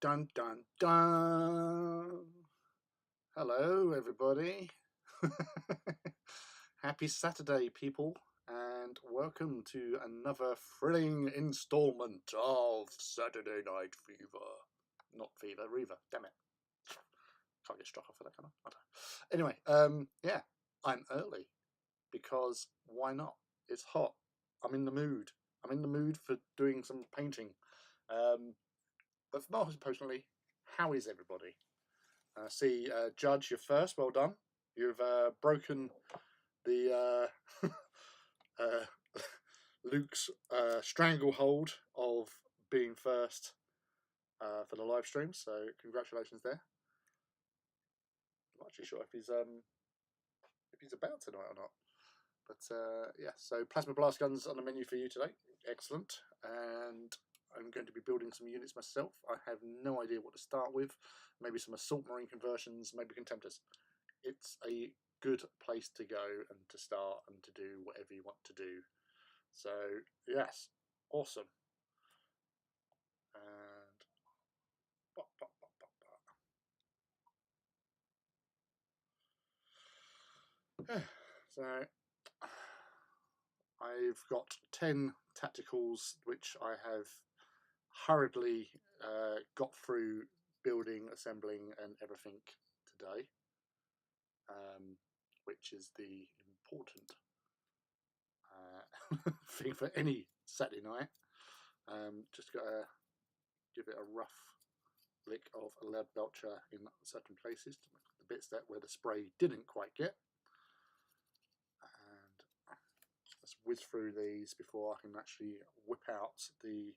Dun dun dun. Hello, everybody. Happy Saturday, people, and welcome to another thrilling installment of Saturday Night Fever. Not Fever, Reaver. Damn it. Can't get struck off for that, can I? I don't. Anyway, yeah, I'm early because why not? It's hot. I'm in the mood. I'm in the mood for doing some painting. But most importantly, how is everybody? See, Judge, you're first. Well done. You've broken the uh, Luke's stranglehold of being first for the live stream. So congratulations there. I'm not actually sure if he's about tonight or not. But yeah, so plasma blast guns on the menu for you today. Excellent. And I'm going to be building some units myself. I have no idea what to start with. Maybe some assault marine conversions, maybe contemptors. It's a good place to go and to start and to do whatever you want to do. So yes, awesome. And so I've got 10 tacticals which I have hurriedly got through building, assembling and everything today, which is the important thing for any Saturday night. Just got to give it a rough lick of a lead belcher in certain places to make the bits that where the spray didn't quite get. And let's whiz through these before I can actually whip out the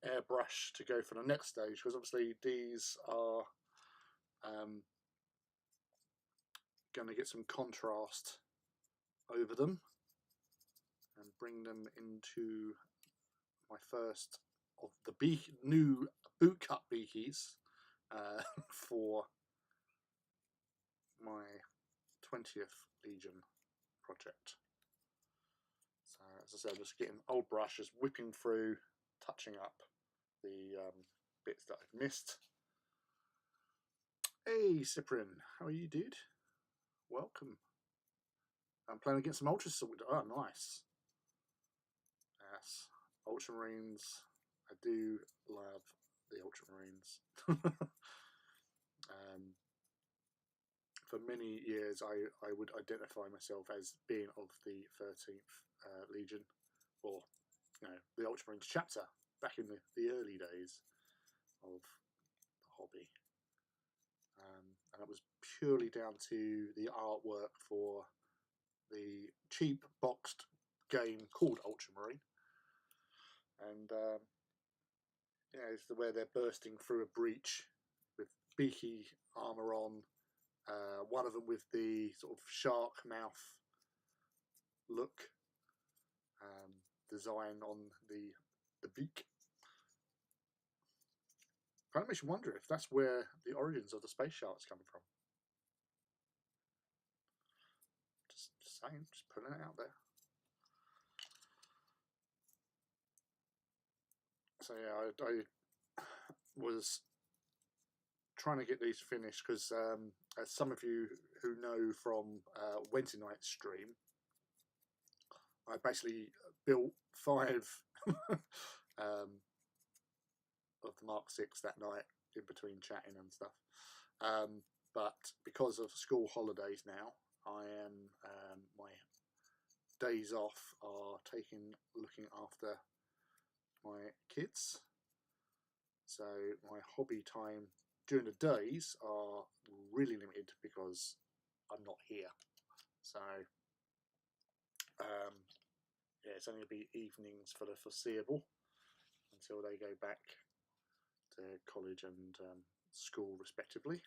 airbrush to go for the next stage, because obviously these are going to get some contrast over them and bring them into my first of the new bootcut beakies for my 20th Legion project. So as I said, just getting old brush, just whipping through, touching up the bits that I've missed. Hey Cyprian, how are you, dude? Welcome. I'm playing against some Ultra Sword. Oh, nice. Yes, Ultramarines. I do love the Ultramarines. For many years, I would identify myself as being of the 13th Legion, or the Ultramarines chapter back in the early days of the hobby. And that was purely down to the artwork for the cheap boxed game called Ultramarine. And it's where they're bursting through a breach with beaky armour on, one of them with the sort of shark mouth look design on the beak. Kind of makes you wonder if that's where the origins of the space sharks come from. Just saying, just putting it out there. So yeah, I was trying to get these finished because, as some of you who know from Wednesday night stream, I basically built 5 of the Mark 6 that night in between chatting and stuff. But because of school holidays now, I am my days off are looking after my kids. So my hobby time during the days are really limited because I'm not here. So yeah, it's only going to be evenings for the foreseeable until they go back to college and school respectively.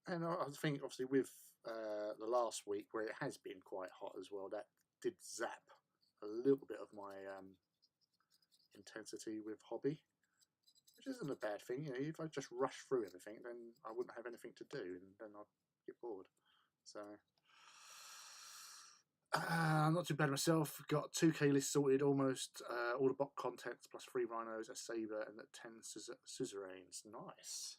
And I think obviously with the last week where it has been quite hot as well, that did zap a little bit of my intensity with hobby, which isn't a bad thing. If I just rush through everything, then I wouldn't have anything to do, and then I'd get bored. So Not too bad myself. Got 2K list sorted almost. All the box contents plus 3 rhinos, a saber, and 10 suzerains. Nice.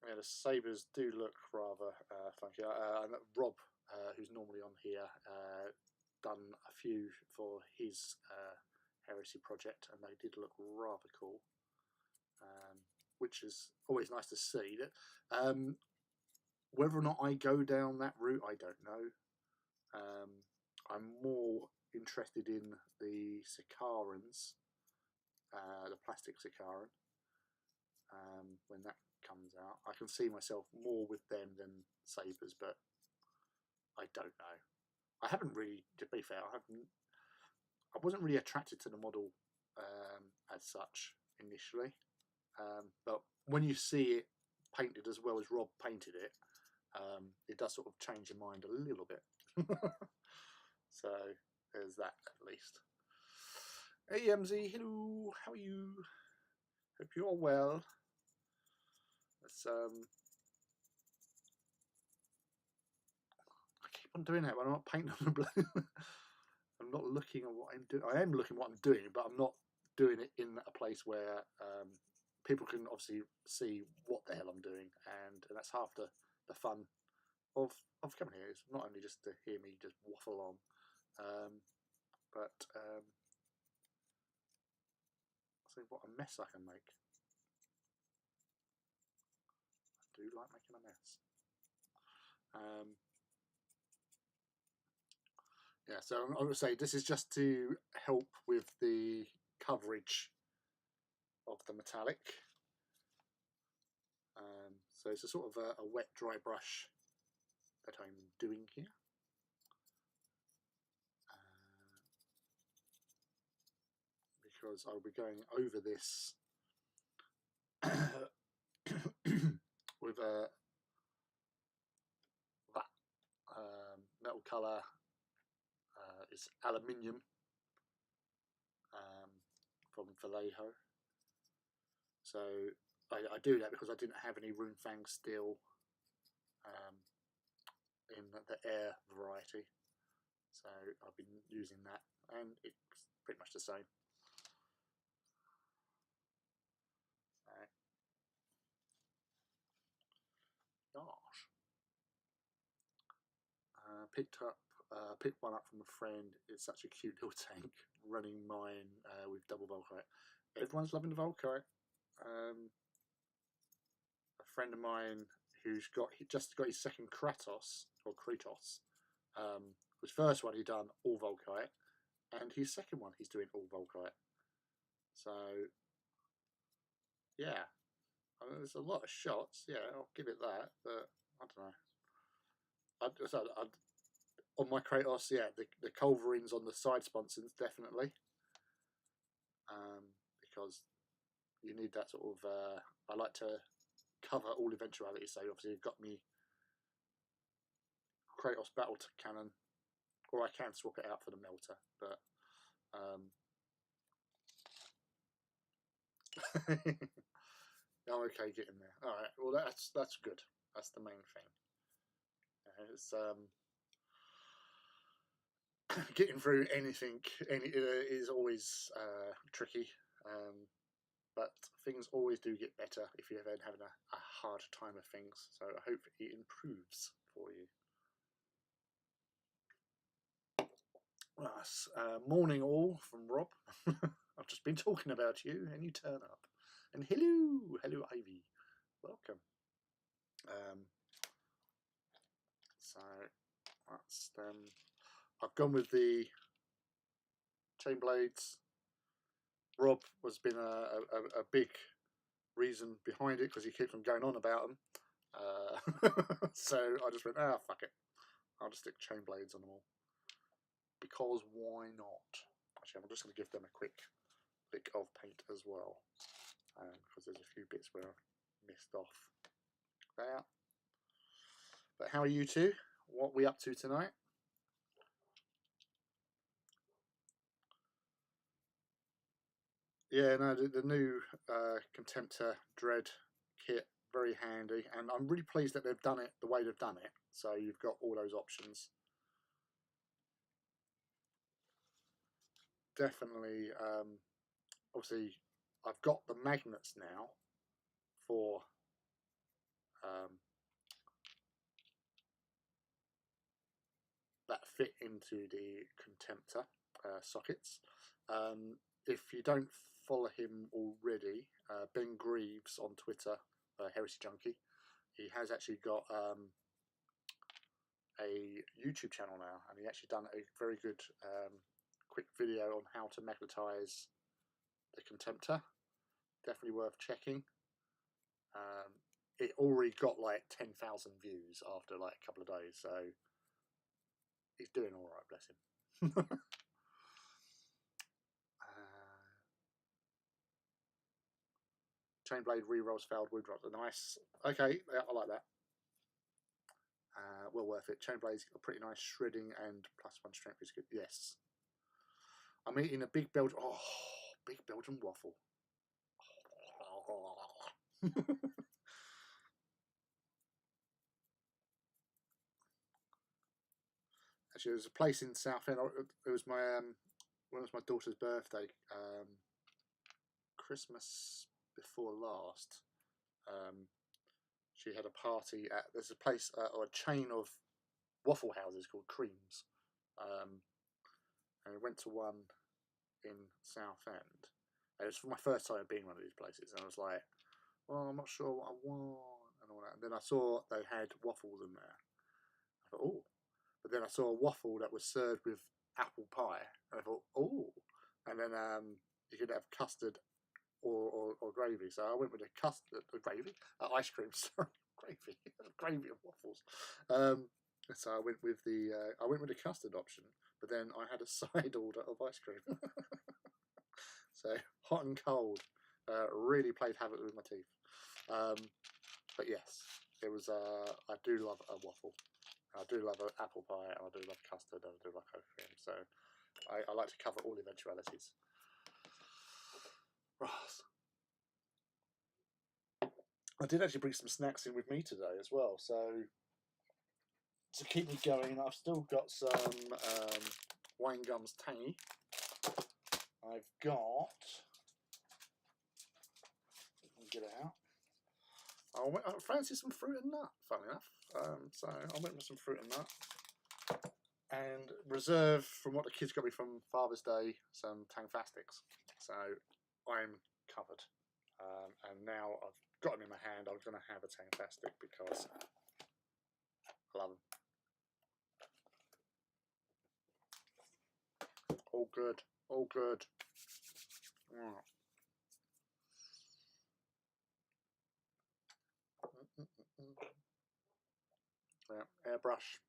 Yeah, the sabers do look rather funky. And Rob, who's normally on here, done a few for his Heresy project, and they did look rather cool. Which is always nice to see. Whether or not I go down that route, I don't know. I'm more interested in the Sicarans, the plastic Sicaran. When that comes out, I can see myself more with them than sabers, but I don't know. I haven't really, to be fair, I wasn't really attracted to the model as such initially, but when you see it painted as well as Rob painted it, it does sort of change your mind a little bit. So there's that at least. Hey MZ, hello, how are you? Hope you're well. Let's I keep on doing that when I'm not painting on the blue. I'm not looking at what I'm doing. I am looking at what I'm doing, but I'm not doing it in a place where people can obviously see what the hell I'm doing, and that's half the fun of coming here. It's not only just to hear me just waffle on, but see what a mess I can make. I do like making a mess. Yeah, so I'm going to say this is just to help with the coverage of the metallic. So it's a sort of a wet dry brush that I'm doing here. Because I'll be going over this with that metal colour is aluminium from Vallejo. So I do that because I didn't have any Runefang steel in the air variety, so I've been using that, and it's pretty much the same. Gosh, picked one up from a friend. It's such a cute little tank. Running mine with double Volkite. Everyone's loving the Volkite. A friend of mine who's just got his second Kratos or Kratos. His first one he done all Volkite, and his second one he's doing all Volkite. So yeah, I mean, there's a lot of shots. Yeah, I'll give it that, but I don't know. On my Kratos, yeah, the culverins on the side sponsons definitely, because you need that sort of. I like to cover all eventualities. So obviously you've got me Kratos battle cannon, or I can swap it out for the melter, but I'm okay getting there. All right, well that's good. That's the main thing. It's getting through anything is always tricky, but things always do get better if you're ever having a hard time of things. So I hope it improves for you. Yes, morning all from Rob. I've just been talking about you, and you turn up. And hello Ivy, welcome. So that's I've gone with the chain blades. Rob has been a big reason behind it because he keeps on going on about them. So I just went, fuck it. I'll just stick chain blades on them all. Because why not? Actually, I'm just going to give them a quick lick of paint as well. Because there's a few bits where I missed off there. But how are you two? What are we up to tonight? Yeah, no, the new Contemptor Dread kit, very handy, and I'm really pleased that they've done it the way they've done it. So you've got all those options. definitely, obviously, I've got the magnets now for that fit into the contemptor sockets. If you don't follow him already, Ben Greaves on Twitter, Heresy Junkie, he has actually got a YouTube channel now, and he actually done a very good quick video on how to magnetize the contemptor. Definitely worth checking. It already got like 10,000 views after like a couple of days, so he's doing all right, bless him. Chainblade re-rolls failed wood drops. Nice. Okay, yeah, I like that. Well worth it. Chainblade's got pretty nice shredding and +1 strength is good. Yes. I'm eating a big Belgian. Oh, big Belgian waffle. Actually, there was a place in Southend. It was my when it was my daughter's birthday, Christmas before last. She had a party at. There's a place or a chain of waffle houses called Creams, and we went to one in Southend. It was for my first time being one of these places, and I was like, "Well, I'm not sure what I want," and all that. And then I saw they had waffles in there. I thought, "Oh," but then I saw a waffle that was served with apple pie, and I thought, "Oh," and then you could have custard or gravy. So I went with a custard gravy, ice cream, sorry, gravy of waffles. So I went with the custard option, but then I had a side order of ice cream. So hot and cold really played havoc with my teeth. But yes, it was. I do love a waffle. I do love an apple pie, and I do love custard, and I do like ice cream. So I like to cover all eventualities. Right. I did actually bring some snacks in with me today as well. So to keep me going, I've still got some wine gums tangy. I've got. Get it out. I fancy some fruit and nut, funny enough. So I went with some fruit and nut. And reserve from what the kids got me from Father's Day, some Tangfastics. So I'm covered. And now I've got them in my hand, I'm going to have a Tangfastic because I love them. All good. All good. Oh. Yeah, airbrush.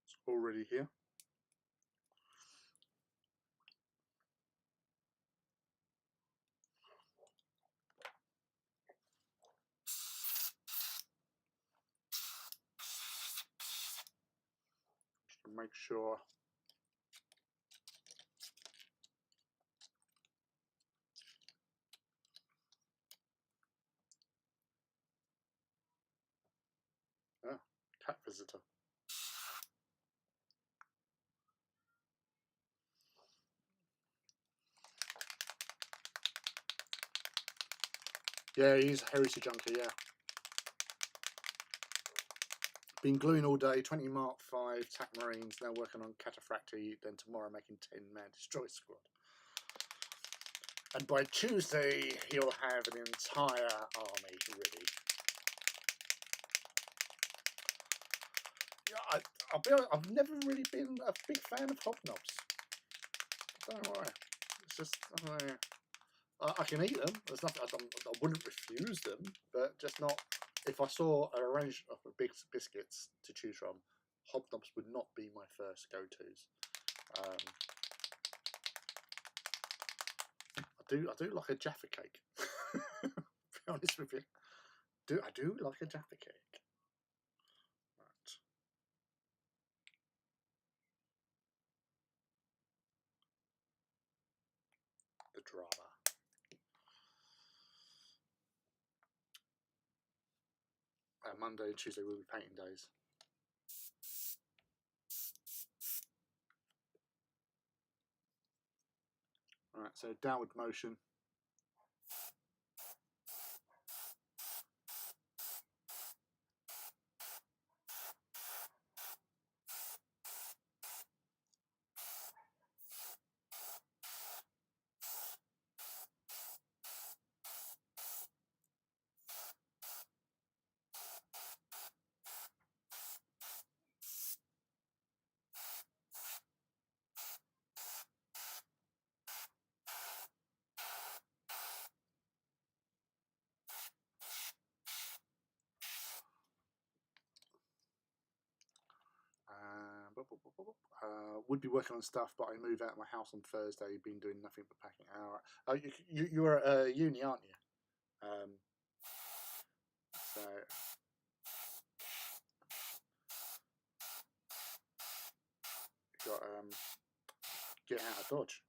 It's already here. Just to make sure. Oh, cat visitor. Yeah, he's a Heresy Junkie, yeah. Been gluing all day, 20 Mark 5 TAC Marines, now working on Cataphracti, then tomorrow making 10-man Destroy Squad. And by Tuesday, he'll have an entire army ready. Yeah, I'll be honest, I've never really been a big fan of hobnobs. I don't know why. It's just, I don't know. I can eat them. There's nothing. I wouldn't refuse them, but just not. If I saw a range of big biscuits to choose from, hobnobs would not be my first go-tos. I do like a Jaffa cake. To be honest with you, I do like a Jaffa cake. Right. The drama. Monday and Tuesday will be painting days. Alright, so downward motion. Would be working on stuff, but I moved out of my house on Thursday. Been doing nothing but packing. Oh, you're at uni, aren't you? So you got get out of Dodge.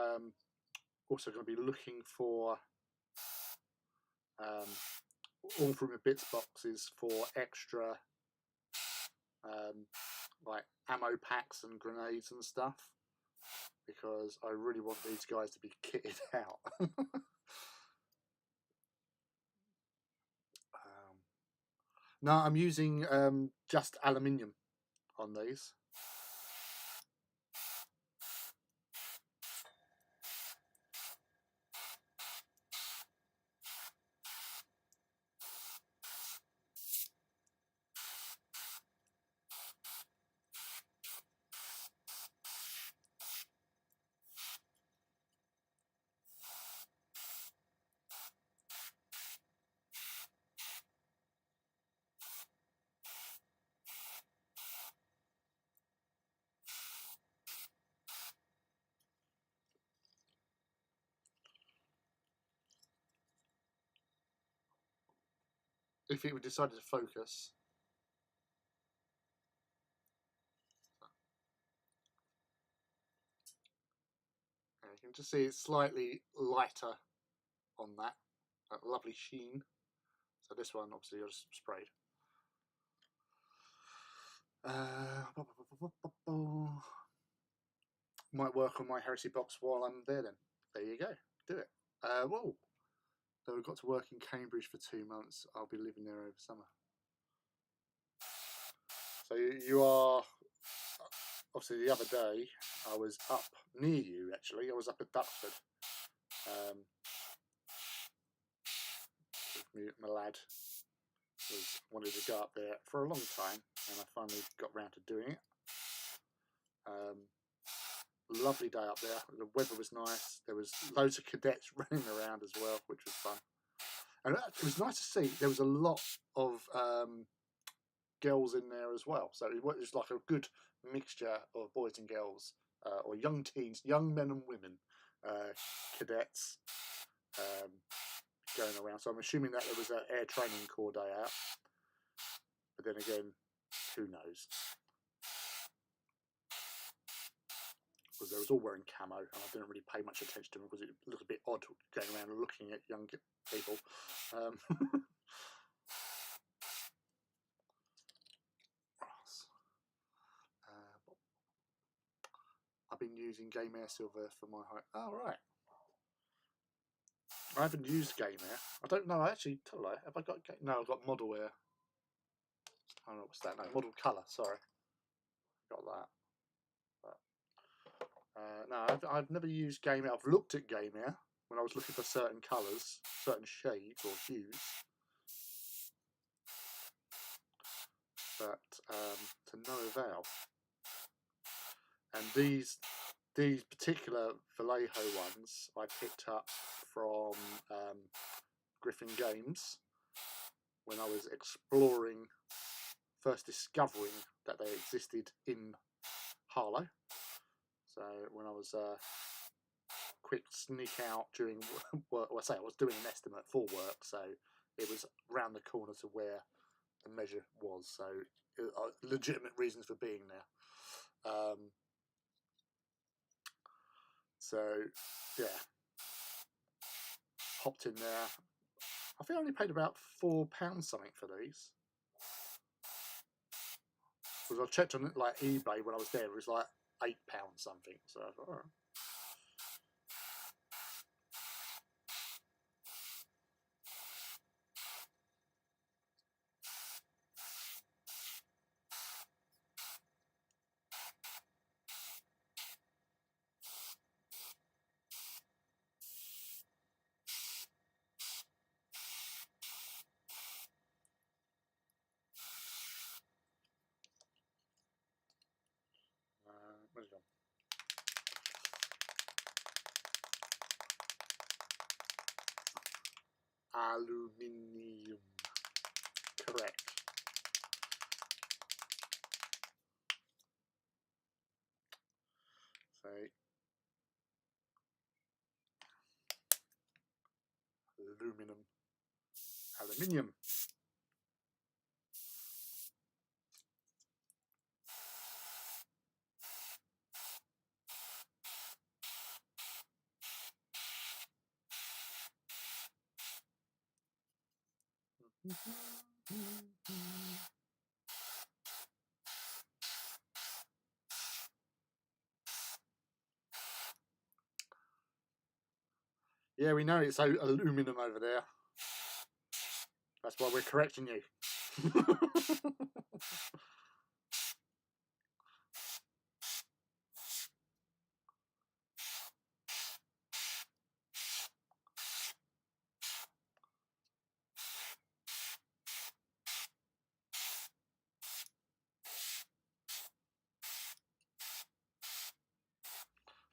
I'm also going to be looking for all from the bits boxes for extra like ammo packs and grenades and stuff, because I really want these guys to be kitted out. No, I'm using just aluminium on these. If it decided to focus. And you can just see it's slightly lighter on that lovely sheen. So this one obviously I just sprayed. Might work on my Heresy box while I'm there then. There you go, do it. Whoa. So we've got to work in Cambridge for 2 months. I'll be living there over summer. So you are, obviously the other day I was up near you actually. I was up at Duxford. With my lad wanted to go up there for a long time, and I finally got round to doing it. Lovely day up there. The weather was nice. There was loads of cadets running around as well, which was fun. And it was nice to see. There was a lot of girls in there as well. So it was like a good mixture of boys and girls, or young teens, young men and women, cadets going around. So I'm assuming that there was an air training corps day out. But then again, who knows? Because they was all wearing camo, and I didn't really pay much attention to them because it looked a bit odd going around and looking at young people. I've been using Game Air Silver for my height. Oh, right. I haven't used Game Air. I don't know. Actually, tell you, have I got Game? No, I've got Model Air. I don't know what's that. No, Model Colour. Sorry, got that. But, no, I've never used Game Air. I've looked at Game Air when I was looking for certain colours, certain shades or hues, but to no avail. And these particular Vallejo ones I picked up from Griffin Games when I was exploring, first discovering that they existed in Harlow. So when I was quick sneak out during work, well, I say I was doing an estimate for work, so it was round the corner to where the measure was. So legitimate reasons for being there. So yeah, hopped in there. I think I only paid about £4 something for these. Because I checked on it like eBay when I was there, it was like £8 something. So I thought, all right. Where's it gone? Aluminium. Correct. So aluminium. Yeah, we know it's aluminum over there. That's why we're correcting you.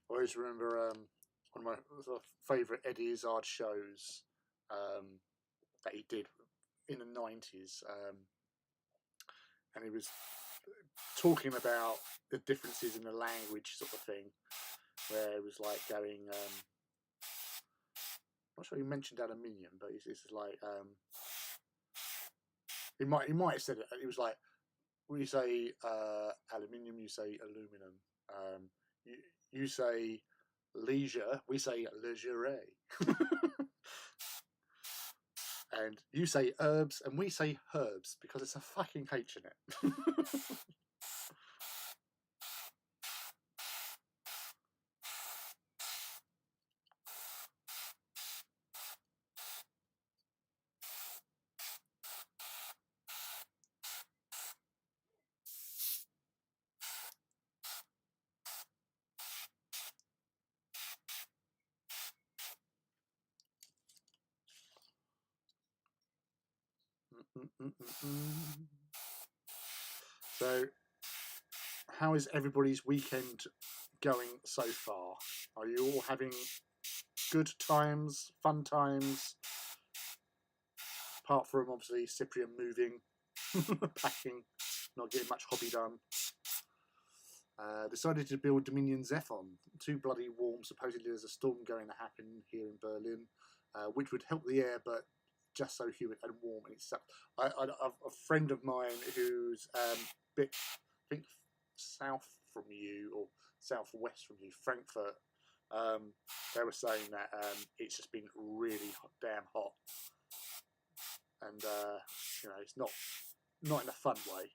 I always remember one of my favourite Eddie Izzard shows that he did in the 90s, and he was talking about the differences in the language sort of thing, where it was like going, I'm not sure he mentioned aluminium, but it's like, he might have said it, it was like, we say aluminium, you say aluminum, you say leisure, we say leisure. And you say herbs, and we say herbs, because it's a fucking H in it. So, how is everybody's weekend going so far? Are you all having good times, fun times? Apart from obviously Cyprian moving, packing, not getting much hobby done. Decided to build Dominion Zephon. Too bloody warm. Supposedly there's a storm going to happen here in Berlin, which would help the air, but just so humid and warm. And it's a friend of mine who's a bit, I think, south from you or southwest from you, Frankfurt. They were saying that it's just been really damn hot, and you know, it's not in a fun way.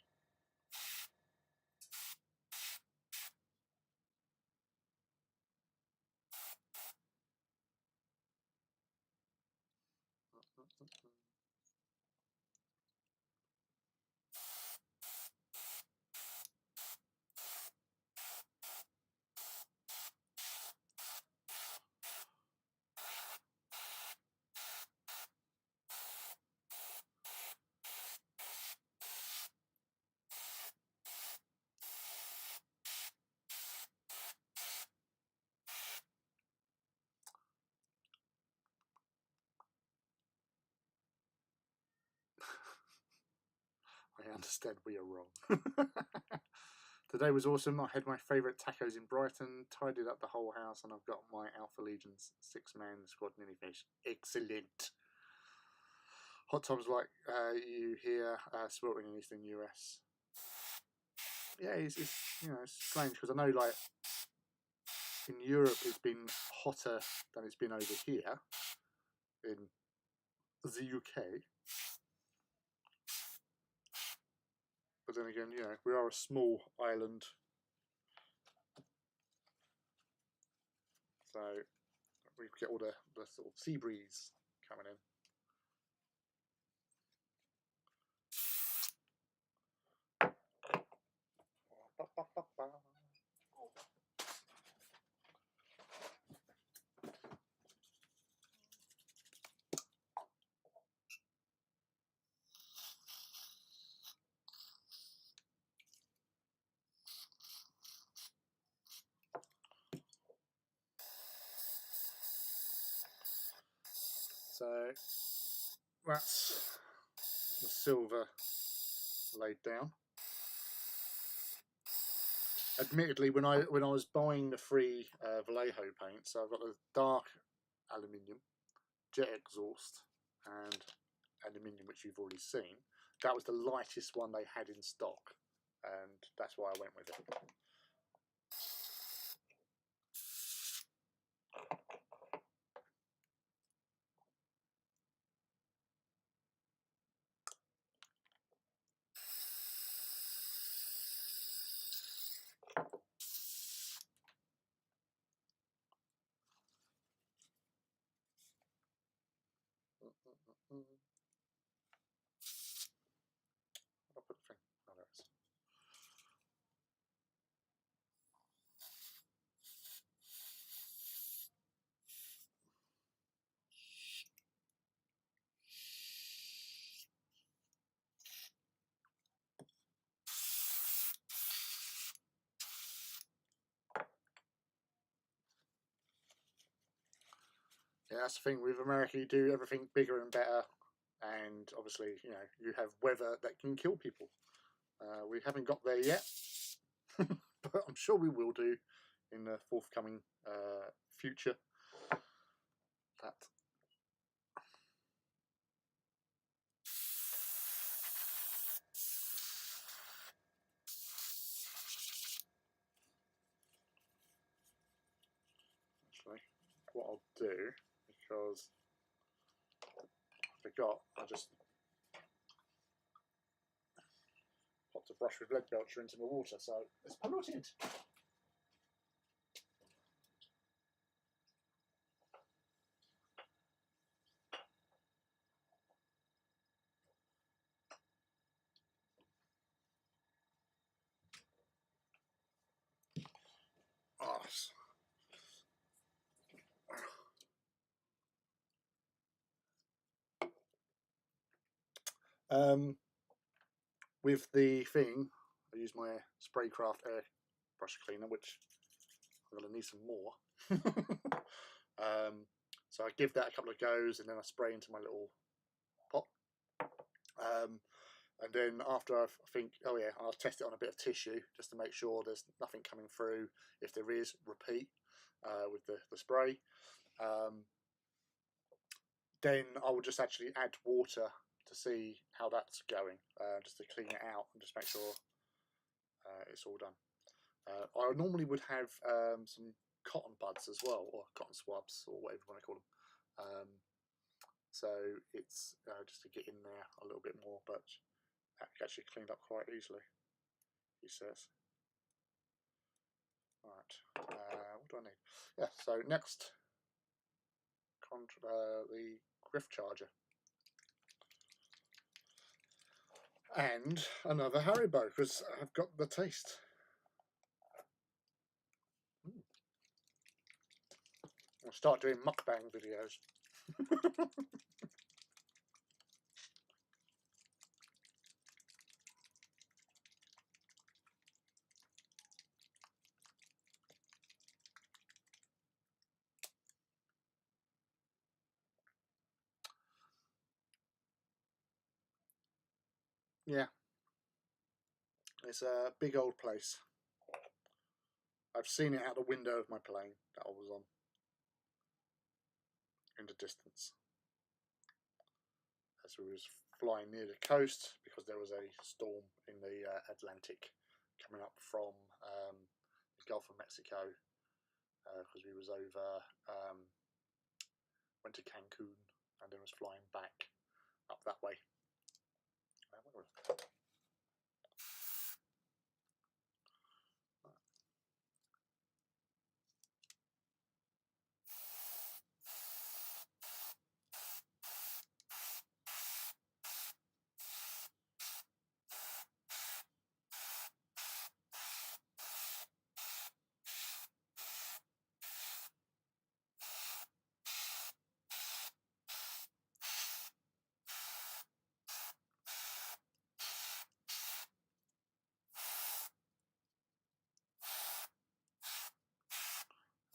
I understand we are wrong. Today was awesome. I had my favourite tacos in Brighton, tidied up the whole house, and I've got my Alpha Legion's 6-man squad nearly finished. Excellent. Hot times like you here, sweltering in Eastern US. yeah, it's you know, it's strange because I know like in Europe it's been hotter than it's been over here in the UK. But then again, you know, we are a small island, so we get all the sort of sea breeze coming in. So that's the silver laid down. Admittedly, when I was buying the free Vallejo paint, so I've got the dark aluminium, jet exhaust, and aluminium, which you've already seen. That was the lightest one they had in stock, and that's why I went with it. I'll put the thing. Oh, there it is. Yeah, that's the thing with America. You do everything bigger and better, and obviously, you know, you have weather that can kill people. We haven't got there yet, but I'm sure we will do in the forthcoming future. That. Actually, what I'll do, because I forgot, I just popped a brush with lead belcher into my water, so it's polluted. With the thing, I use my Spraycraft air brush cleaner, which I'm going to need some more. So I give that a couple of goes, and then I spray into my little pot. And then after I think, oh yeah, I'll test it on a bit of tissue just to make sure there's nothing coming through. If there is, repeat with the spray. Then I will just actually add water to see how that's going, just to clean it out and just make sure it's all done. I normally would have some cotton buds as well, or cotton swabs, or whatever you want to call them. So it's just to get in there a little bit more, but actually cleaned up quite easily, he says. Right, what do I need? Yeah, so next, the griff charger. And another Haribo, because I've got the taste. I'll start doing mukbang videos. Yeah, it's a big old place. I've seen it out the window of my plane that I was on in the distance as we was flying near the coast, because there was a storm in the Atlantic coming up from the Gulf of Mexico, because we was over, went to Cancun and then was flying back up that way.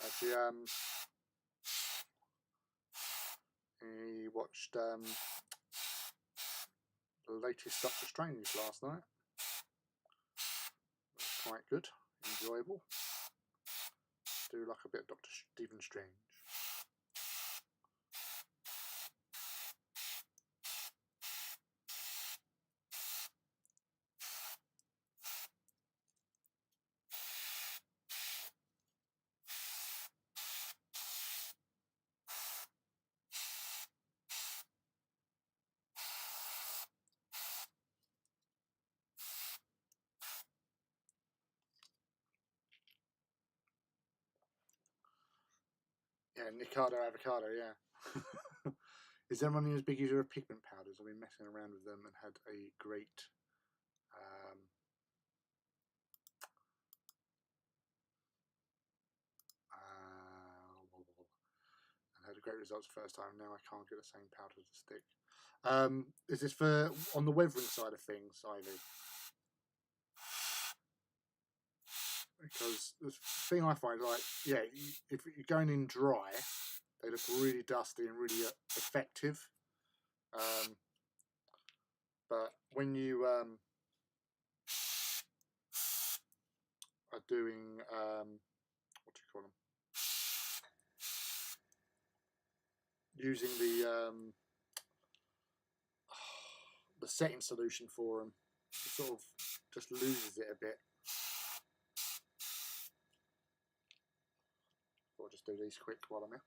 Actually, he watched the latest Doctor Strange last night. It was quite good, enjoyable. Do like a bit of Dr. Stephen Strange. Yeah, Nikado Avocado, yeah. Is there anyone who's a big user of pigment powders? I've been messing around with them and had a great and had a great results first time. Now I can't get the same powder to stick. Is this for on the weathering side of things, Ivy? Because the thing I find, like, yeah, if you're going in dry, they look really dusty and really effective. But when you are doing, what do you call them? Using the setting solution for them, it sort of just loses it a bit. I'll just do these quick while I'm here.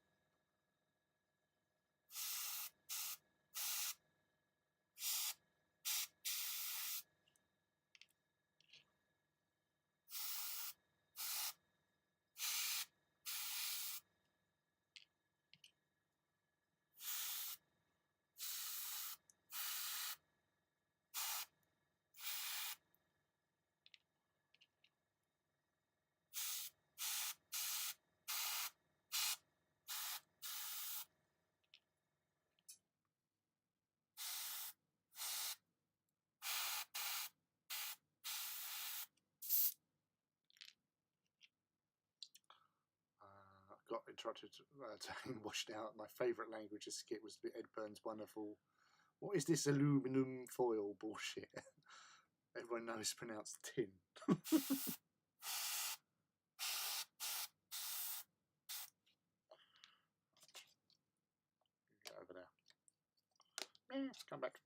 Got interrupted saying washed out. My favourite language to skip was Ed Burns' wonderful, what is this aluminum foil bullshit? Everyone knows it's pronounced tin. Get over there. Come back.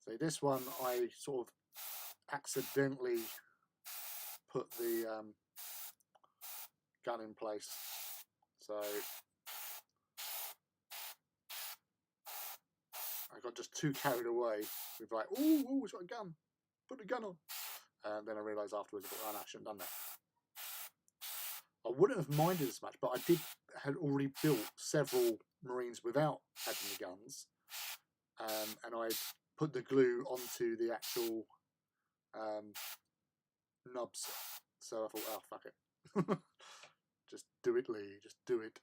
So this one I sort of accidentally put the gun in place. So I got just too carried away with like, ooh, it's got a gun. Put the gun on. And then I realised afterwards, oh no, I shouldn't have done that. I wouldn't have minded as much, but I had already built several Marines without having the guns. And I put the glue onto the actual nubs. So I thought, oh, fuck it. Just do it, Lee. Just do it.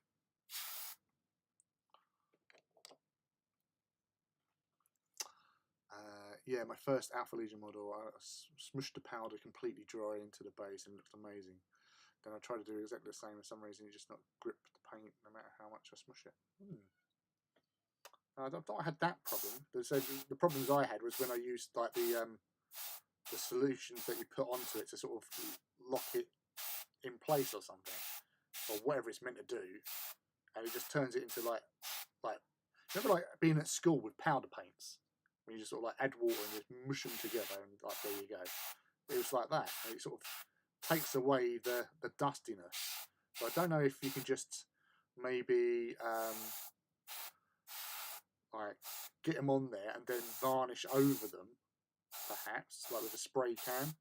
Yeah, my first Alpha Legion model, I smushed the powder completely dry into the base and it looked amazing. Then I tried to do exactly the same. For some reason, you just not grip the paint no matter how much I smush it. I thought I had that problem. So the problems I had was when I used like the solutions that you put onto it to sort of lock it in place or something, or whatever it's meant to do. and it just turns it into like remember like being at school with powder paints when you just sort of like add water and just mush them together and like there you go. It was like that, and it sort of takes away the dustiness. So I don't know if you can just maybe like get them on there and then varnish over them, perhaps like with a spray can.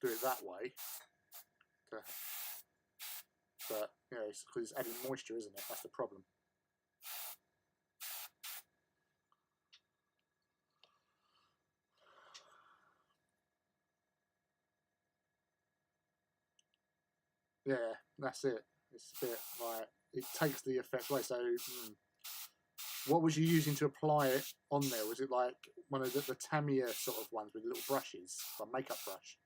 Do it that way. But you know, it's because it's adding moisture, isn't it? That's the problem. Yeah, that's it. It's a bit like it takes the effect away. So, what was you using to apply it on there? Was it like one of the Tamiya sort of ones with little brushes, like makeup brush?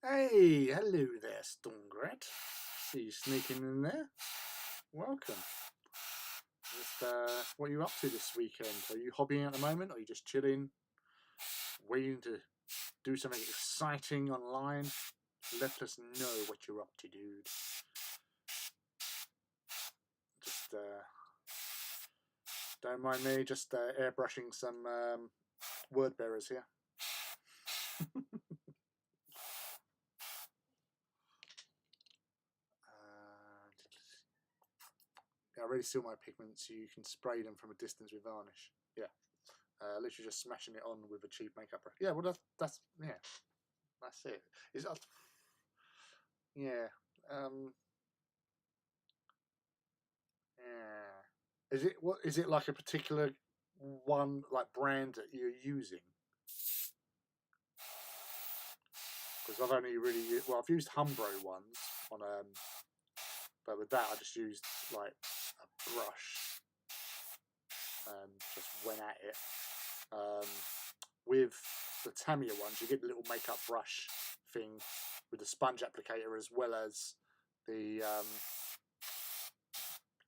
Hey, hello there, Stormgrad. See you sneaking in there. Welcome. Just, what are you up to this weekend? Are you hobbying at the moment, or are you just chilling, waiting to do something exciting online? Let us know what you're up to, dude. Just don't mind me, just airbrushing some word bearers here. I already seal my pigments, so you can spray them from a distance with varnish. Yeah, literally just smashing it on with a cheap makeup brush. Yeah, well that's yeah, that's it. Is that yeah. Yeah. Is it like a particular one, like brand that you're using? Because I've only really I've used Humbro ones on but with that I just used like a brush and just went at it. With the Tamiya ones, you get the little makeup brush thing with the sponge applicator as well as the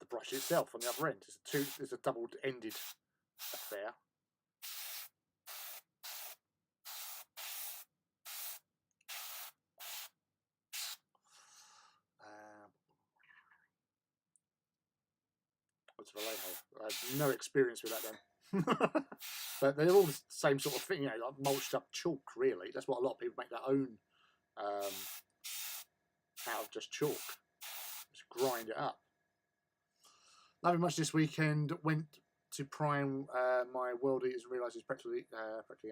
brush itself on the other end. It's a double-ended affair. What's Vallejo? I have no experience with that then. But they're all the same sort of thing, you know, like mulched up chalk, really. That's what a lot of people make their own out of just chalk. Just grind it up. Nothing much this weekend. Went to prime my World Eaters and realised it's practically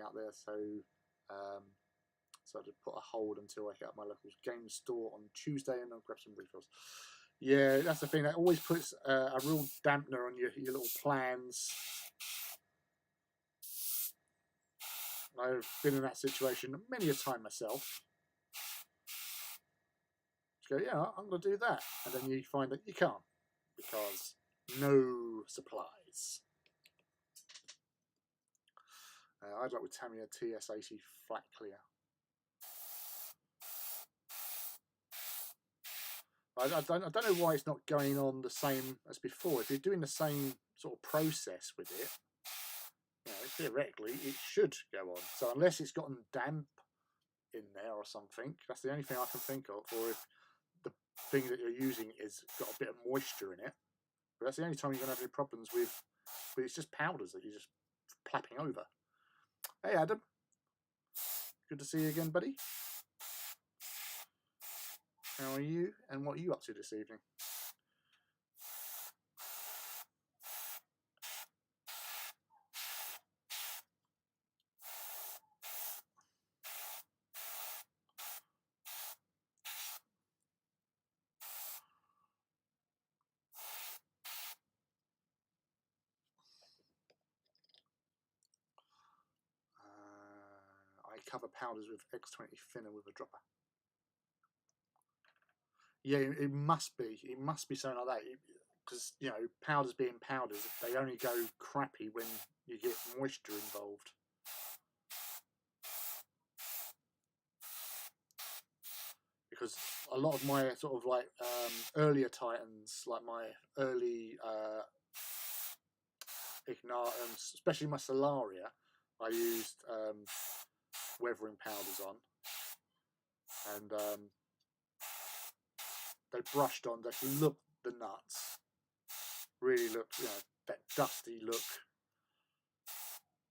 out there, so I just put a hold until I hit up my local game store on Tuesday and I'll grab some refills. Yeah, that's the thing. That always puts a real dampener on your little plans. I've been in that situation many a time myself. Just go, yeah, I'm going to do that. And then you find that you can't because no supplies. I'd like with Tamiya TS80 flat clear. I don't know why it's not going on the same as before. If you're doing the same sort of process with it, you know, theoretically it should go on. So unless it's gotten damp in there or something, that's the only thing I can think of. Or if the thing that you're using is got a bit of moisture in it, but that's the only time you're going to have any problems with. But it's just powders that you're just plapping over. Hey Adam, good to see you again, buddy. How are you, and what are you up to this evening? cover powders with X20 thinner with a dropper. Yeah, it must be. It must be something like that. Because, you know, powders being powders, they only go crappy when you get moisture involved. Because a lot of my sort of like earlier Titans, like my early Ignatums, especially my Solaria, I used weathering powders on. And they brushed on, they looked the nuts. Really looked, you know, that dusty look.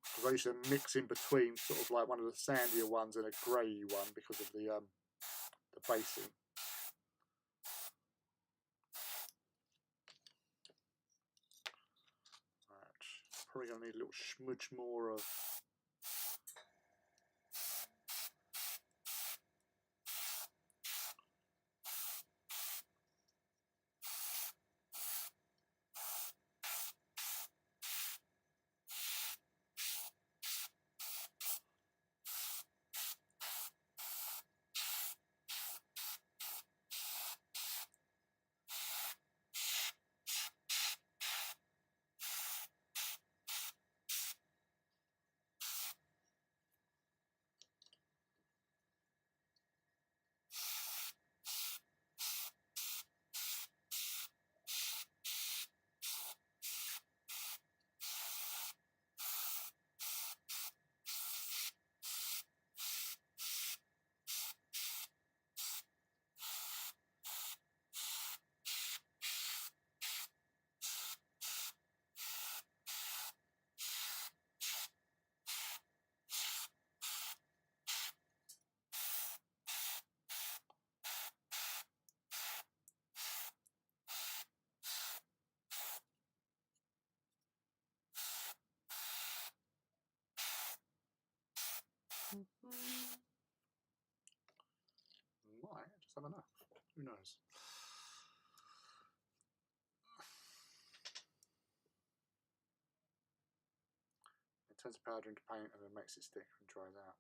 Because I used to mix in between sort of like one of the sandier ones and a grey one because of the basing. Right, probably gonna need a little smudge more of. Might just have enough. Who knows? It turns the powder into paint and then makes it stick and dries out.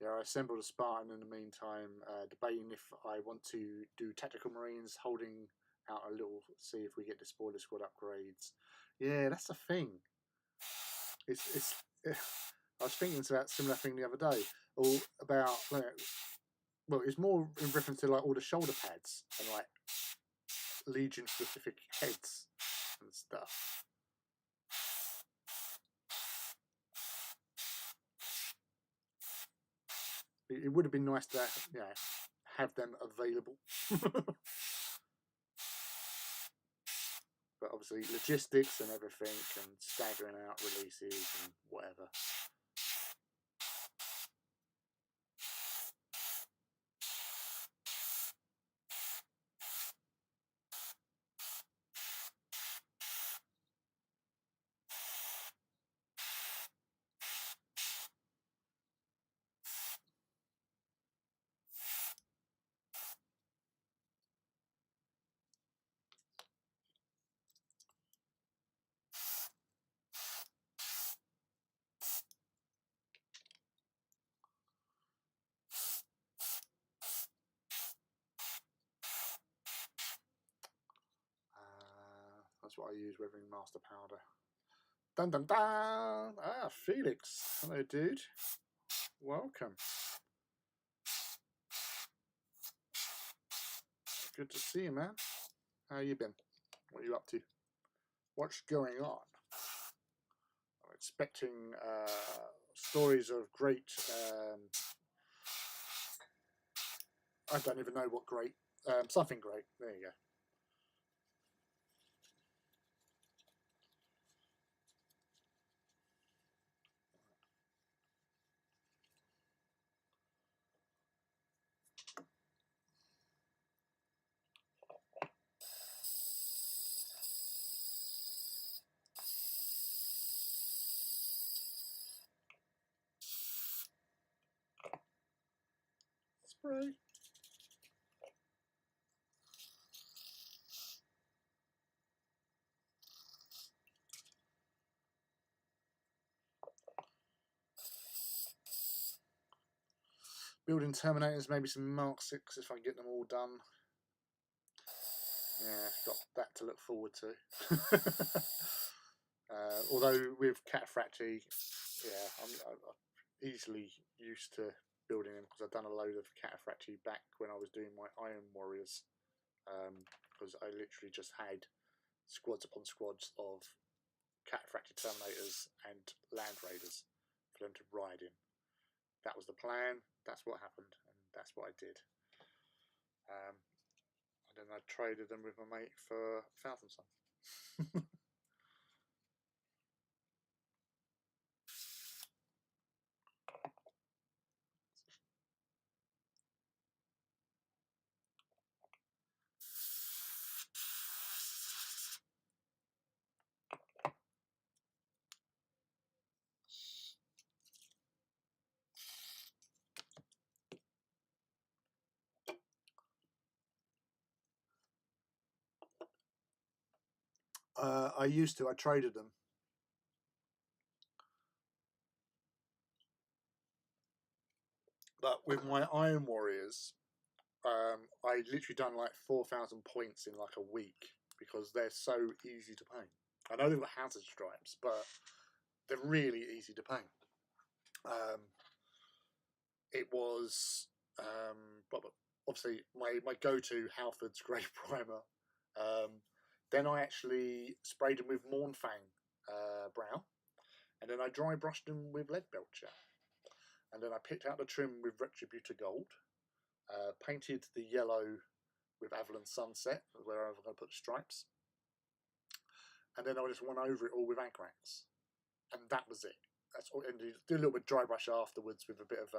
Yeah, I assembled a Spartan in the meantime, debating if I want to do Tactical Marines, holding out a little, see if we get the Spoiler Squad upgrades. Yeah, that's the thing. It's I was thinking about a similar thing the other day, all about, well, it's more in reference to like all the shoulder pads and like Legion specific heads and stuff. It would have been nice to, you know, have them available. But obviously logistics and everything and staggering out releases and whatever. That's what I use, Weathering Master Powder. Dun dun dun! Ah, Felix. Hello, dude. Welcome. Good to see you, man. How you been? What are you up to? What's going on? I'm expecting stories of great... I don't even know what great... something great. There you go. Spray. Building Terminators, maybe some Mark 6 if I get them all done. Yeah, got that to look forward to. Although with Cataphracti, yeah, I'm easily used to building them because I've done a load of Cataphracti back when I was doing my Iron Warriors. Because I literally just had squads upon squads of Cataphracti Terminators and Land Raiders for them to ride in. That was the plan, that's what happened, and that's what I did. And then I traded them with my mate for Thousand Sun. I used to. I traded them. But with my Iron Warriors, I literally done like 4,000 points in like a week because they're so easy to paint. I know they've got hazard stripes, but they're really easy to paint. It was obviously my go-to Halford's Grey Primer. Then I actually sprayed them with Mornfang brown, and then I dry brushed them with Lead Belcher, and then I picked out the trim with Retributor Gold, painted the yellow with Avalon Sunset, where I was going to put the stripes, and then I just went over it all with Agrax, and that was it. That's all. And do a little bit of dry brush afterwards with a bit of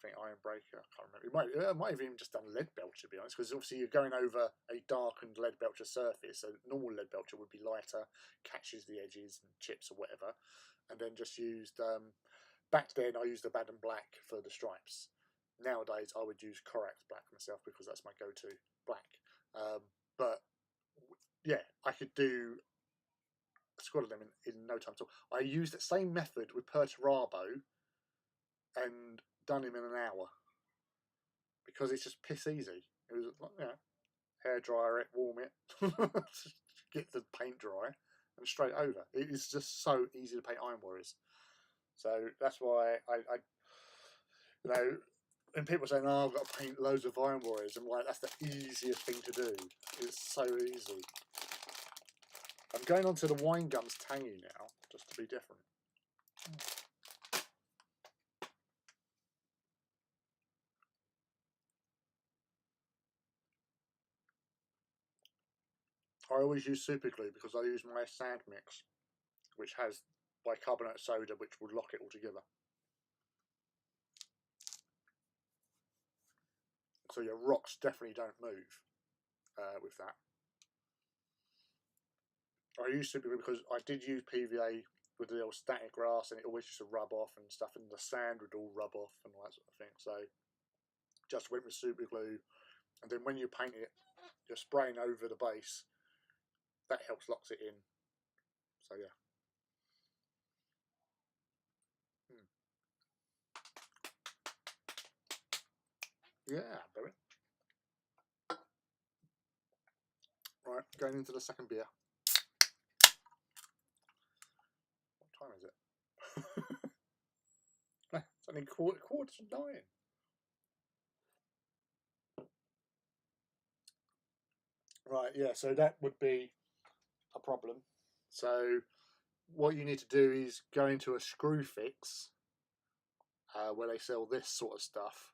I think Iron Breaker. I can't remember. I might have even just done Lead Belcher, to be honest, because obviously you're going over a darkened Lead Belcher surface. So normal Lead Belcher would be lighter, catches the edges and chips or whatever, and then just used. Back then, I used Abaddon Black for the stripes. Nowadays, I would use Corax Black myself because that's my go-to black. But yeah, I could do a squad of them in no time at all. I used that same method with Perturabo and done him in an hour because it's just piss easy. It was like, you know, hair dryer it, warm it, get the paint dry, and straight over. It is just so easy to paint Iron Warriors. So that's why I you know, when people saying, "Oh, I've got to paint loads of Iron Warriors," I'm like, that's the easiest thing to do. It's so easy. I'm going on to the Wine Gums Tangy now, just to be different. I always use super glue because I use my sand mix, which has bicarbonate soda, which will lock it all together. So your rocks definitely don't move with that. I use super glue because I did use PVA with the old static grass, and it always used to rub off and stuff, and the sand would all rub off and all that sort of thing. So just went with super glue, and then when you paint it, you're spraying over the base. That helps locks it in. So yeah. Yeah, baby. Right, going into the second beer. What time is it? It's only quarter to 9. Right, yeah, so that would be a problem. So what you need to do is go into a screw fix where they sell this sort of stuff,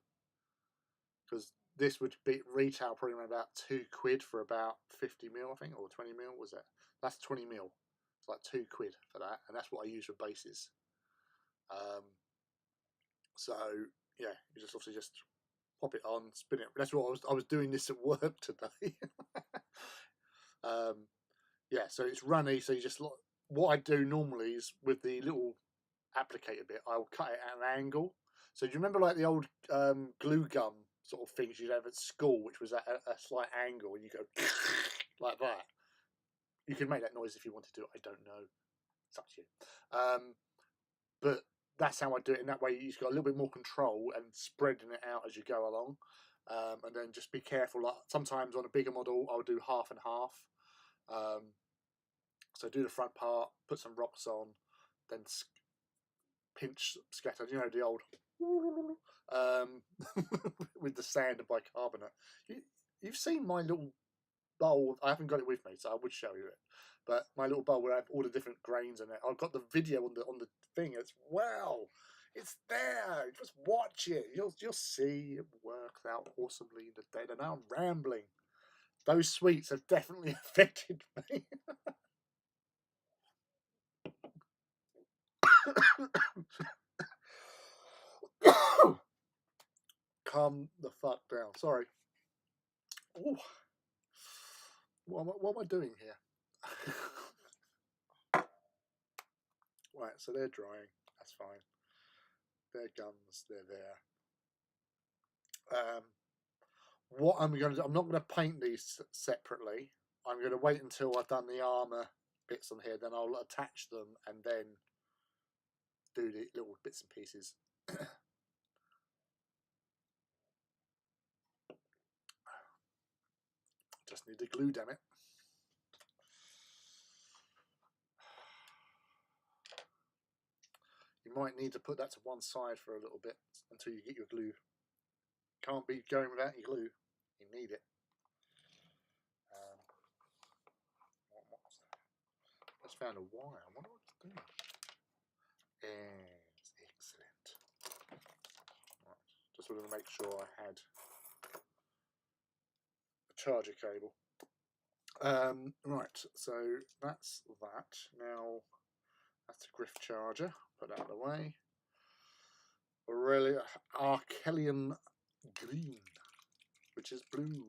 because this would be retail probably around about £2 for about 50ml, I think, or 20ml. Was it? That's 20ml. It's like £2 for that, and that's what I use for bases. So yeah, you just obviously just pop it on, spin it. That's what I was doing this at work today. Yeah, so it's runny. So you just, what I do normally is with the little applicator bit, I'll cut it at an angle. So do you remember like the old glue gun sort of things you'd have at school, which was at a slight angle, and you go like that? You can make that noise if you wanted to. I don't know. It's up to you. But that's how I do it. In that way, you've got a little bit more control and spreading it out as you go along. And then just be careful. Like sometimes on a bigger model, I'll do half and half. So do the front part, put some rocks on, then pinch scatter. You know, the old with the sand and bicarbonate. You've seen my little bowl. I haven't got it with me, so I would show you it. But my little bowl will have all the different grains in it. I've got the video on the thing. It's wow, it's there. Just watch it. You'll see it works out awesomely in the data. Now I'm rambling. Those sweets have definitely affected me. Calm the fuck down. Sorry. Ooh. What am I doing here? Right, so they're drying. That's fine. They're guns. They're there. What I'm going to do, I'm not going to paint these separately. I'm going to wait until I've done the armour bits on here. Then I'll attach them and then do the little bits and pieces. Just need the glue, damn it. You might need to put that to one side for a little bit until you get your glue. Can't be going without your glue. You need it. What was that? Just found a wire. What do I do? Yes, excellent. Right. Just wanted to make sure I had a charger cable. Right, so that's that. Now that's a Griff charger. Put that out of the way. Really, Archelian green, which is blue.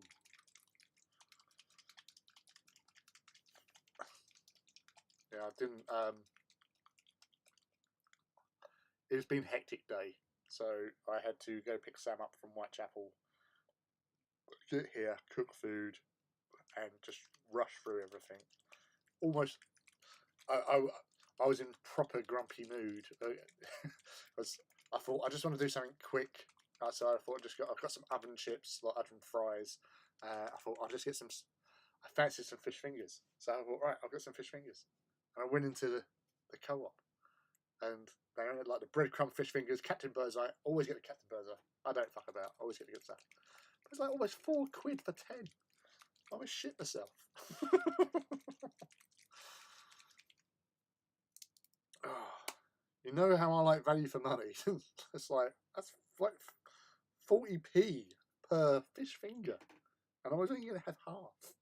Yeah, I didn't. It's been a hectic day, so I had to go pick Sam up from Whitechapel, get here, cook food, and just rush through everything. Almost, I was in proper grumpy mood. I thought I just want to do something quick. So I thought I've got some oven chips, like oven fries. I thought I'll just get some. I fancied some fish fingers, so I thought, right, I'll get some fish fingers. And I went into the co-op, and they had like the breadcrumb fish fingers, Captain Birdseye. Always get the Captain Birdseye. I don't fuck about. Always get the good stuff. But it's like almost £4 for 10. I almost shit myself. You know how I like value for money. It's like that's like 40p per fish finger, and I was only going to have half.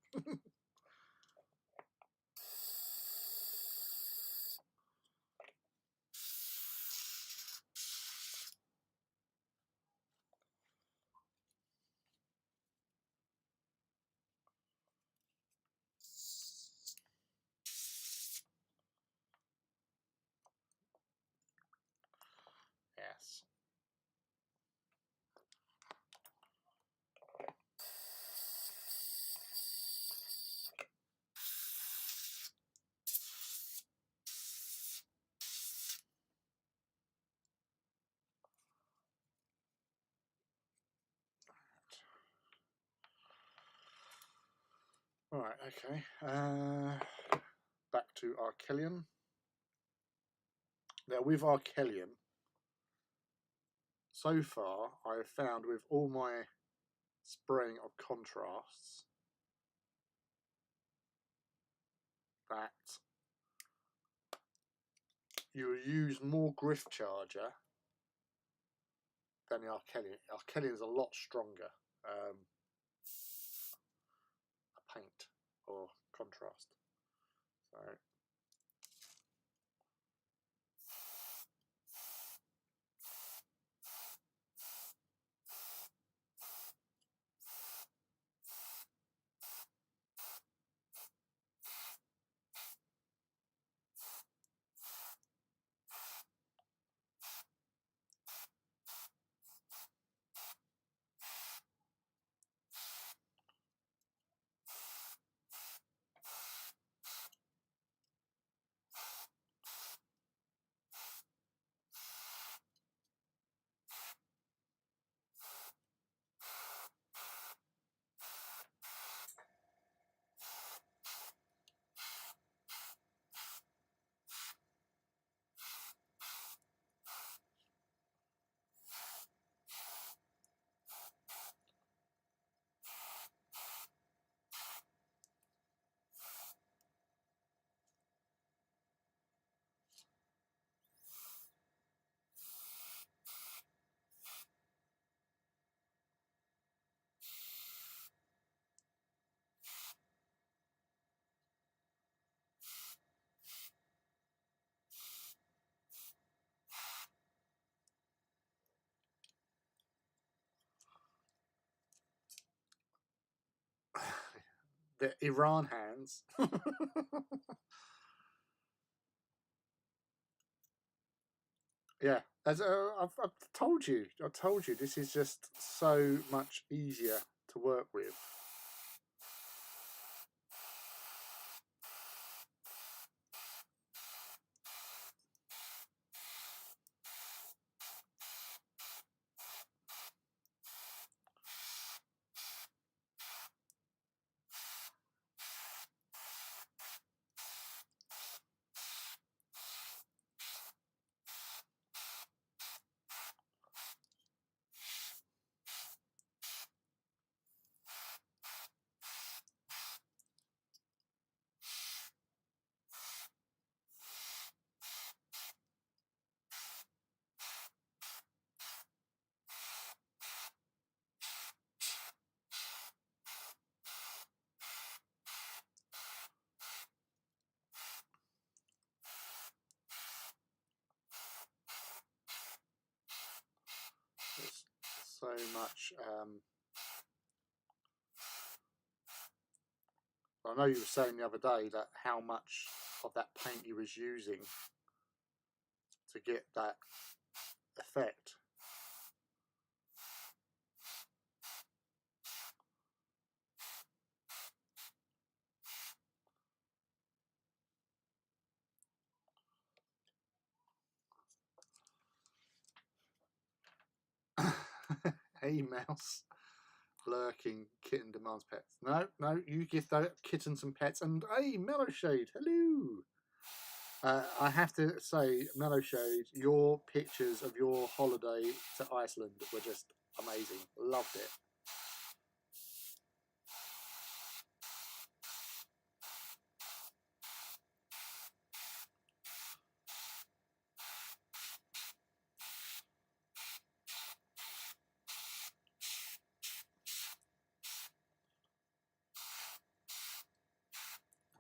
Yes. Right, okay. Back to Archelian. Now, with Archelian, so far, I have found with all my spraying of contrasts that you use more Griff Charger than the Archelian. Archelian is a lot stronger. Paint or contrast. So the Iran hands. Yeah, as I've told you, this is just so much easier to work with. There's so much. I know you were saying the other day that how much of that paint you was using to get that effect. Hey, mouse. Lurking kitten demands pets. No, no, you give that kitten some pets. And hey, Mellowshade, hello. I have to say, Mellowshade, your pictures of your holiday to Iceland were just amazing. Loved it.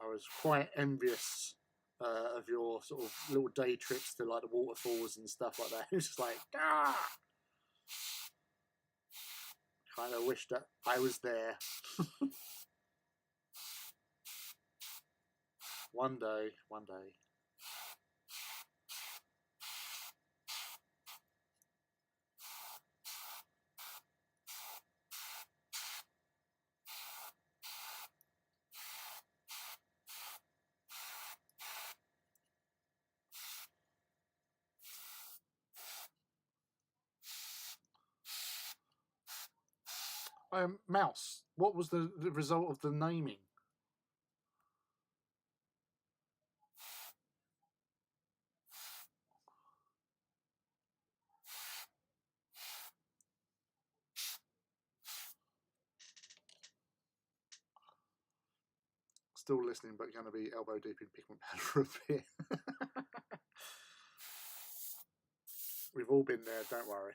I was quite envious of your sort of little day trips to like the waterfalls and stuff like that. It was just like, ah! Kind of wish that I was there. One day, one day. Mouse, what was the result of the naming? Still listening, but going to be elbow deep in pigment powder for a bit. We've all been there, don't worry.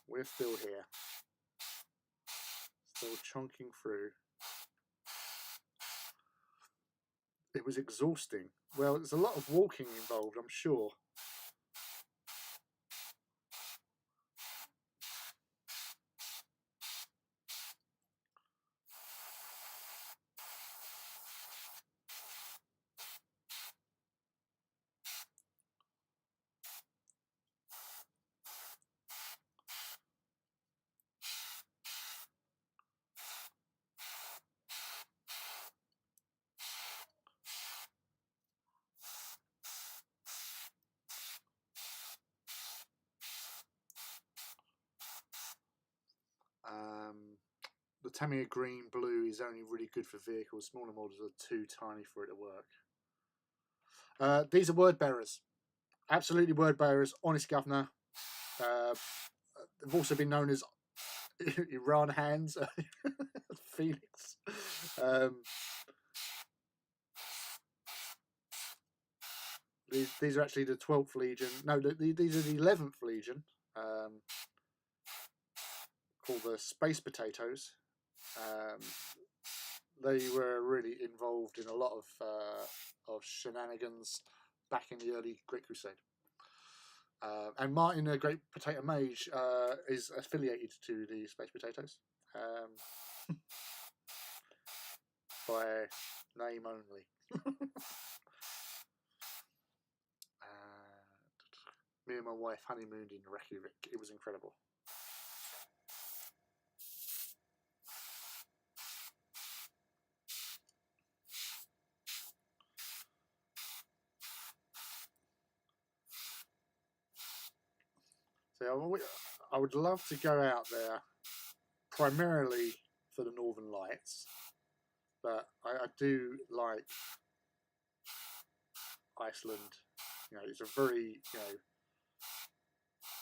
We're still here. Still chunking through. It was exhausting. Well, there's a lot of walking involved, I'm sure. The Tamiya Green Blue is only really good for vehicles. Smaller models are too tiny for it to work. These are word bearers. Absolutely word bearers. Honest Governor. They've also been known as Iran hands. Felix. These are actually the 12th Legion. No, these are the 11th Legion. Called the Space Potatoes. They were really involved in a lot of shenanigans back in the early Great Crusade. And Martin, a Great Potato Mage, is affiliated to the Space Potatoes by name only. Me and my wife honeymooned in Reykjavik. It was incredible. So I would love to go out there primarily for the Northern Lights, but I do like Iceland. You know, it's a very, you know,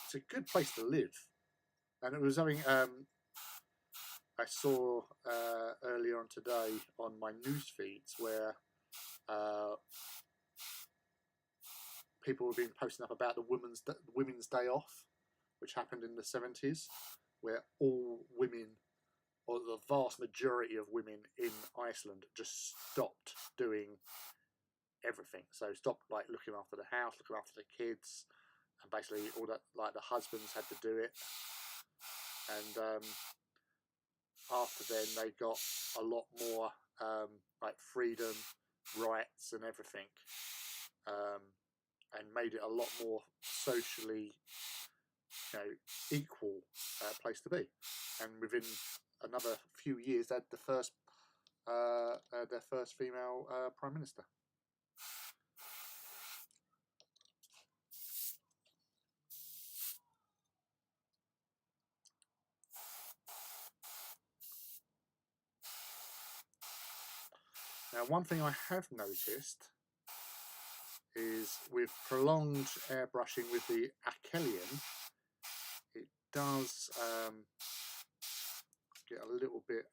it's a good place to live. And it was something I saw earlier on today on my news feeds where people have been posting up about the Women's Day Off, which happened in the 70s, where all women, or the vast majority of women in Iceland, just stopped doing everything. So stopped like looking after the house, looking after the kids, and basically all that, like the husbands had to do it. And after then, they got a lot more like freedom, rights, and everything, and made it a lot more socially, you know, equal place to be. And within another few years, they had their first female prime minister. Now, one thing I have noticed is with prolonged airbrushing with the Achelian, it does get a little bit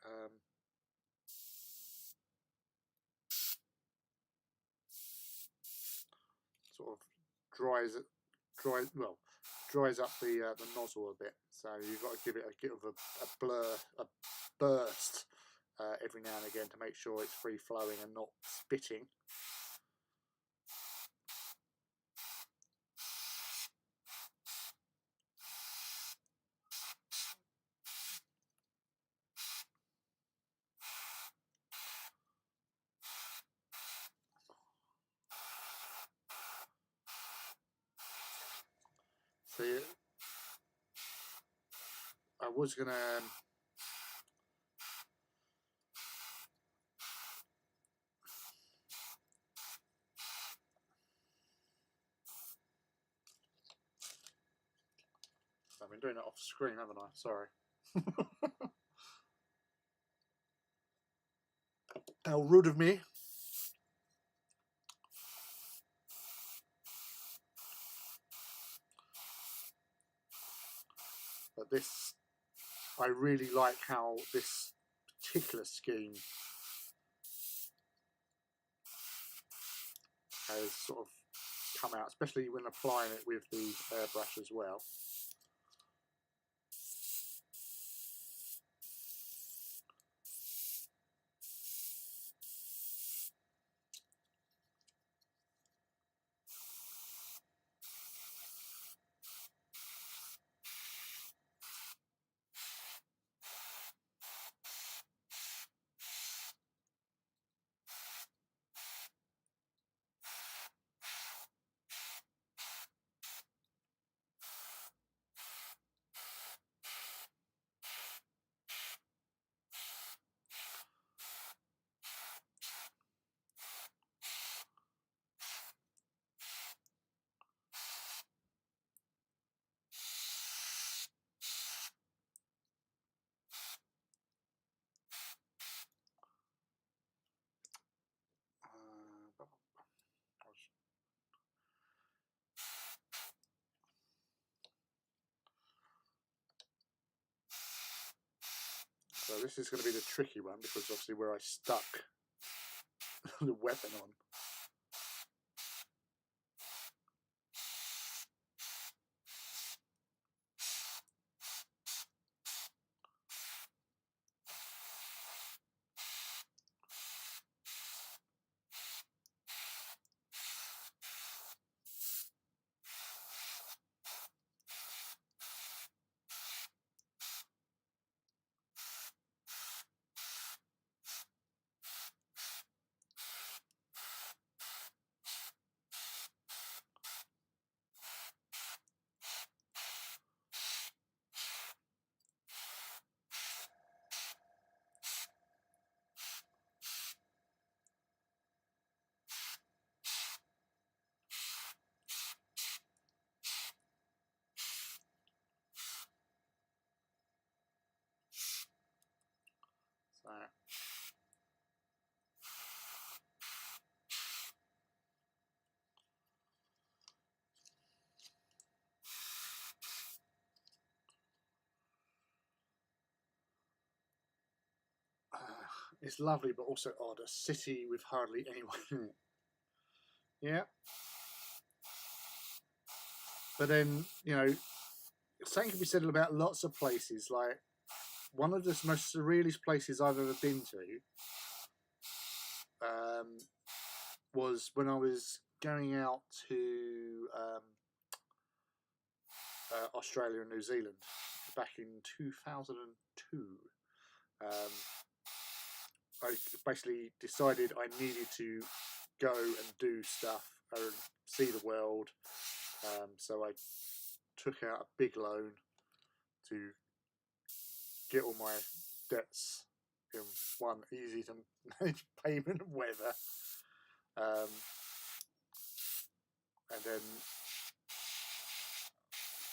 sort of dries up the nozzle a bit. So you've got to give it a burst every now and again to make sure it's free flowing and not spitting. So I was gonna I've been doing it off screen, haven't I? Sorry. How rude of me. But this, I really like how this particular scheme has sort of come out, especially when applying it with the airbrush as well. So this is going to be the tricky one because obviously where I stuck the weapon on. It's lovely, but also odd. A city with hardly anyone in it. Yeah. But then, you know, something can be said about lots of places. Like, one of the most surrealist places I've ever been to was when I was going out to Australia and New Zealand back in 2002. I basically decided I needed to go and do stuff and see the world. So I took out a big loan to get all my debts in one easy to manage payment weather. And then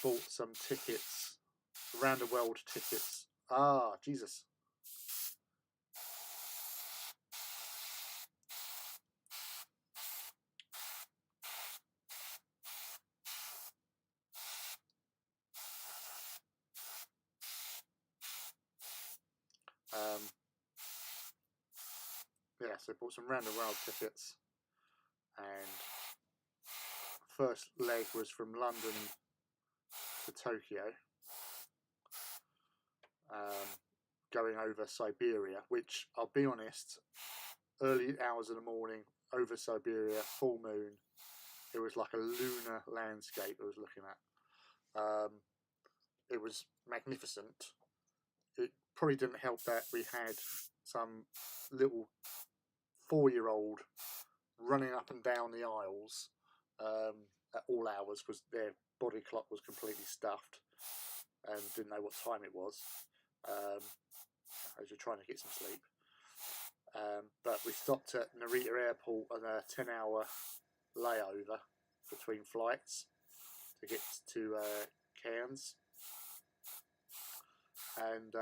bought some tickets, round the world tickets. Ah, Jesus. Yeah, so bought some round the world tickets, and first leg was from London to Tokyo, going over Siberia, which I'll be honest, early hours of the morning over Siberia, full moon, it was like a lunar landscape I was looking at. It was magnificent. It probably didn't help that we had some little 4-year-old running up and down the aisles at all hours, because their body clock was completely stuffed and didn't know what time it was, as you're trying to get some sleep. But we stopped at Narita Airport on a 10-hour layover between flights to get to Cairns. And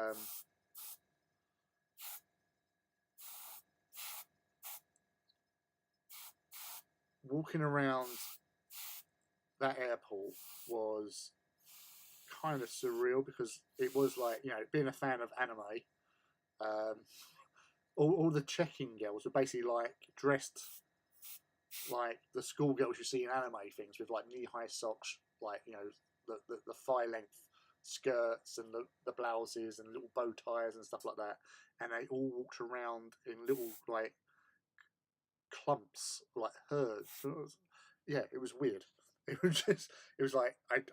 walking around that airport was kind of surreal, because it was like, you know, being a fan of anime, all the check-in girls were basically like dressed like the schoolgirls you see in anime things, with like knee-high socks, like, you know, the thigh-length skirts and the blouses and little bow ties and stuff like that, and they all walked around in little like clumps, like herds. Yeah, it was weird. It was like I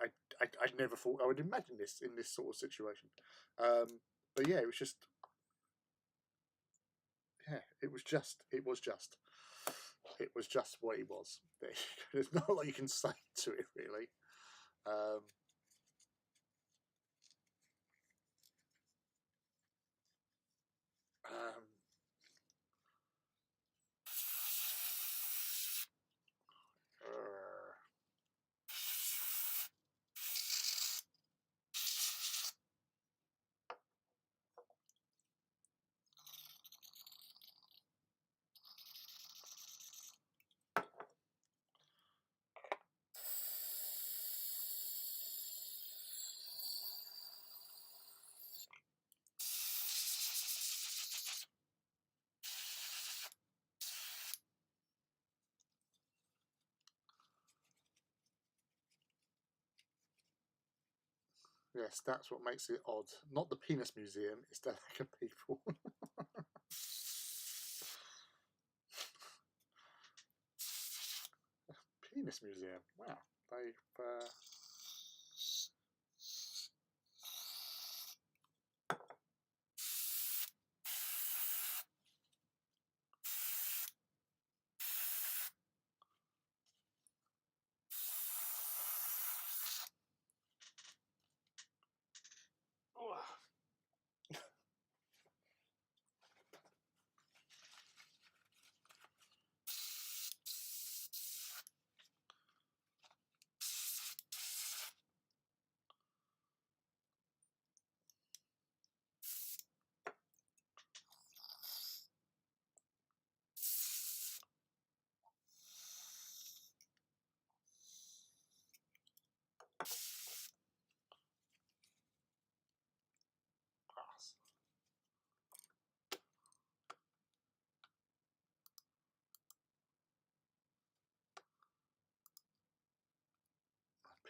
never thought I would imagine this in this sort of situation. But yeah, it was just what it was. There's not a lot you can say to it, really. Yes, that's what makes it odd. Not the penis museum, it's the lack of people. Penis museum. Wow, they've.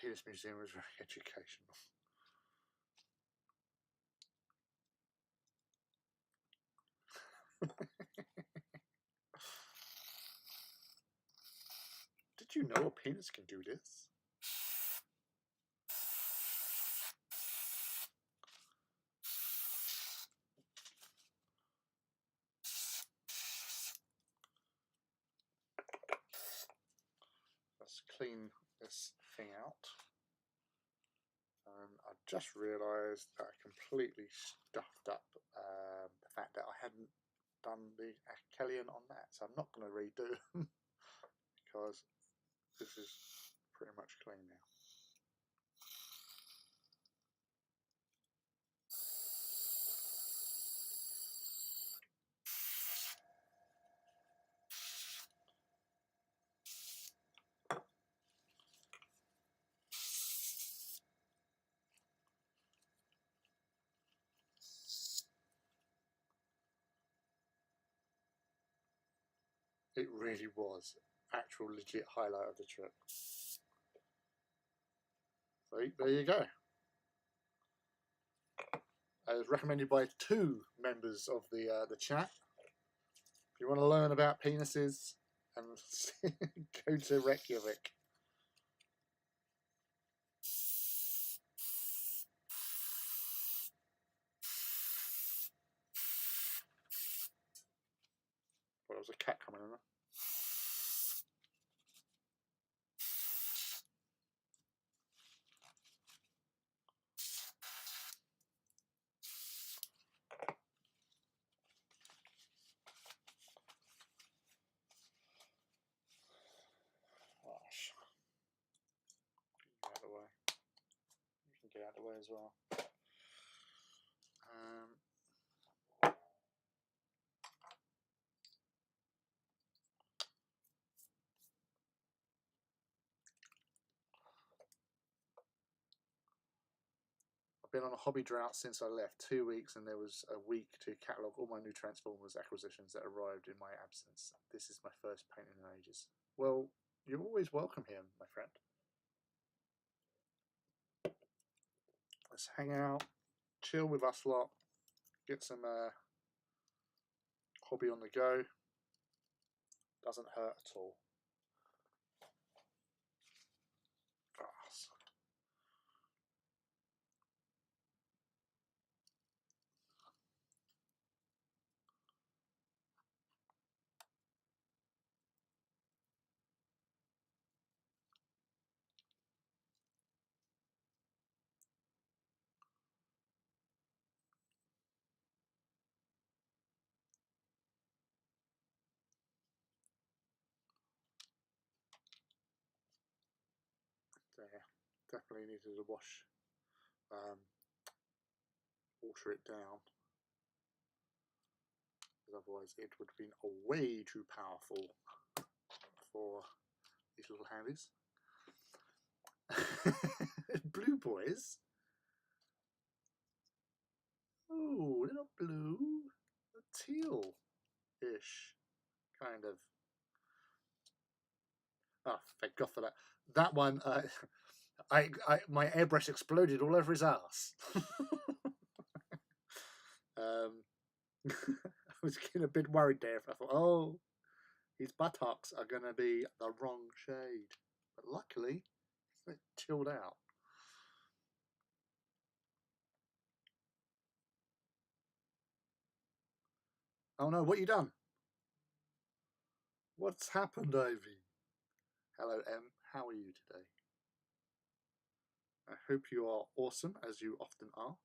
Penis Museum was very educational. Did you know a penis can do this? Let's clean this thing out. I just realised that I completely stuffed up the fact that I hadn't done the Achelion on that, so I'm not going to redo them because this is pretty much clean now. It really was actual legit highlight of the trip. So there you go. It was recommended by 2 members of the chat. If you want to learn about penises, and go to Reykjavik. Well, there was a cat coming in there. Gosh. Get out of the way. You can get out of the way as well. I've been on a hobby drought since I left, 2 weeks, and there was a week to catalogue all my new Transformers acquisitions that arrived in my absence. This is my first painting in ages. Well, you're always welcome here, my friend. Let's hang out, chill with us lot, get some hobby on the go. Doesn't hurt at all. Gosh. There, definitely needed to wash, water it down, because otherwise it would have been way too powerful for these little handies. Blue boys. Oh, they're not blue. They're teal-ish, kind of. Oh, thank God for that. That one, my airbrush exploded all over his ass. I was getting a bit worried there. I thought, oh, his buttocks are going to be the wrong shade. But luckily, it chilled out. Oh no, what you done? What's happened, Ivy? Hello, M. How are you today? I hope you are awesome, as you often are.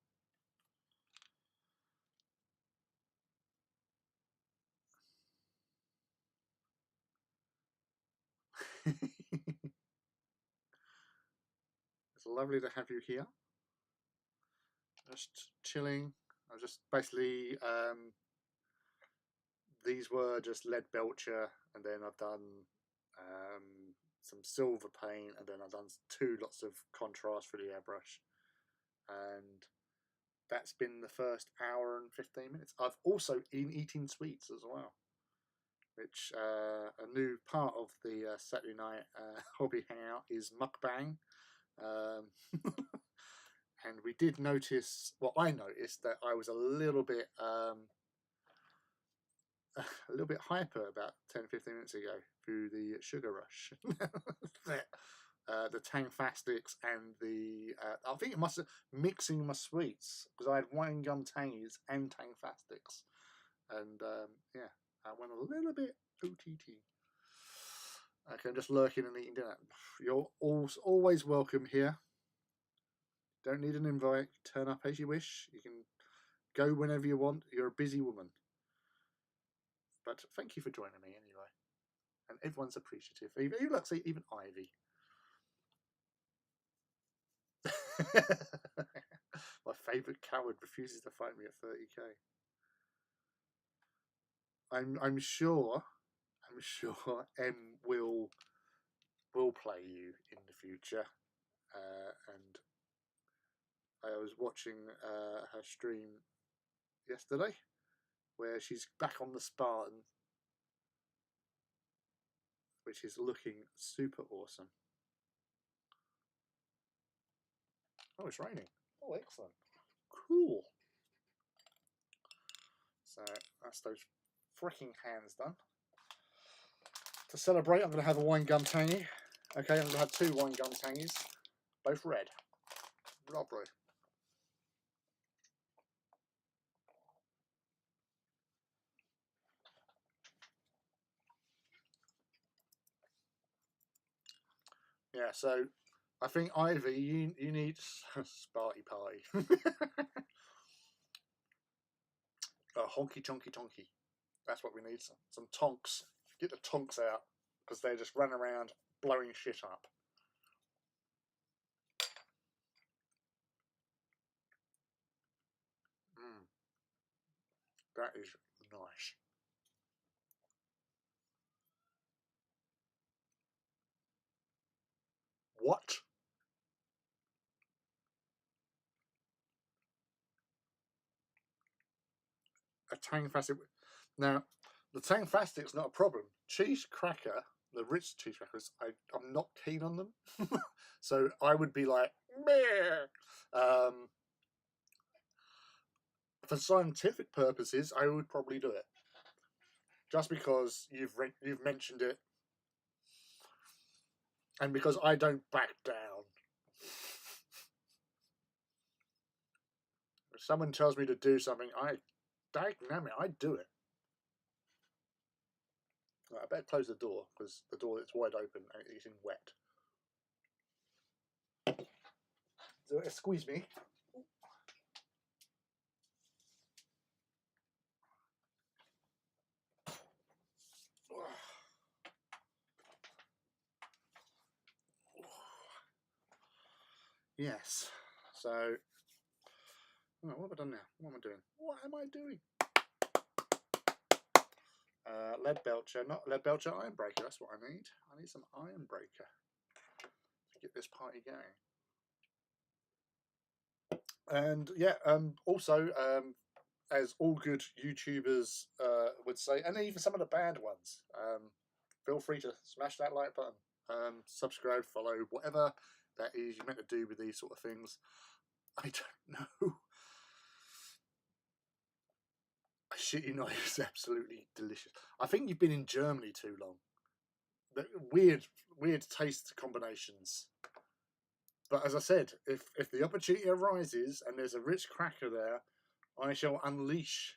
It's lovely to have you here. Just chilling. I was just basically, these were just lead belcher, and then I've done some silver paint, and then I've done 2 lots of contrast for the airbrush, and that's been the first hour and 15 minutes. I've also been eating sweets as well, which a new part of the Saturday night hobby hangout is mukbang, And we did notice, well, I noticed that I was a little bit hyper about 10-15 minutes ago through the sugar rush. The Tangfastics and the I think it must have mixing my sweets, because I had wine gum tangies and Tangfastics, and yeah, I went a little bit OTT. Okay, I'm just lurking and eating dinner. You're always welcome here. Don't need an invite. Turn up as you wish. You can go whenever you want. You're a busy woman. But thank you for joining me anyway. And everyone's appreciative. Even Ivy. My favourite coward refuses to fight me at 30k. I'm sure M will play you in the future. And I was watching her stream yesterday, where she's back on the Spartan, which is looking super awesome. Oh, it's raining. Oh, excellent. Cool. So that's those freaking hands done. To celebrate, I'm going to have a wine gum tangy. Okay, I'm going to have 2 wine gum tangies, both red. Lovely. Yeah, so I think Ivy, you need Sparty Party. Honky tonky tonky. That's what we need. Some tonks. Get the tonks out, because they just run around blowing shit up. That is nice. What? A Tangfastic. Now, the Tangfastic's not a problem. Cheese cracker, the Ritz cheese crackers, I'm not keen on them. So I would be like, meh. For scientific purposes, I would probably do it. Just because you've mentioned it, and because I don't back down. If someone tells me to do something, I do it. Right, I better close the door, because the door is wide open and it's in wet. So squeeze me. Yes. So, what have I done now? What am I doing? What am I doing? Lead belcher, not lead belcher, iron breaker. That's what I need. I need some iron breaker to get this party going. And yeah, also, as all good YouTubers would say, and even some of the bad ones, feel free to smash that like button, subscribe, follow, whatever that is you're meant to do with these sort of things. I don't know. I shit you not, it's absolutely delicious. I think you've been in Germany too long. Weird taste combinations. But as I said, if the opportunity arises and there's a rich cracker there, I shall unleash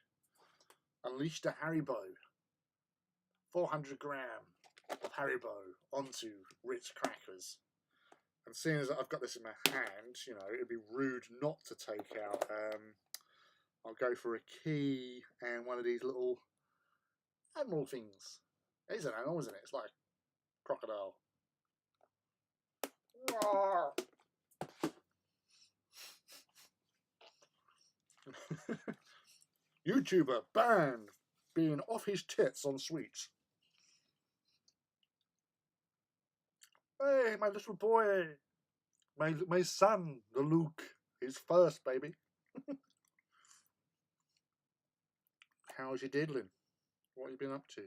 the Haribo. 400 gram of Haribo onto Ritz crackers. And seeing as I've got this in my hand, you know, it'd be rude not to take out. I'll go for a key and one of these little animal things. It is an animal, isn't it? It's like a crocodile. YouTuber banned being off his tits on sweets. Hey, my little boy. My son, the Luke, is first, baby. How's your diddling? What have you been up to?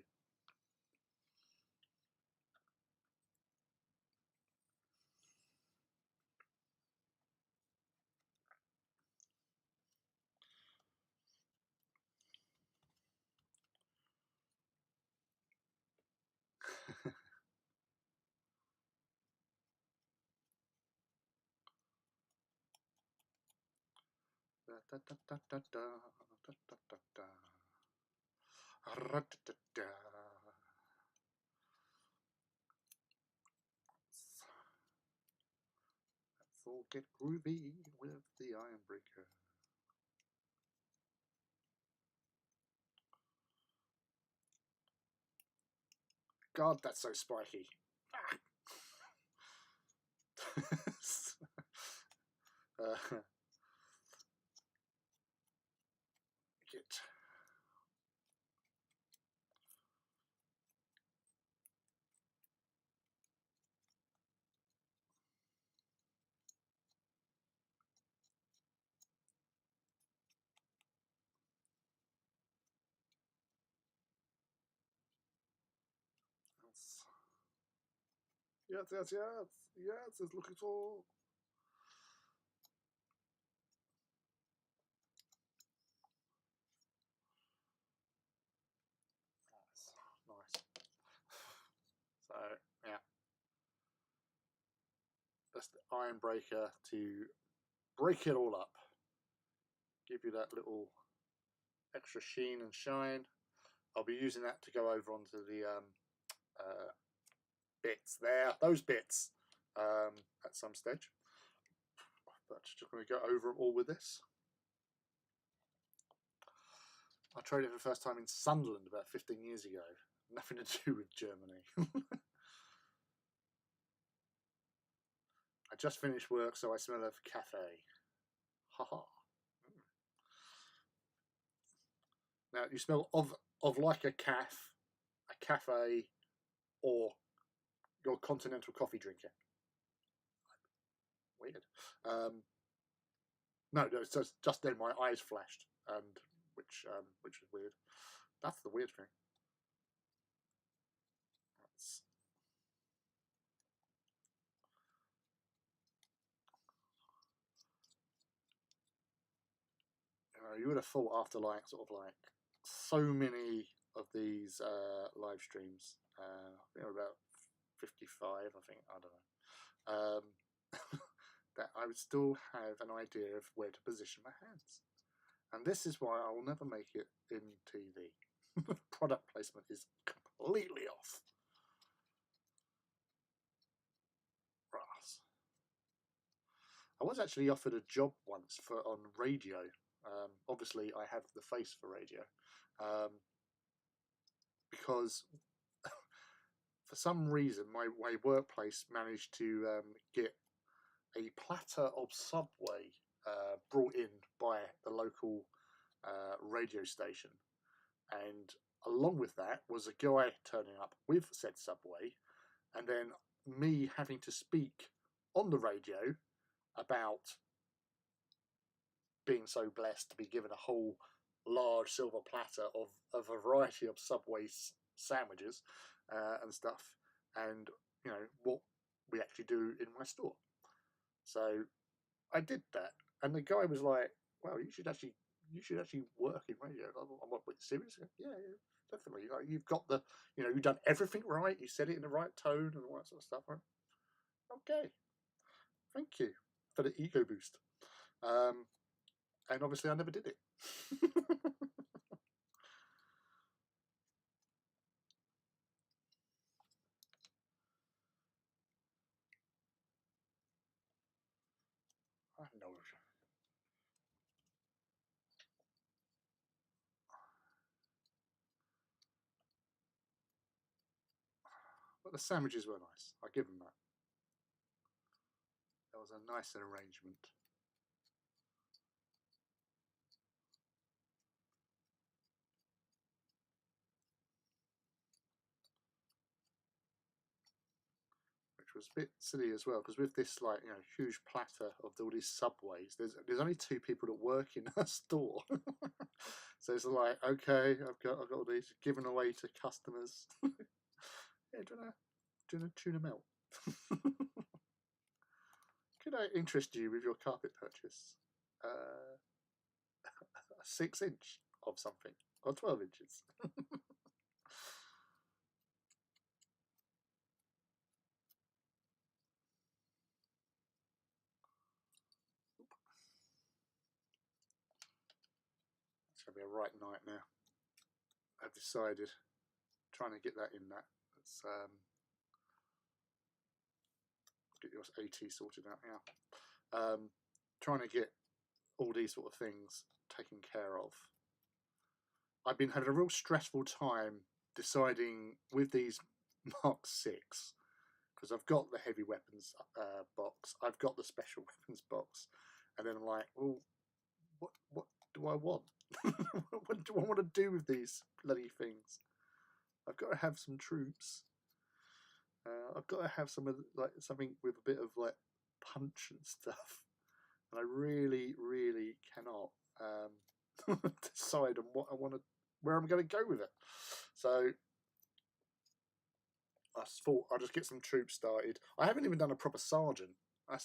Let's all get groovy with the Ironbreaker. God, that's so spiky. Get. Yes, yes, yes, yes, it's looking so. Nice. So, yeah. That's the Ironbreaker to break it all up. Give you that little extra sheen and shine. I'll be using that to go over onto the bits there, those bits, at some stage. But just going to go over them all with this. I tried it for the first time in Sunderland about 15 years ago. Nothing to do with Germany. I just finished work, so I smell of cafe. Haha. Now you smell of like a cafe, or your continental coffee drinker. Weird. No, it's just then my eyes flashed, and which is weird. That's the weird thing. You would have thought after like sort of like so many of these live streams, I think about 55, I think, I don't know, that I would still have an idea of where to position my hands. And this is why I will never make it in TV. Product placement is completely off. Brass. I was actually offered a job once on radio. Obviously, I have the face for radio, because for some reason my workplace managed to get a platter of Subway brought in by the local radio station, and along with that was a guy turning up with said Subway, and then me having to speak on the radio about being so blessed to be given a whole large silver platter of a variety of Subway sandwiches and stuff, and what we actually do in my store. So I did that, and the guy was like, "Well, you should actually work in radio." I'm like, "Wait, serious?" Yeah, definitely. Like, you've got the, you've done everything right. You said it in the right tone and all that sort of stuff. Right? Okay, thank you for the ego boost. And obviously, I never did it. I know. But the sandwiches were nice. I give them that. That was a nice arrangement. Which was a bit silly as well, because with this huge platter of all these Subways, there's only 2 people that work in a store. So it's like, okay, I've got all these given away to customers. Yeah, do you want to tune them out? Could I interest you with your carpet purchase? A 6-inch of something, or 12 inches. going to be a right nightmare. I've decided, trying to get that in that. Let's get your AT sorted out now. Trying to get all these sort of things taken care of. I've been having a real stressful time deciding with these Mark 6, because I've got the heavy weapons box, I've got the special weapons box, and then I'm like, well, what do I want? What do I want to do with these bloody things? I've got to have some troops. I've got to have some of something with a bit of like punch and stuff, and I really cannot decide on what I want to, where I'm going to go with it. So I thought I'll just get some troops started. I haven't even done a proper sergeant. I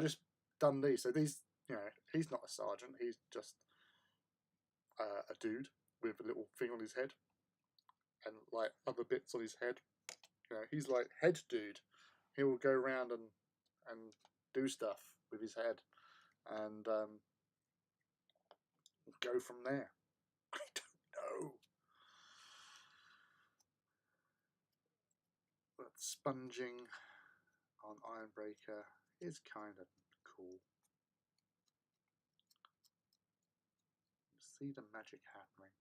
just done these. So these, you know, he's not a sergeant. He's just a dude with a little thing on his head and like other bits on his head. You know, he's like head dude. He will go around and do stuff with his head and go from there. I don't know. But sponging on Ironbreaker is kind of cool. You see the magic happening.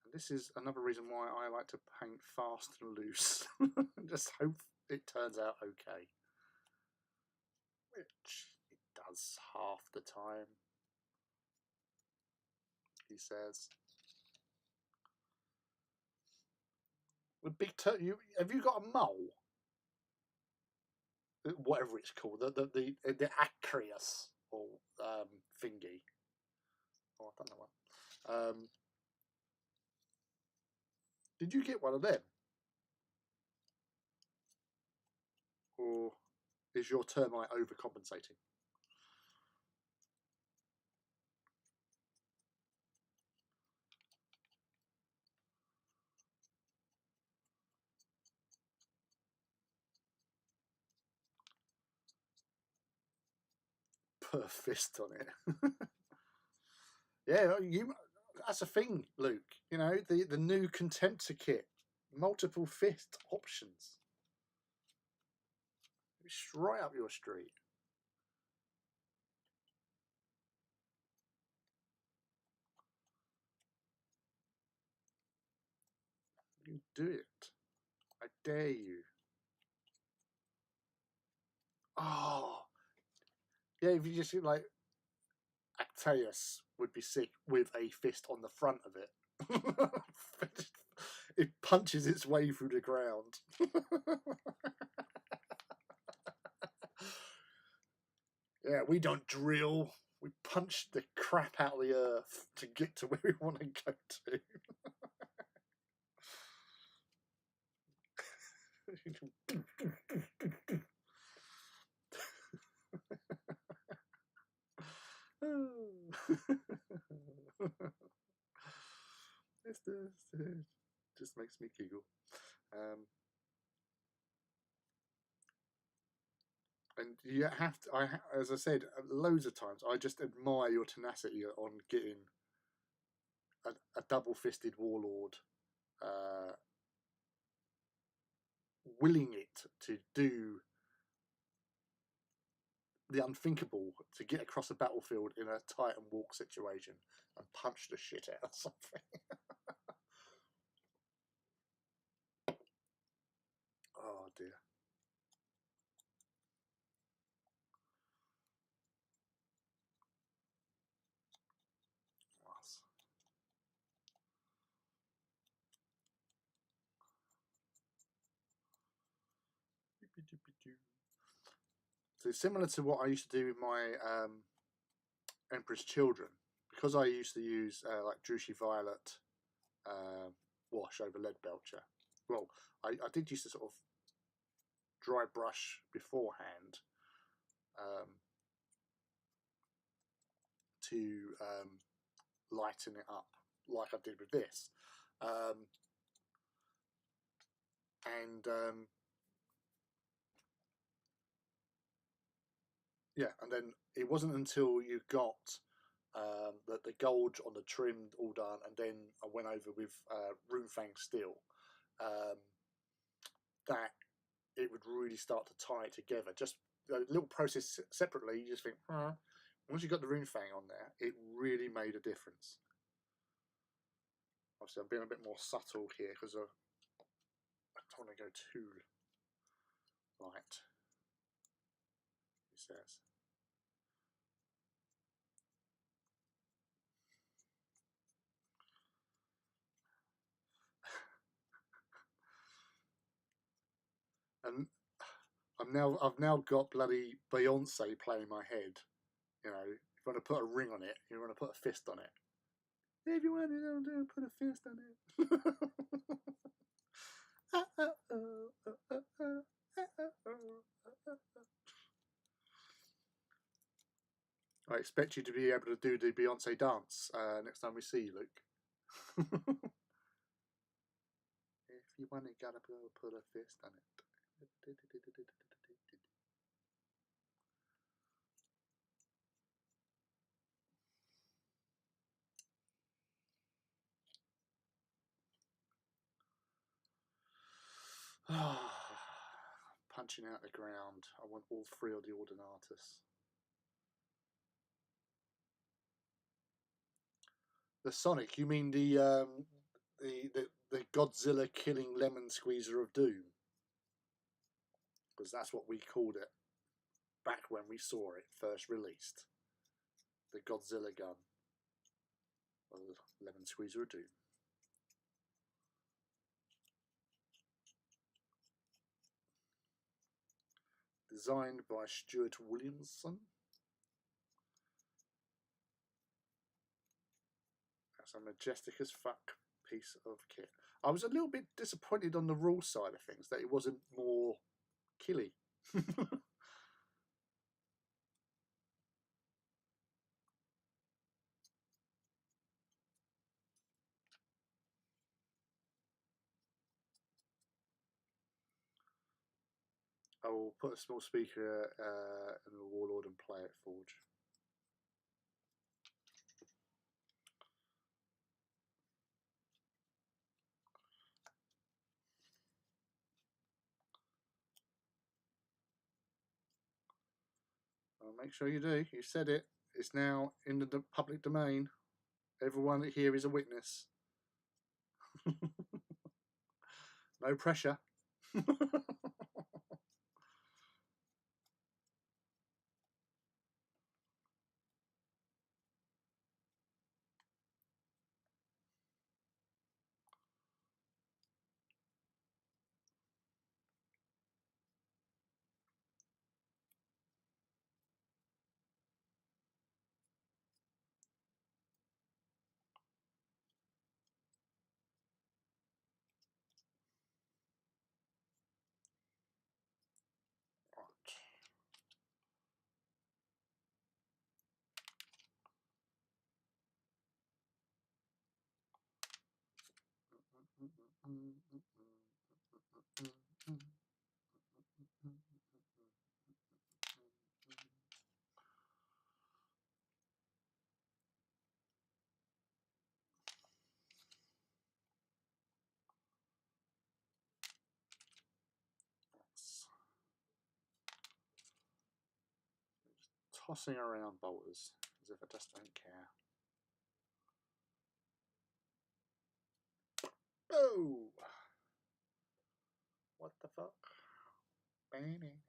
And this is another reason why I like to paint fast and loose. Just hope it turns out okay. Which it does half the time, he says. With big have you got a mole? Whatever it's called, the Acreus or thingy. Oh, I don't know what. Did you get one of them, or is your termite overcompensating? Per fist on it. Yeah, that's a thing, Luke. You know, the new contemptor kit, multiple fist options. It's right up your street. You do it. I dare you. Oh, yeah. If you just think like Actaeus would be sick with a fist on the front of it. It punches its way through the ground. Yeah, we don't drill. We punch the crap out of the earth to get to where we want to go to. It just makes me giggle. And you have to, as I said loads of times, I just admire your tenacity on getting a double-fisted warlord, willing it to do the unthinkable, to get across a battlefield in a tight and walk situation and punch the shit out of something. Oh dear. So similar to what I used to do with my Emperor's Children, because I used to use like Drushi Violet wash over Lead Belcher. Well, I did used to sort of dry brush beforehand to lighten it up, like I did with this, and Yeah, and then it wasn't until you got the gold on the trim all done, and then I went over with Runefang steel, that it would really start to tie it together. Just a little process separately, you just think, once you got the Runefang on there, it really made a difference. Obviously, I'm being a bit more subtle here because I don't want to go too light, he says. And I've now got bloody Beyonce playing my head. You know, if you want to put a ring on it, you want to put a fist on it. If you want to put a fist on it. I expect you to be able to do the Beyonce dance next time we see you, Luke. If you want it, gotta put a fist on it. Punching out the ground. I want all three of the Ordinatus. The Sonic? You mean the Godzilla killing lemon squeezer of doom? Because that's what we called it back when we saw it first released. The Godzilla gun. Or the lemon squeezer of doom. Designed by Stuart Williamson. That's a majestic as fuck piece of kit. I was a little bit disappointed on the rule side of things, that it wasn't more killy. I will put a small speaker in the Warlord and play it, Forge. I'll make sure you do. You said it. It's now in the public domain. Everyone here is a witness. No pressure. Tossing around bolters as if I just don't care. Oh! What the fuck? Alright.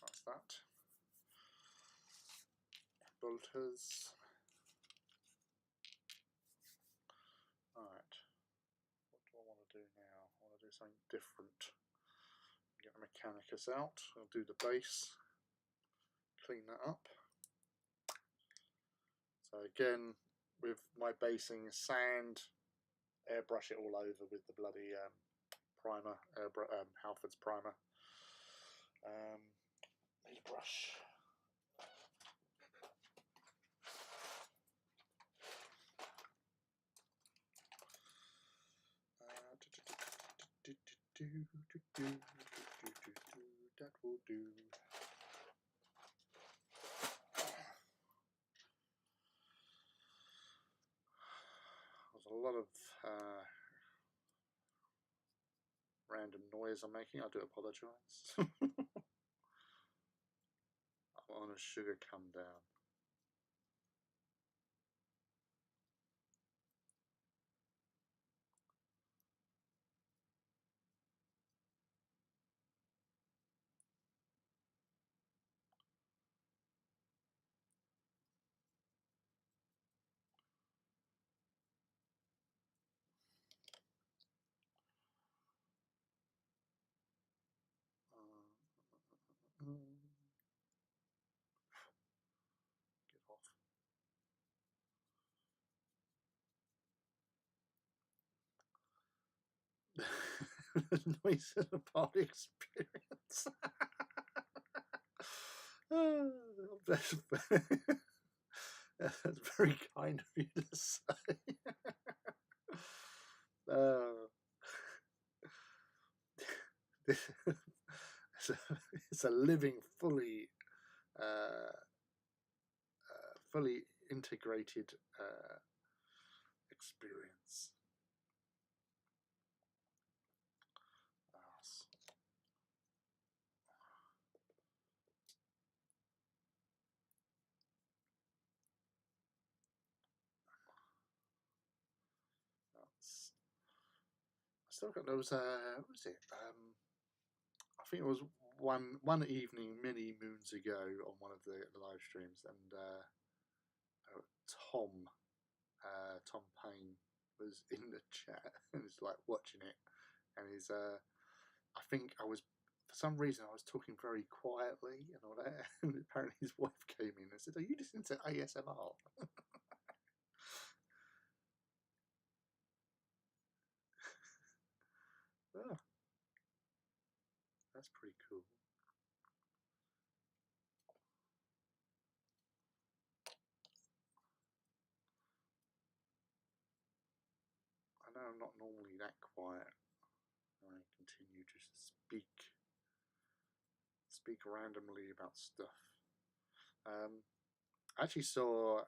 That's that. Bolters. something different. Get the Mechanicus out. I'll do the base. Clean that up. So again, with my basing, sand, airbrush it all over with the bloody primer, Halford's primer. Need a brush. That will do. There's a lot of random noise I'm making. I do apologise. I'm on a sugar come down. Get off. The noise of the party experience. That's very kind of you to say. It's a living, fully integrated experience. Still got those. What was it? I think it was one evening many moons ago on one of the live streams, and Tom Payne was in the chat and was like watching it, and he's I think I was, for some reason I was talking very quietly and all that, and apparently his wife came in and said, "Are you listening to ASMR?" Oh, that's pretty cool. I know I'm not normally that quiet. I continue to speak randomly about stuff. I actually saw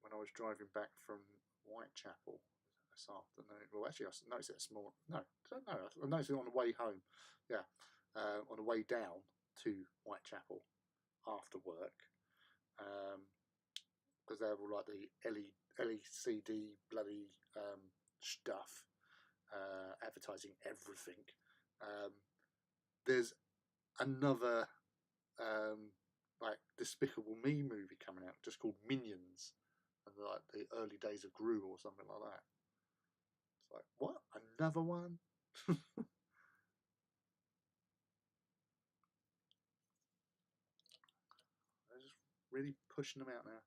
when I was driving back from Whitechapel this afternoon. Well, actually, I noticed it this morning. No, I noticed it on the way home. Yeah, on the way down to Whitechapel after work, because they have all like the LCD bloody stuff, advertising everything. There's another like Despicable Me movie coming out, just called Minions, and like the early days of Gru or something like that. It's like, what? Another one? They're just really pushing them out now.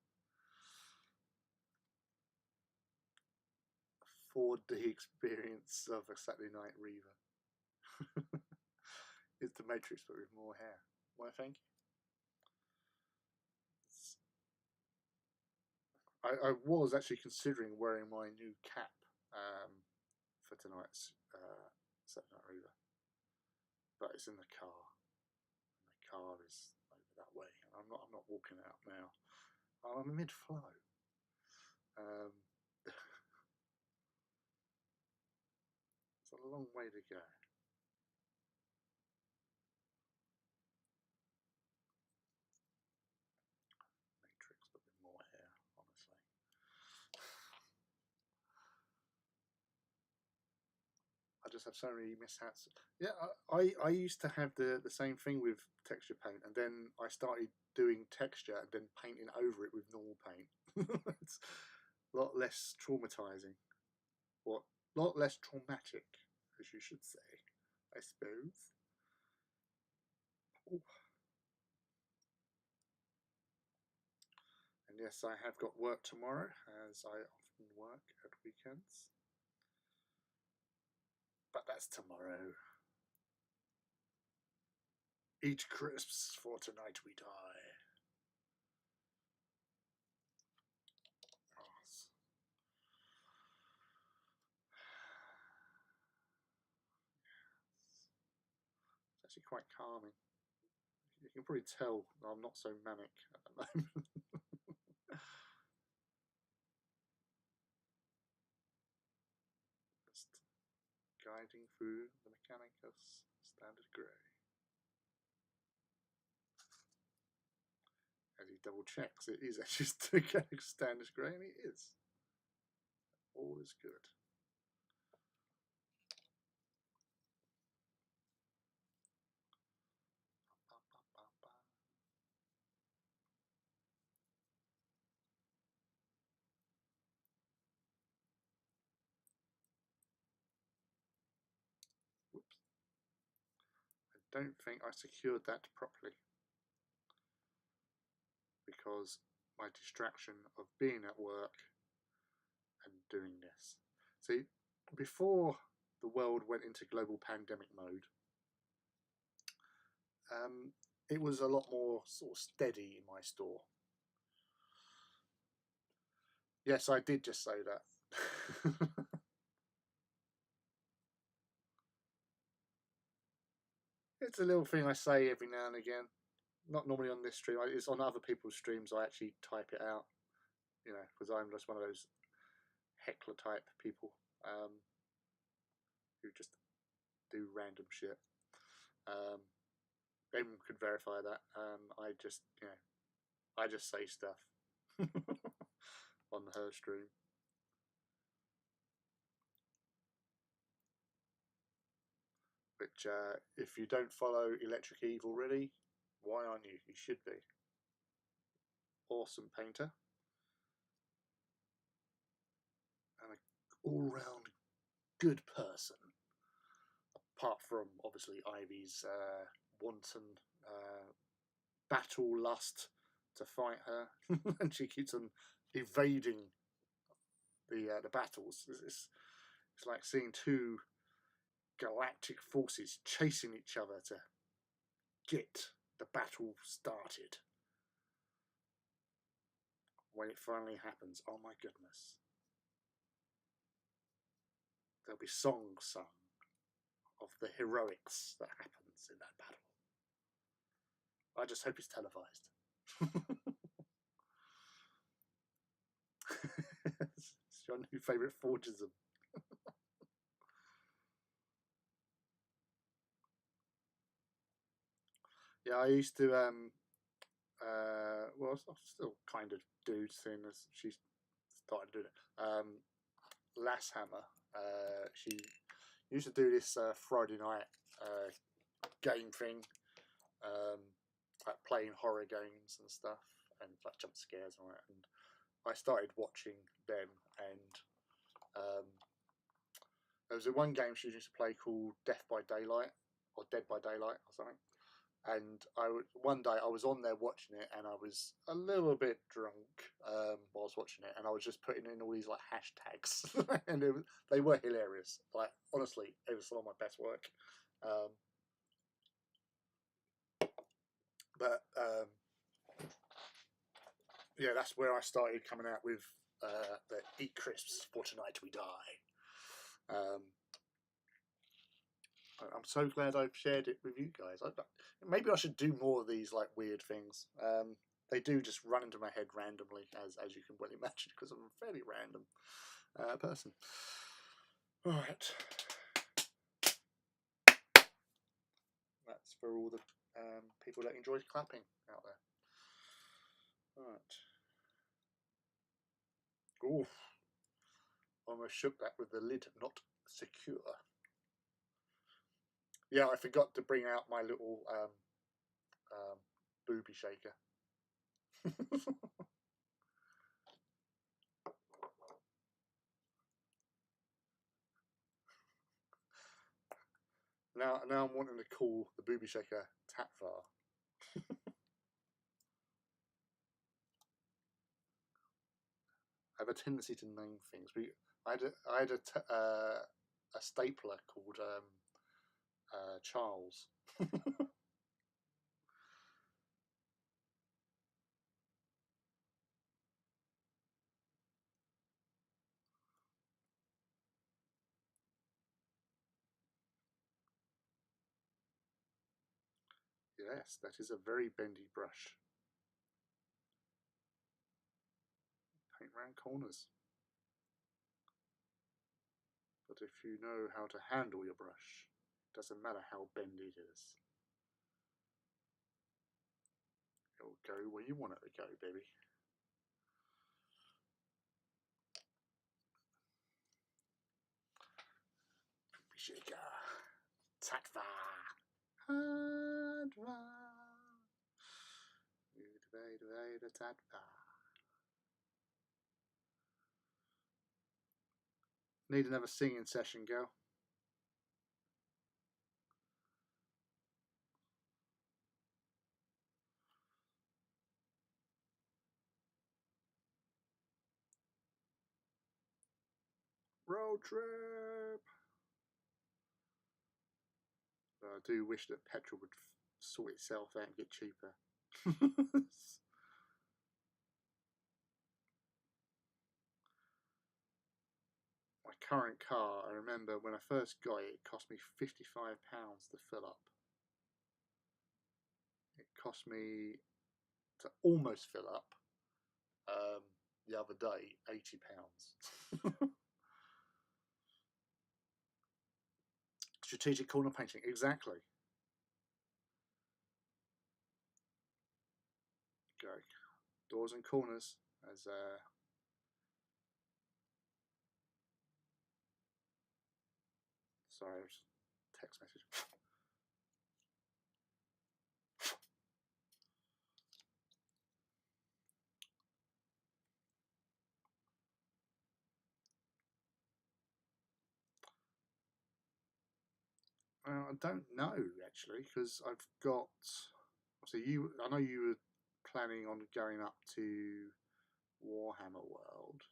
4D experience of a Saturday Night Reaver. It's the Matrix but with more hair. Why, thank you. I was actually considering wearing my new cap for tonight's Saturday Night Reaver, but it's in the car, and the car is over that way, and I'm not walking out now. I'm mid-flow. It's a long way to go. Matrix, but with more hair, honestly. I just have so many mishaps. Yeah, I used to have the same thing with texture paint, and then I started doing texture and then painting over it with normal paint. It's a lot less traumatizing. A lot less traumatic as you should say, I suppose. Ooh. And yes, I have got work tomorrow, as I often work at weekends. But that's tomorrow. Eat crisps, for tonight we die. It's actually quite calming. You can probably tell I'm not so manic at the moment. Just guiding through the Mechanicus Standard Grey. As he double checks, it is actually the Standard Grey, and it is. All is good. Whoops. I don't think I secured that properly, because my distraction of being at work and doing this. See, before the world went into global pandemic mode, it was a lot more sort of steady in my store. Yes, I did just say that. It's a little thing I say every now and again. Not normally on this stream. It's on other people's streams. I actually type it out, you know, because I'm just one of those heckler type people who just do random shit. Anyone could verify that. I just, you know, I just say stuff on her stream. Which, if you don't follow Electric Eve already, why aren't you? You should be. Awesome painter. And an all-round good person. Apart from, obviously, Ivy's wanton battle lust to fight her. And she keeps on evading the battles. It's like seeing two galactic forces chasing each other to get the battle started. When it finally happens, oh my goodness. There'll be songs sung of the heroics that happens in that battle. I just hope it's televised. It's your new favourite Forgism. Yeah, I used to, well, I still kind of do, seeing as she started doing it. Lass Hammer, she used to do this Friday night game thing, like playing horror games and stuff, and like jump scares and all that. And I started watching them, and there was one game she used to play called Death by Daylight, or Dead by Daylight, or something. And one day I was on there watching it, and I was a little bit drunk while I was watching it, and I was just putting in all these like hashtags, and they were hilarious. Like honestly, it was some of my best work. But yeah, that's where I started coming out with the Eat Crisps for Tonight We Die. I'm so glad I've shared it with you guys. Maybe I should do more of these like weird things. They do just run into my head randomly, as you can well imagine, because I'm a fairly random person. All right, that's for all the people that enjoy clapping out there. All right. Oof. Almost shook that with the lid not secure. Yeah, I forgot to bring out my little booby shaker. Now I'm wanting to call the booby shaker Tatvar. I have a tendency to name things. I had a stapler called Charles. Yes, that is a very bendy brush. Paint round corners. But if you know how to handle your brush, it doesn't matter how bendy it is. It will go where you want it to go, baby. Shaker. Tatva. Hadva. Tatva. Need another singing session, girl. Road trip. I do wish that petrol would sort itself out and get cheaper. My current car, I remember when I first got it, it cost me £55 to fill up. It cost me to almost fill up the other day £80. Strategic corner painting, exactly. Go doors and corners as sorry, text message. I don't know actually, because I've got. So I know you were planning on going up to Warhammer World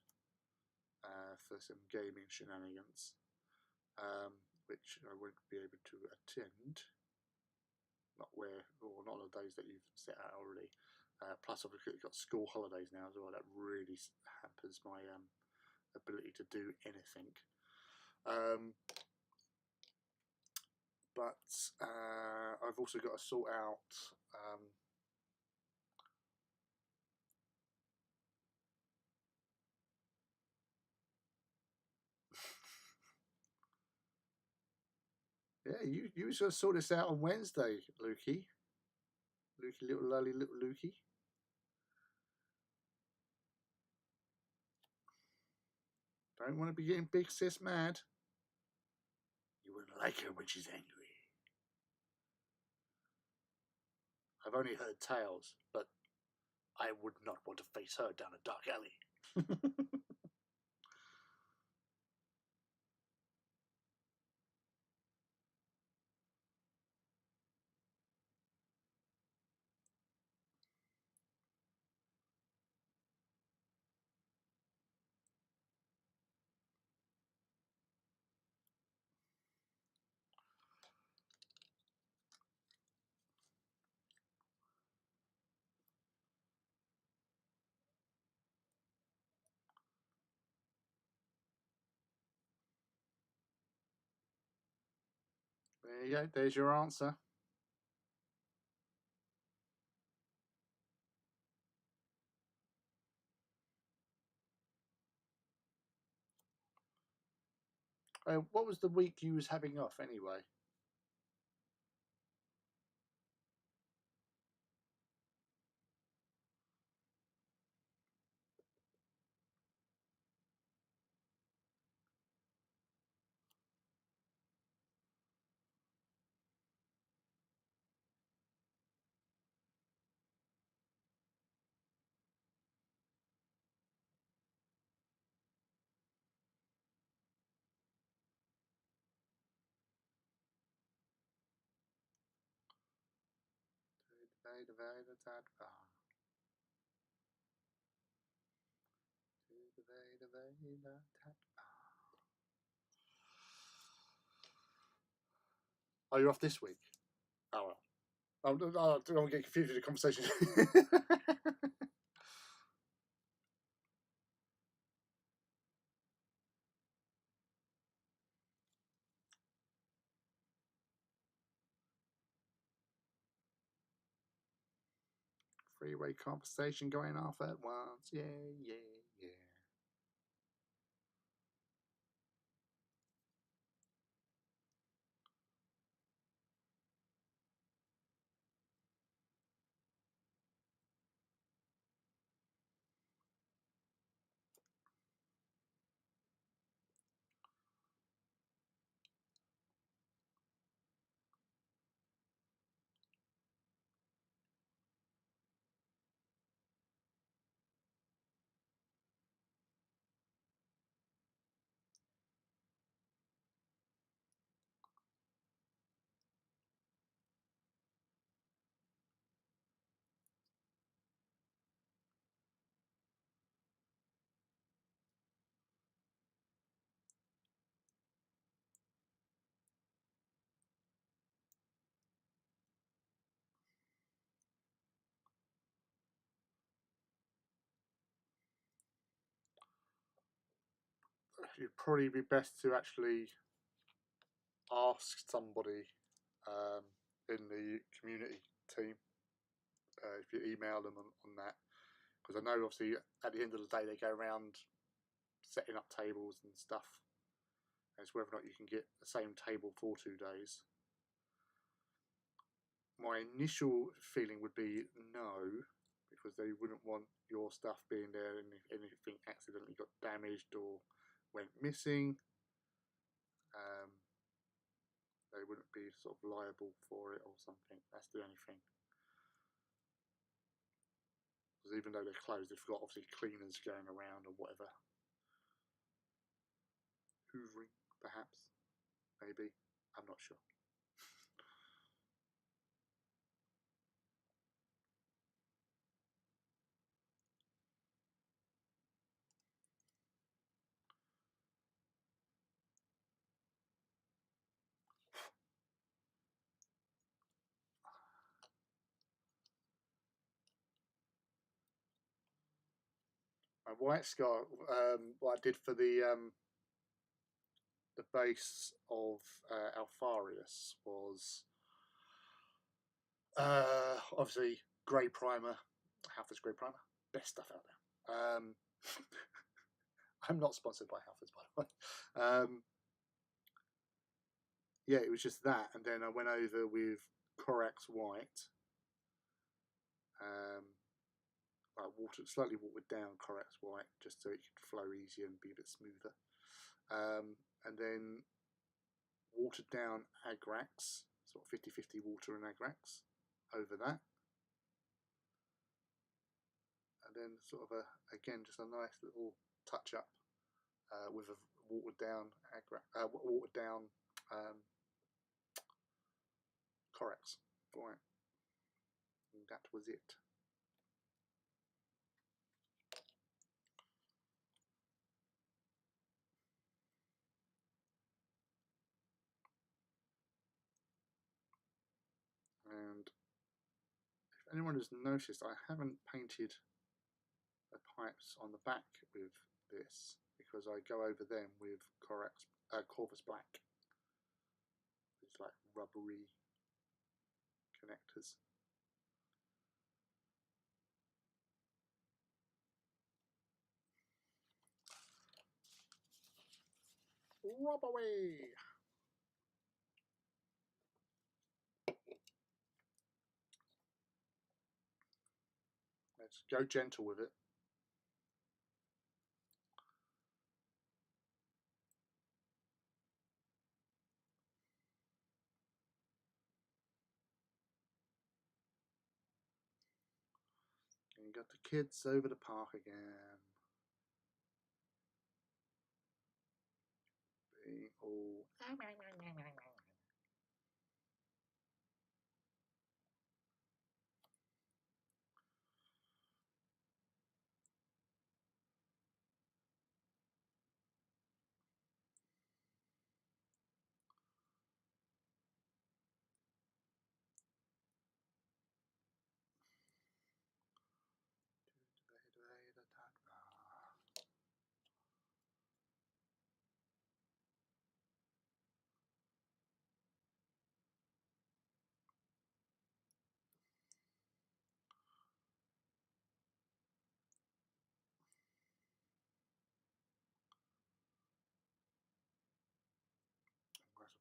for some gaming shenanigans, which I won't be able to attend. Not on the days that you've set out already. Plus, obviously, you've got school holidays now as well. That really hampers my ability to do anything. But I've also got to sort out yeah, you should sort this out on Wednesday, Lukey. Little lolly, little Lukey. Don't want to be getting big sis mad. You wouldn't like her when she's angry. I've only heard tales, but I would not want to face her down a dark alley. There you go. There's your answer. What was the week you was having off anyway? Oh, you're off this week? Oh, well. I don't get confused with the conversation. Freeway conversation going off at once. Yeah, yeah, yeah. It'd probably be best to actually ask somebody in the community team if you email them on that, because I know obviously at the end of the day they go around setting up tables and stuff. And it's whether or not you can get the same table for 2 days. My initial feeling would be no, because they wouldn't want your stuff being there, and if anything accidentally got damaged or went missing, they wouldn't be sort of liable for it or something. That's the only thing. Because even though they're closed, they've got obviously cleaners going around or whatever. Hoovering, perhaps, maybe. I'm not sure. My white scar, what I did for the base of Alfarius was obviously grey primer, Halford's grey primer, best stuff out there. I'm not sponsored by Halford's, by the way. Yeah, it was just that, and then I went over with Corax White, slightly watered down Corax White, just so it could flow easier and be a bit smoother. And then watered down Agrax, sort of 50-50 water and Agrax over that. And then sort of again, just a nice little touch up with a watered down Corax White. And that was it. And if anyone has noticed, I haven't painted the pipes on the back with this, because I go over them with Corvus Black. It's like rubbery connectors. Rub away! Let's go gentle with it. And you got the kids over the park again. Being all...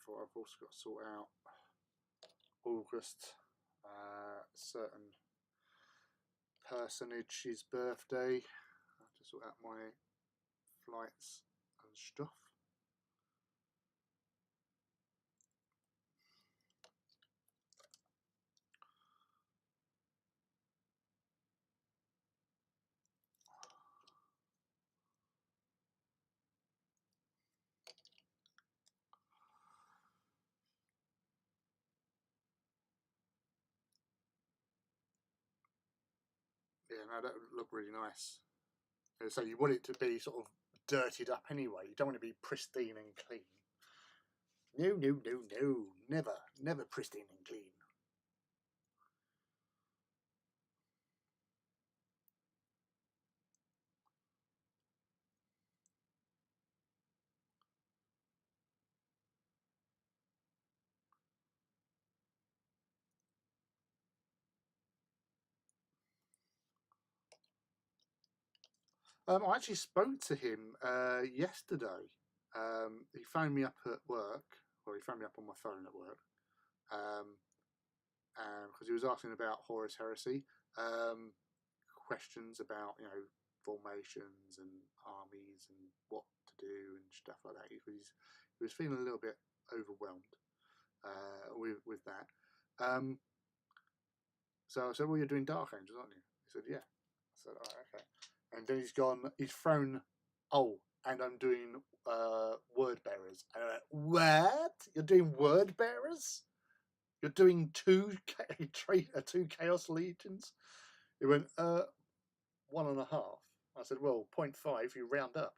thought I've also got to sort out August, certain personage's birthday. I have to sort out my flights and stuff. Yeah, no, that would look really nice. So you want it to be sort of dirtied up anyway. You don't want it to be pristine and clean. No, no, no, no. Never, never pristine and clean. I actually spoke to him yesterday. He phoned me up at work, or he phoned me up on my phone at work, because he was asking about Horus Heresy, questions about formations and armies and what to do and stuff like that. He was feeling a little bit overwhelmed with that. So I said, "Well, you're doing Dark Angels, aren't you?" He said, "Yeah." I said, "Oh, okay." And then he's thrown, "Oh, and I'm doing word bearers." And I went, "What? You're doing word bearers? You're doing two Chaos Legions?" He went, 1.5. I said, "Well, 0.5, you round up."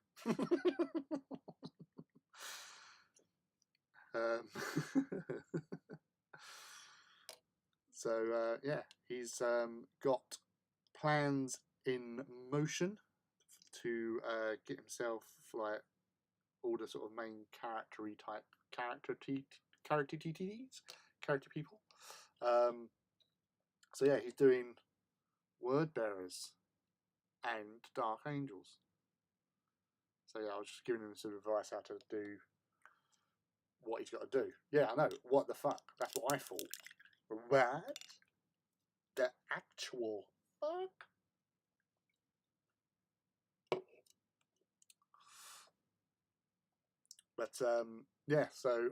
So yeah, he's got plans in motion to get himself like all the sort of main character people. So yeah, he's doing word bearers and Dark Angels. So yeah, I was just giving him some advice how to do what he's got to do. Yeah, I know. What the fuck? That's what I thought. What? The actual fuck? But yeah, so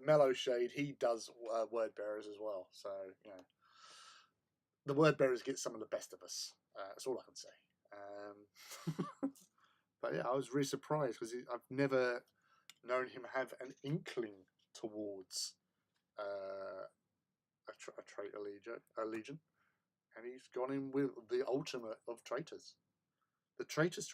Mellow Shade, he does word bearers as well. So the word bearers get some of the best of us. That's all I can say. But yeah, I was really surprised because I've never known him have an inkling towards a traitor legion, and he's gone in with the ultimate of traitors, the traitors.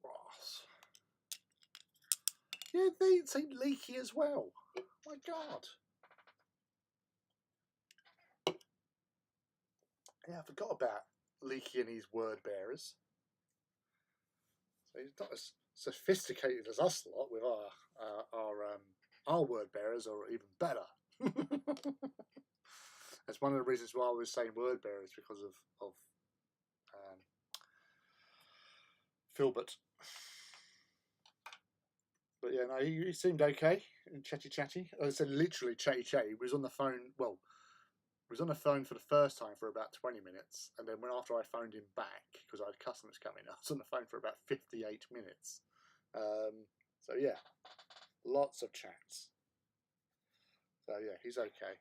Ross. Yeah, they say Leaky as well. My God. Yeah, I forgot about Leaky and his word bearers. So he's not as sophisticated as us lot with our word bearers, or even better. That's one of the reasons why I was saying word bearers, because of Filbert. But yeah, no, he seemed okay, chatty. I said literally chatty. He was on the phone. Well, he was on the phone for the first time for about 20 minutes, and then after I phoned him back because I had customers coming, I was on the phone for about 58 minutes. So yeah, lots of chats. So yeah, he's okay.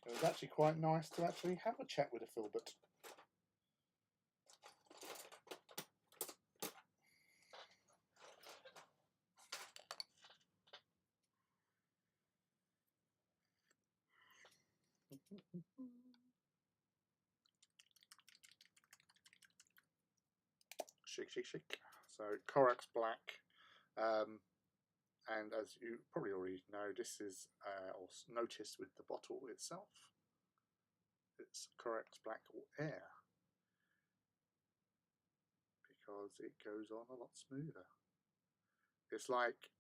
It was actually quite nice to actually have a chat with a Filbert. Chic. So Corax Black. And as you probably already know, this is, or noticed with the bottle itself, it's correct black or air, because it goes on a lot smoother. It's like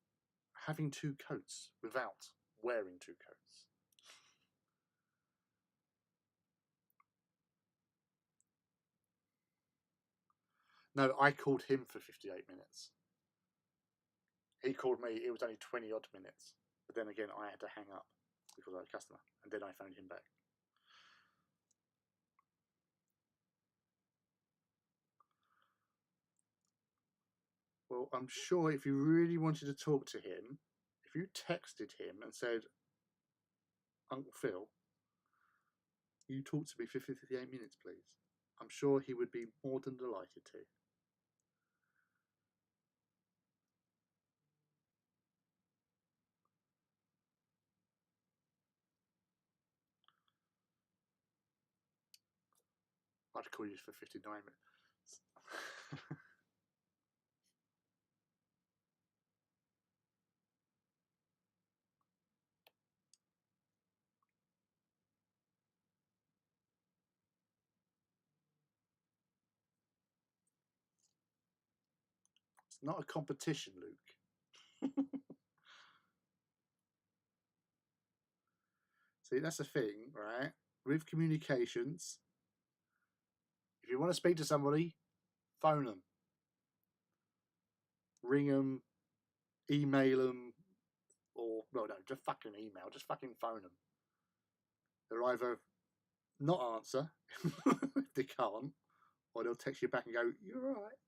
having two coats without wearing two coats. No, I called him for 58 minutes. He called me, it was only 20 odd minutes. But then again, I had to hang up because I was a customer. And then I phoned him back. Well, I'm sure if you really wanted to talk to him, if you texted him and said, Uncle Phil, you talk to me for 58 minutes, please. I'm sure he would be more than delighted to. I'd call you for 59 minutes. It's not a competition, Luke. See, that's the thing, right? With communications, if you want to speak to somebody, phone them, ring them, email them, or no, just fucking email, just fucking phone them. They'll either not answer if they can't, or they'll text you back and go, "You're all right.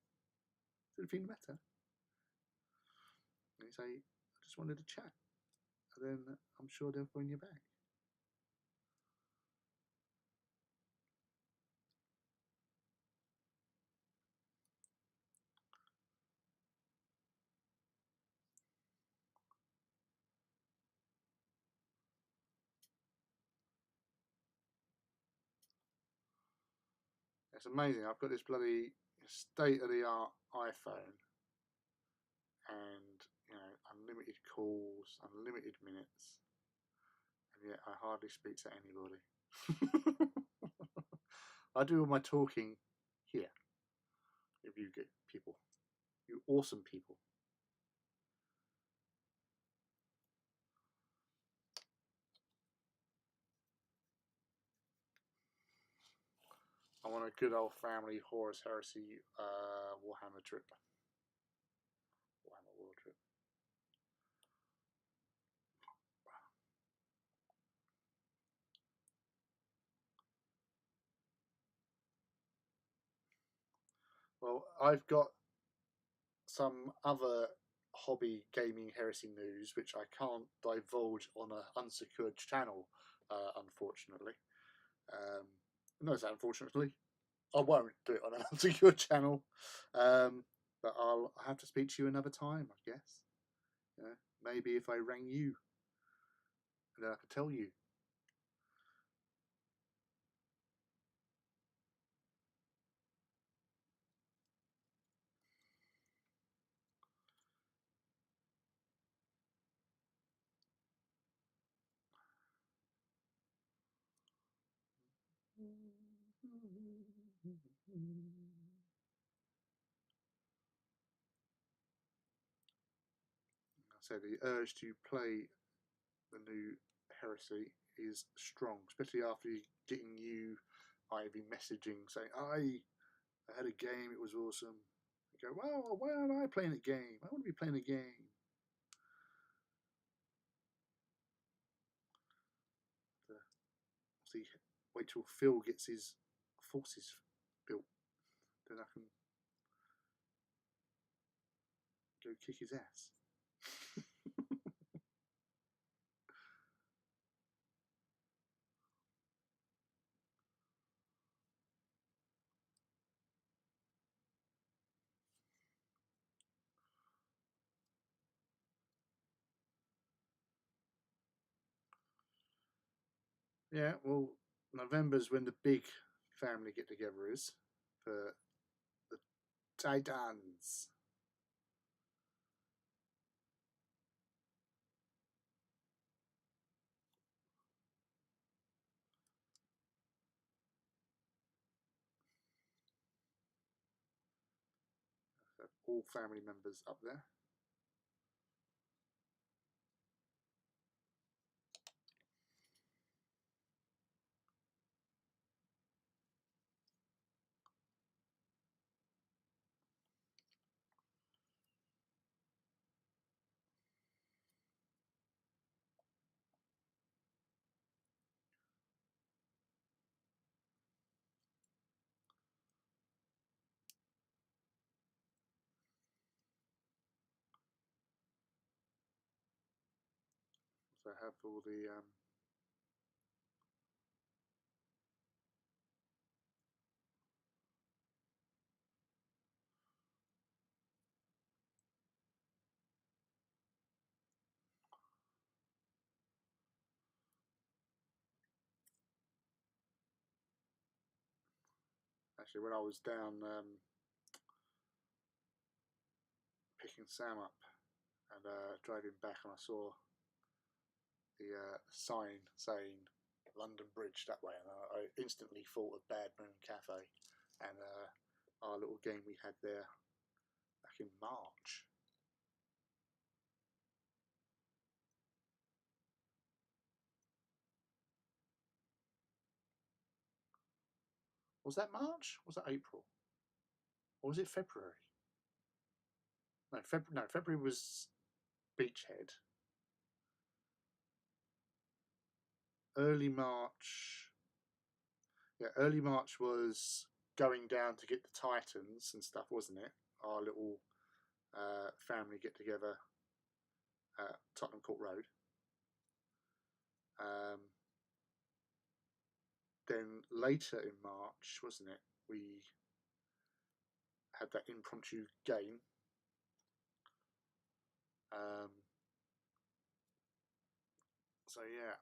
Is anything the matter?" And you say, "I just wanted to chat," and then I'm sure they'll phone you back. It's amazing. I've got this bloody state-of-the-art iPhone, and unlimited calls, unlimited minutes, and yet I hardly speak to anybody. I do all my talking here. If you get people, you awesome people. I want a good old family Horus Heresy Warhammer trip. Warhammer World trip. Well, I've got some other hobby gaming heresy news which I can't divulge on an unsecured channel, unfortunately. No, it's unfortunately. I won't do it on an unsecured channel, but I'll have to speak to you another time, I guess. Maybe if I rang you, then I could tell you. So the urge to play the new Heresy is strong, especially after getting you Ivy messaging saying, I had a game, it was awesome. You go, well, why aren't I playing a game? I want to be playing a game. See, wait till Phil gets his forces built, then I can go kick his ass. Yeah, well, November's when the big family get together is for the Titans. all family members up there. So I have all the actually when I was down picking Sam up and driving back, and I saw the sign saying London Bridge that way, and I instantly thought of Bad Moon Cafe and our little game we had there back in March. Was that March? Was that April? Or was it February? No, February was Beachhead. Early March. Yeah, early March was going down to get the Titans and stuff, wasn't it? Our little family get together at Tottenham Court Road. Then later in March, wasn't it? We had that impromptu game. So yeah.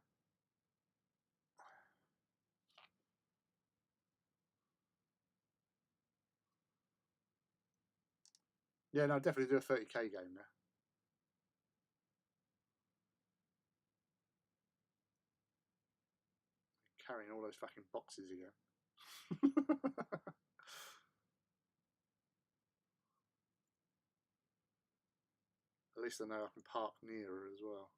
Yeah, no, definitely do a 30k game there. Carrying all those fucking boxes again. At least I know I can park nearer as well.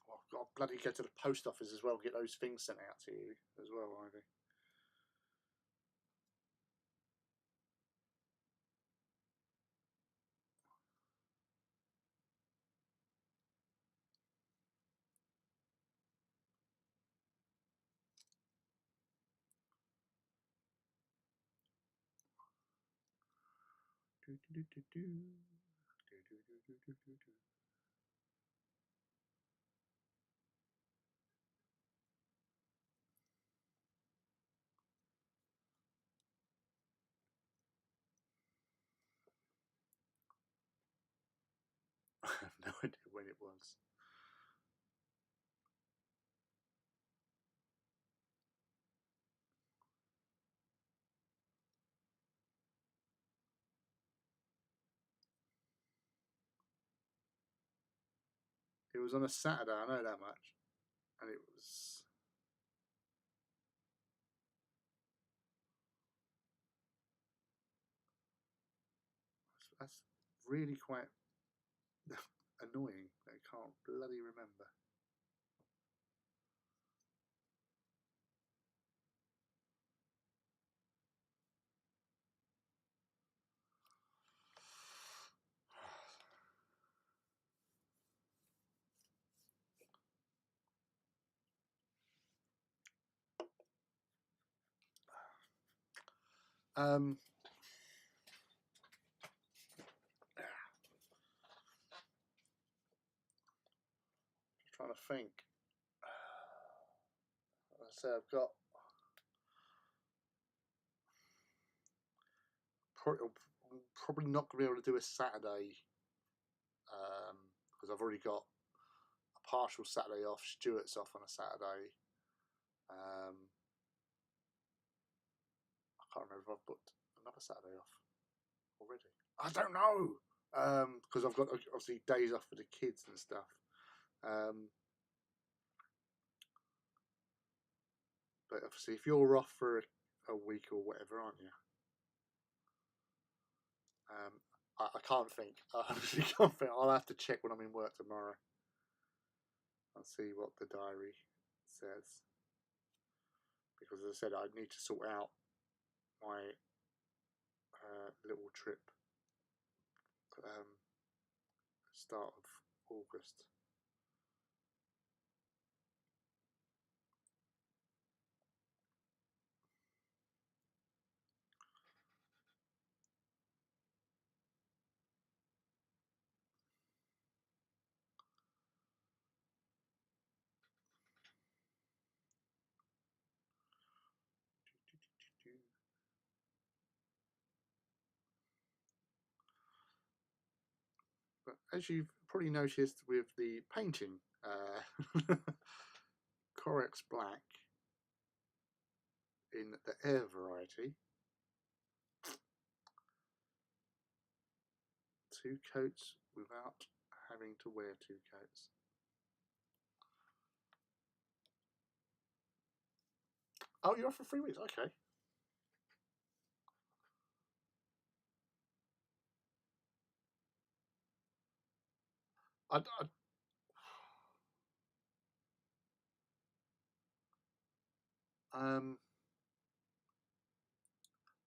Oh, I've got to bloody go to the post office as well, get those things sent out to you as well, Ivy. I have no idea when it was. It was on a Saturday, I know that much. And it was... That's really quite annoying that I can't bloody remember. Trying to think. I say I've got probably not going to be able to do a Saturday because I've already got a partial Saturday off. Stuart's off on a Saturday. I can't remember if I've booked another Saturday off already. I don't know because I've got obviously days off for the kids and stuff. But obviously, if you're off for a week or whatever, aren't you? I can't think. I honestly can't think. I'll have to check when I'm in work tomorrow. I'll see what the diary says. Because as I said, I need to sort out my little trip start of August. But as you've probably noticed with the painting, Corex Black in the Air variety, 2 coats without having to wear 2 coats. Oh, you're off for 3 weeks, okay.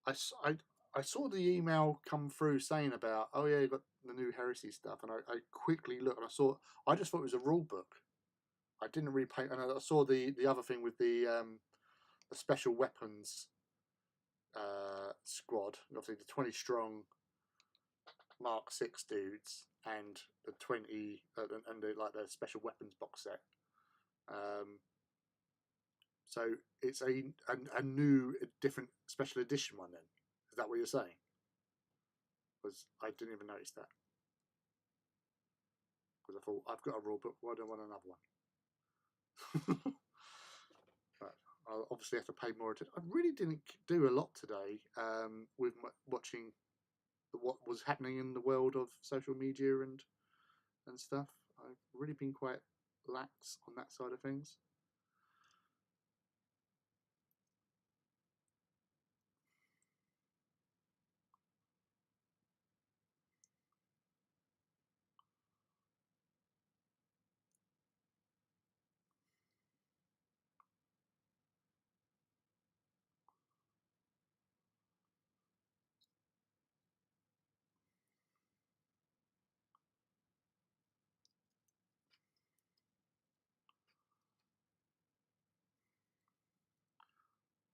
I saw the email come through saying about, oh yeah, you got the new Heresy stuff, and I quickly looked and I just thought it was a rule book. I didn't really pay, and I saw the other thing with the special weapons squad, obviously the 20 strong Mark 6 dudes and the 20 and the special weapons box set. So it's a new, different special edition one then. Is that what you're saying? Because I didn't even notice that. Because I thought, I've got a rule book, why do I want another one? But I'll obviously have to pay more attention. I really didn't do a lot today with watching what was happening in the world of social media and stuff. I've really been quite lax on that side of things.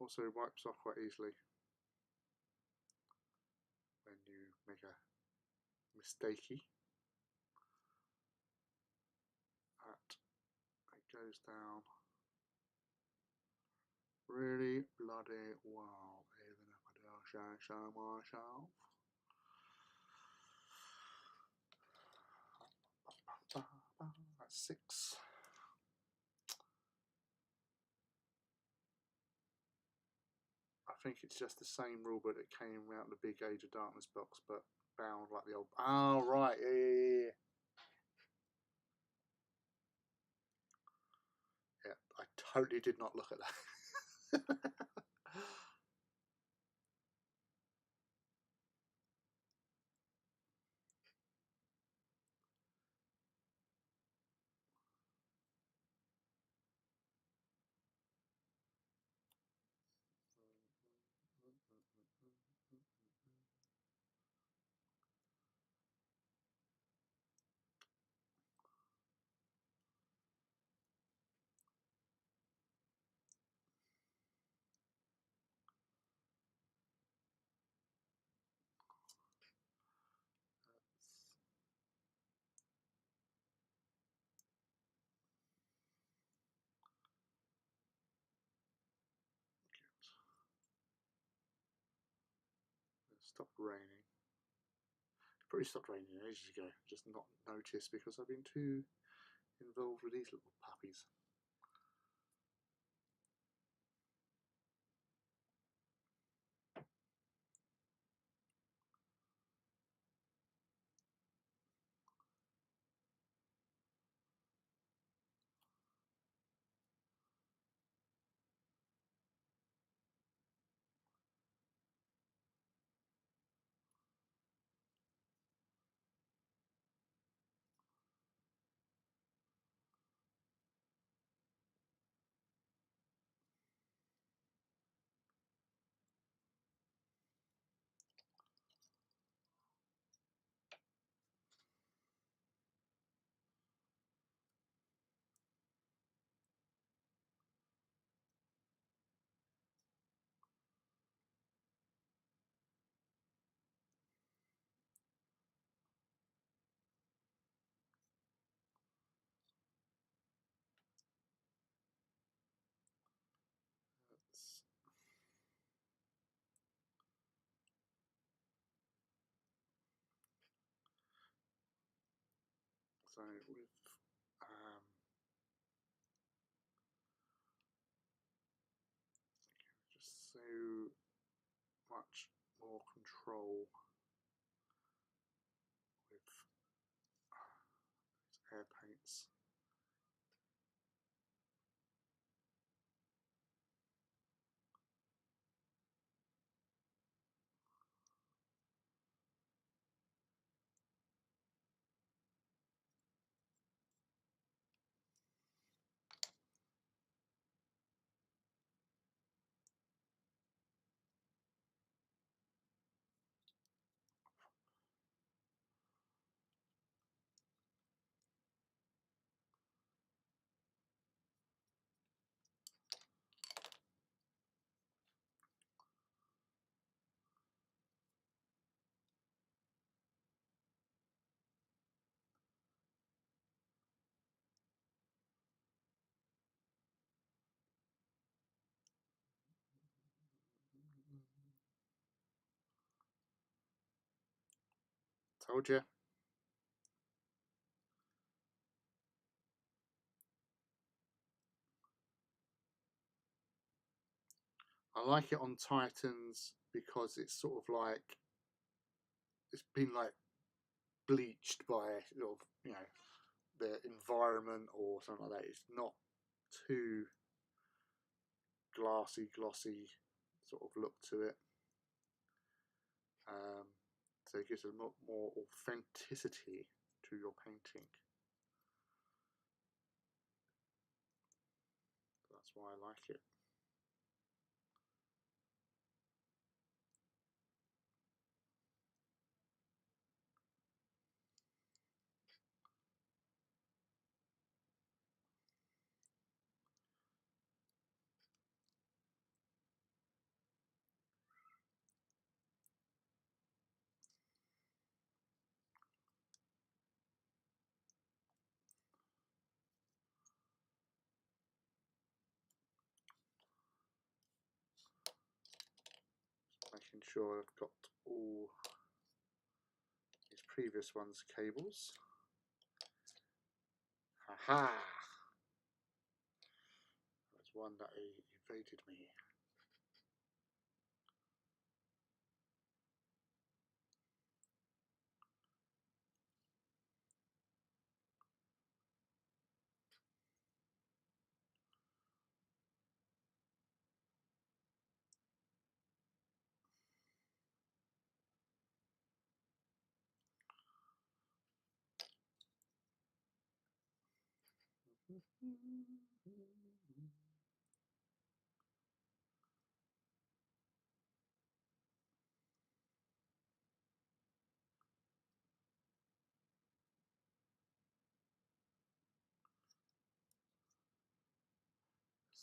Also wipes off quite easily when you make a mistakey. It goes down really bloody well, even if I do say so myself. That's 6. I think it's just the same rule book that came out in the big Age of Darkness box, but bound like the old. Oh, right, yeah. Yeah, I totally did not look at that. stopped raining. It probably stopped raining ages ago, just not noticed because I've been too involved with these little puppies. So with just so much more control with these air paints. Told you. I like it on Titans because it's sort of like it's been like bleached by sort of, you know, the environment or something like that. It's not too glossy sort of look to it. So it gives a lot more authenticity to your painting. That's why I like it. Making sure I've got all these previous ones' cables. Haha! There's one that evaded me.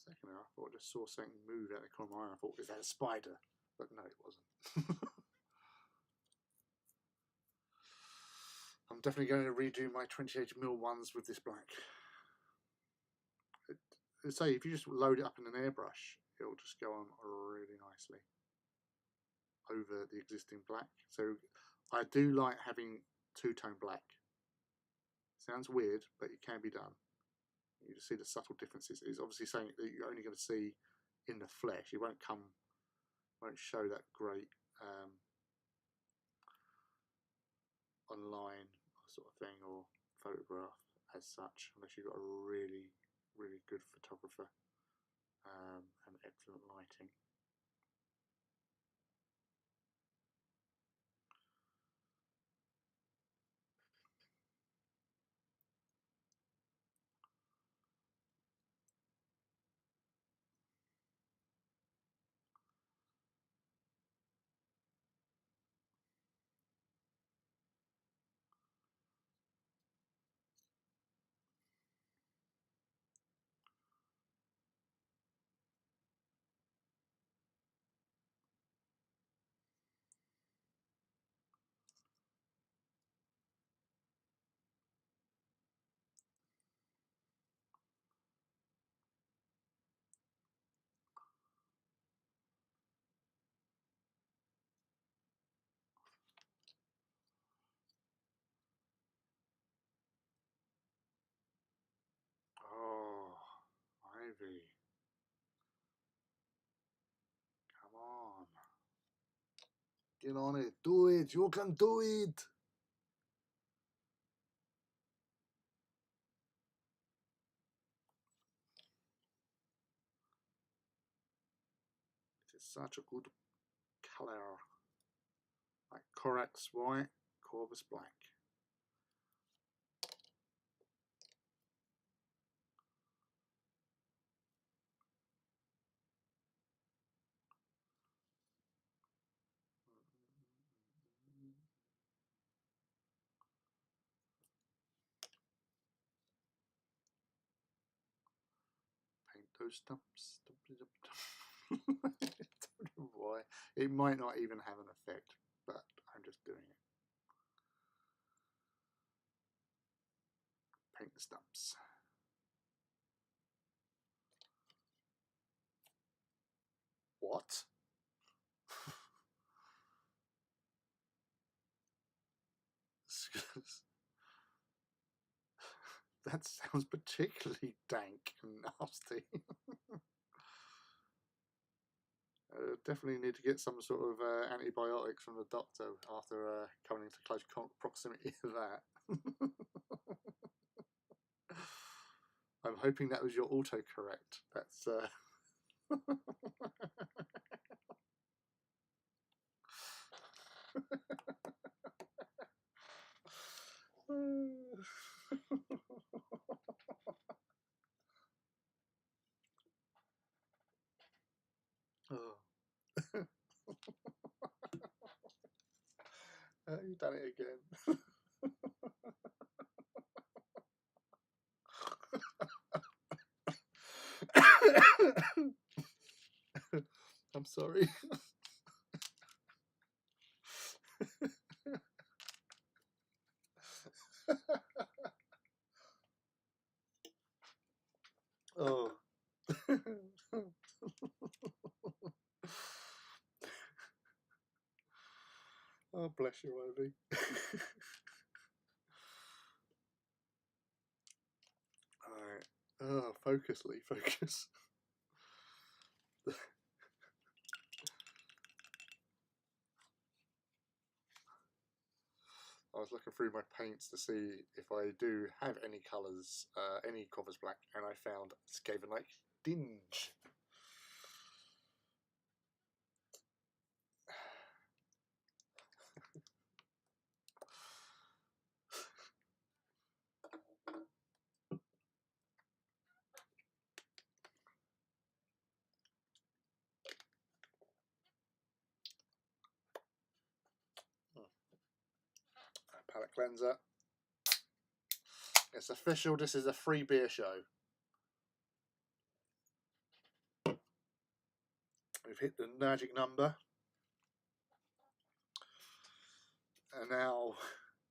Second, I thought I just saw something move out of the corner of my eye. I thought, is that a spider? But no, it wasn't. I'm definitely going to redo my 28mm ones with this black. Say, if you just load it up in an airbrush, it'll just go on really nicely. over the existing black. So I do like having two-tone black. Sounds weird, but it can be done. You see the subtle differences. It's obviously something that you're only going to see in the flesh. It won't show that great online sort of thing or photograph as such, unless you've got a really, really good photographer and excellent lighting. Oh, Ivy. Come on. Get on it. Do it. You can do it. It is such a good colour. Like Corax white, Corvus black. Paint those stumps. I don't know why. It might not even have an effect, but I'm just doing it. Paint the stumps. What? That sounds particularly dank and nasty. Definitely need to get some sort of antibiotics from the doctor after coming into close proximity to that. I'm hoping that was your autocorrect. That's oh. You've done it again. I'm sorry. Oh. Oh, bless you, Ivy. Alright. Oh, focus, Lee, focus. I was looking through my paints to see if I do have any colours, any Corvus black, and I found Skavenite Dinge. Palette cleanser. It's official, this is a free beer show. We've hit the magic number. And now,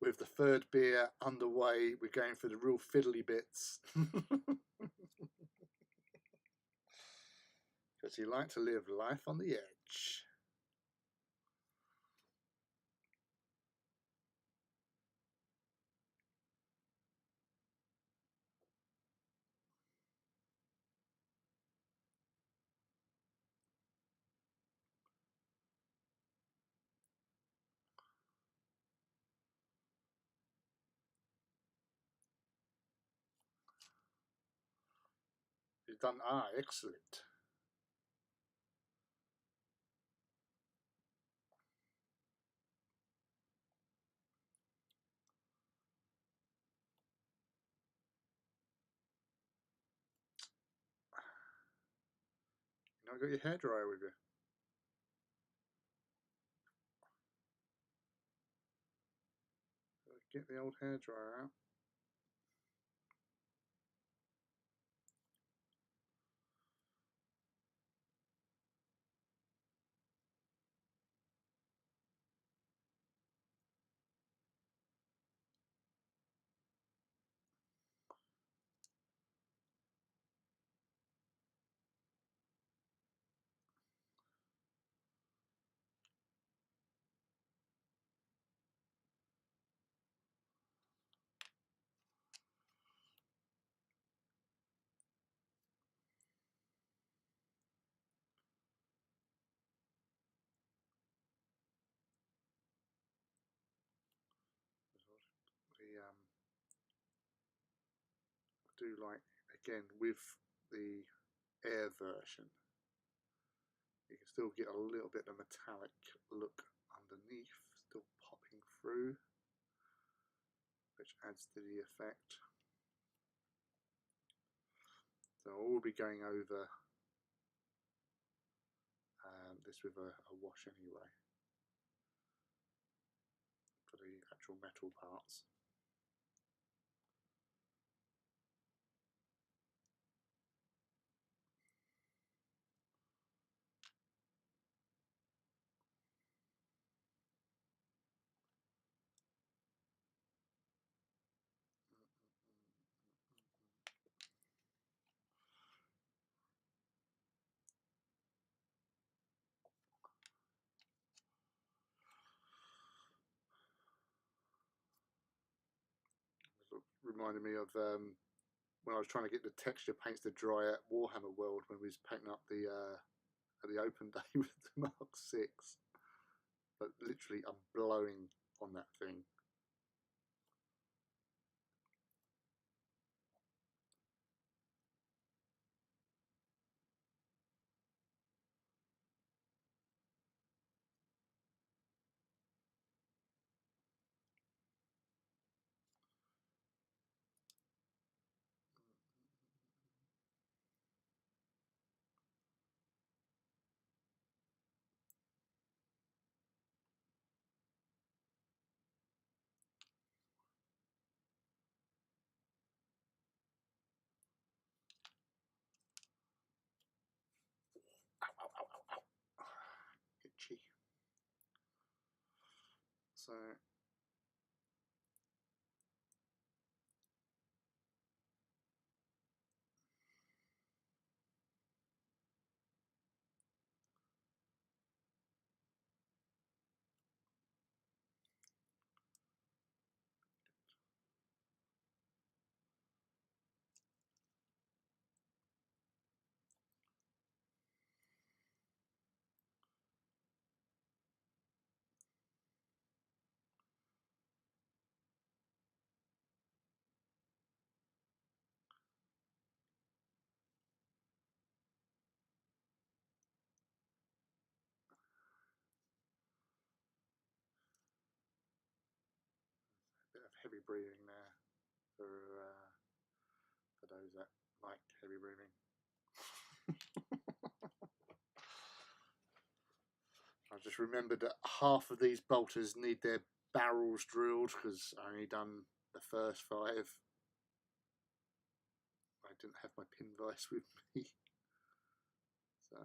with the third beer underway, we're going for the real fiddly bits. Because you like to live life on the edge. done. Ah, excellent. You know, got your hairdryer with you. Get the old hairdryer out. I do like, again, with the air version, you can still get a little bit of metallic look underneath, still popping through, which adds to the effect. So I will be going over this with a wash anyway for the actual metal parts. Reminded me of when I was trying to get the texture paints to dry at Warhammer World when we was painting up the open day with the Mark 6. But literally, I'm blowing on that thing. Ow, ow, ow, ow, ow. Itchy. So a bit of heavy breathing there for those that like heavy breathing. I just remembered that half of these bolters need their barrels drilled because I only done the first 5. I didn't have my pin vise with me. So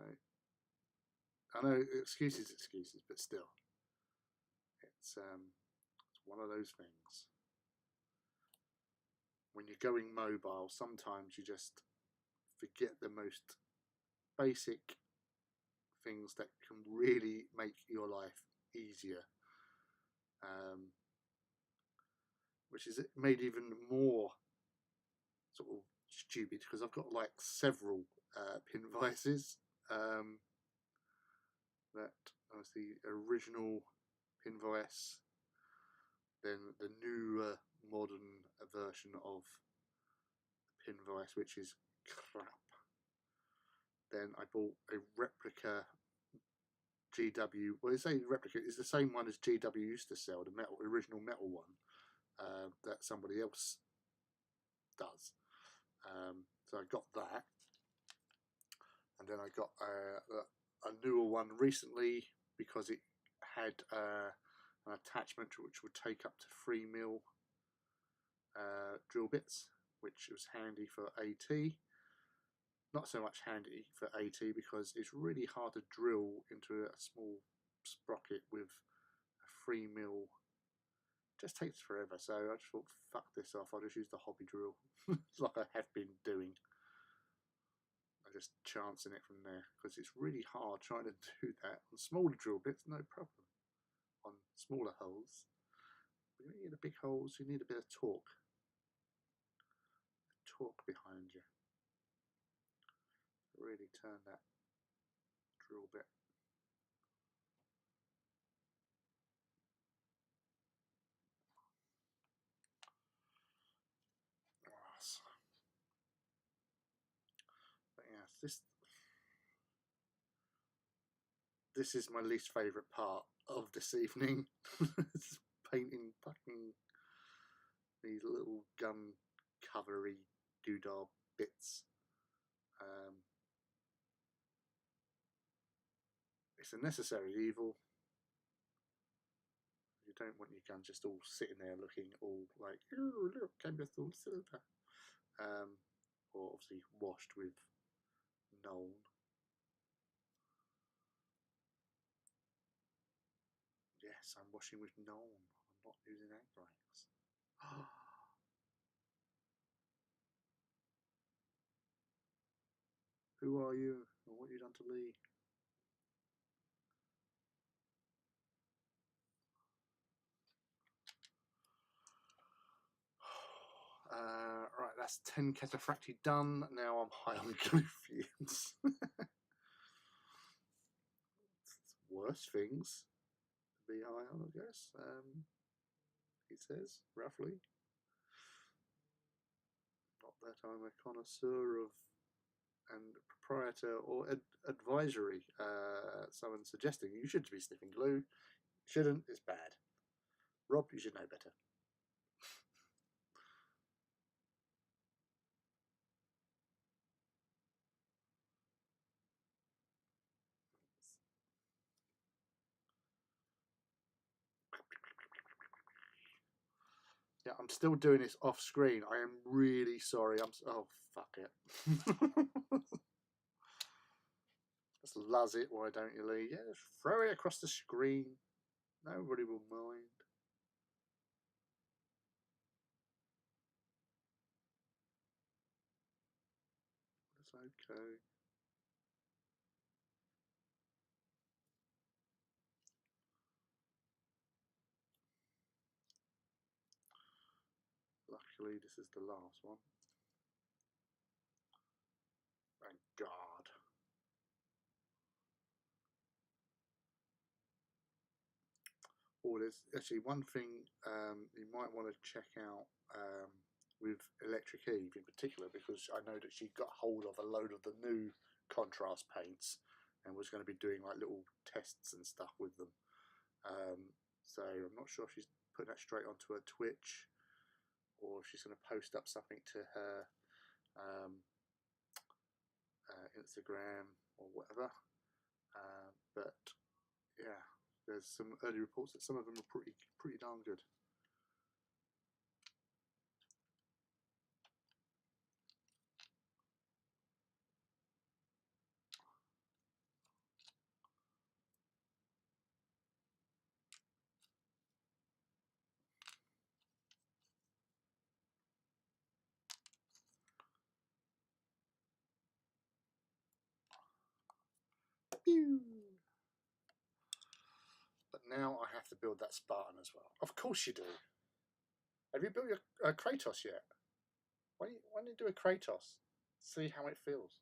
I know excuses, but still, it's one of those things. When you're going mobile, sometimes you just forget the most basic things that can really make your life easier, which is made even more sort of stupid because I've got like several pin vices. That was the original pin vise, then the new modern version of pin vise, which is crap. then I bought a replica GW. Well, it's a replica. It's the same one as GW used to sell, the original metal one that somebody else does. So I got that, and then I got a newer one recently because it had an attachment which would take up to 3mm drill bits, which was handy for AT. Not so much handy for AT because it's really hard to drill into a small sprocket with a 3mm. Just takes forever, so I just thought, fuck this off, I'll just use the hobby drill like I have been doing. I'm just chancing it from there because it's really hard trying to do that on smaller drill bits, no problem. On smaller holes, when you need the big holes, you need a bit of torque behind you. Really turn that drill bit. But yeah, this is my least favourite part of this evening. It's painting fucking these little gun covery doodah bits. It's a necessary evil. You don't want your gun just all sitting there looking all like, oh look, I'm just all silver. Or obviously washed with Knoll. Yes, I'm washing with Knoll. I'm not using Anthrax. Who are you and what have you done to Lee? Right, that's 10 cataphracti done. Now I'm high on glue fumes. Worse things to be high on, I guess. He says, roughly. Not that I'm a connoisseur of and proprietor or advisory. Someone suggesting you should be sniffing glue. Shouldn't, it's bad. Rob, you should know better. Yeah, I'm still doing this off screen. I am really sorry. Oh, fuck it. Just luzz it, why don't you, Lee? Yeah, just throw it across the screen. Nobody will mind. It's okay. Luckily, this is the last one. Thank God. Oh, there's actually one thing you might want to check out with Electric Eve in particular, because I know that she got hold of a load of the new contrast paints and was going to be doing like little tests and stuff with them. So I'm not sure if she's putting that straight onto her Twitch or if she's going to post up something to her Instagram or whatever. But yeah, there's some early reports that some of them are pretty darn good. But now I have to build that Spartan as well. Of course you do. Have you built your Kratos yet? Why don't you do a Kratos? See how it feels.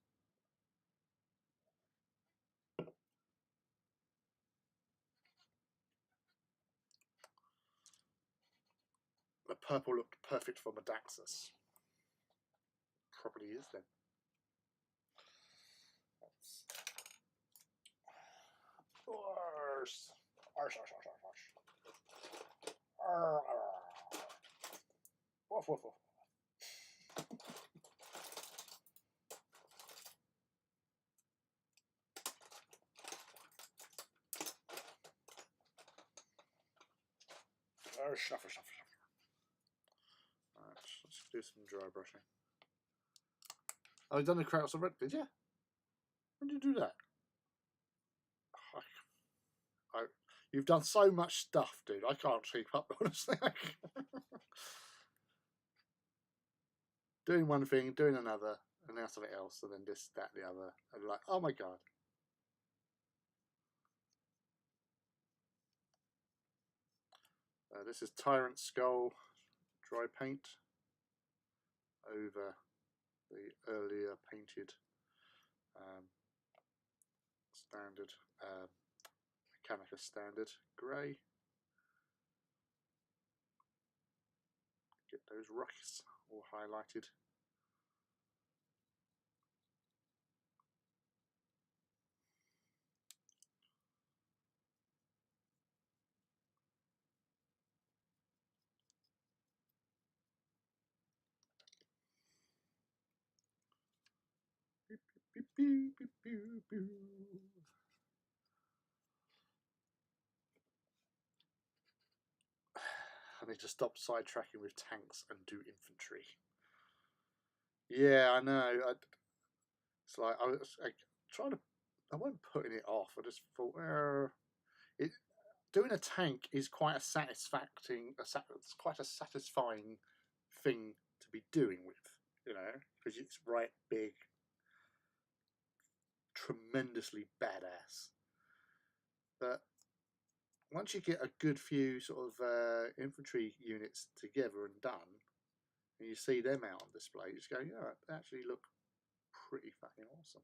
The purple looked perfect for Madaxus. Probably is then. Horse. Horse. Woof, woof, woof. Shuffle. Right, let's do some dry brushing. Oh, you done the crowds already, did you? When did you do that? You've done so much stuff, dude. I can't keep up, honestly. Doing one thing, doing another, and now something else, and then this, that, the other. And like, oh my god. This is Tyrant Skull dry paint over the earlier painted standard Mechanica standard grey. Get those rocks all highlighted. Beep, beep, beep, beep, beep. I need to stop sidetracking with tanks and do infantry. Yeah, I know. It's like I was trying to. I wasn't putting it off. I just thought, doing a tank is quite a satisfying. It's quite a satisfying thing to be doing with, you know, because it's right big, tremendously badass. But once you get a good few sort of infantry units together and done, and you see them out on display, you just go, yeah, they actually look pretty fucking awesome.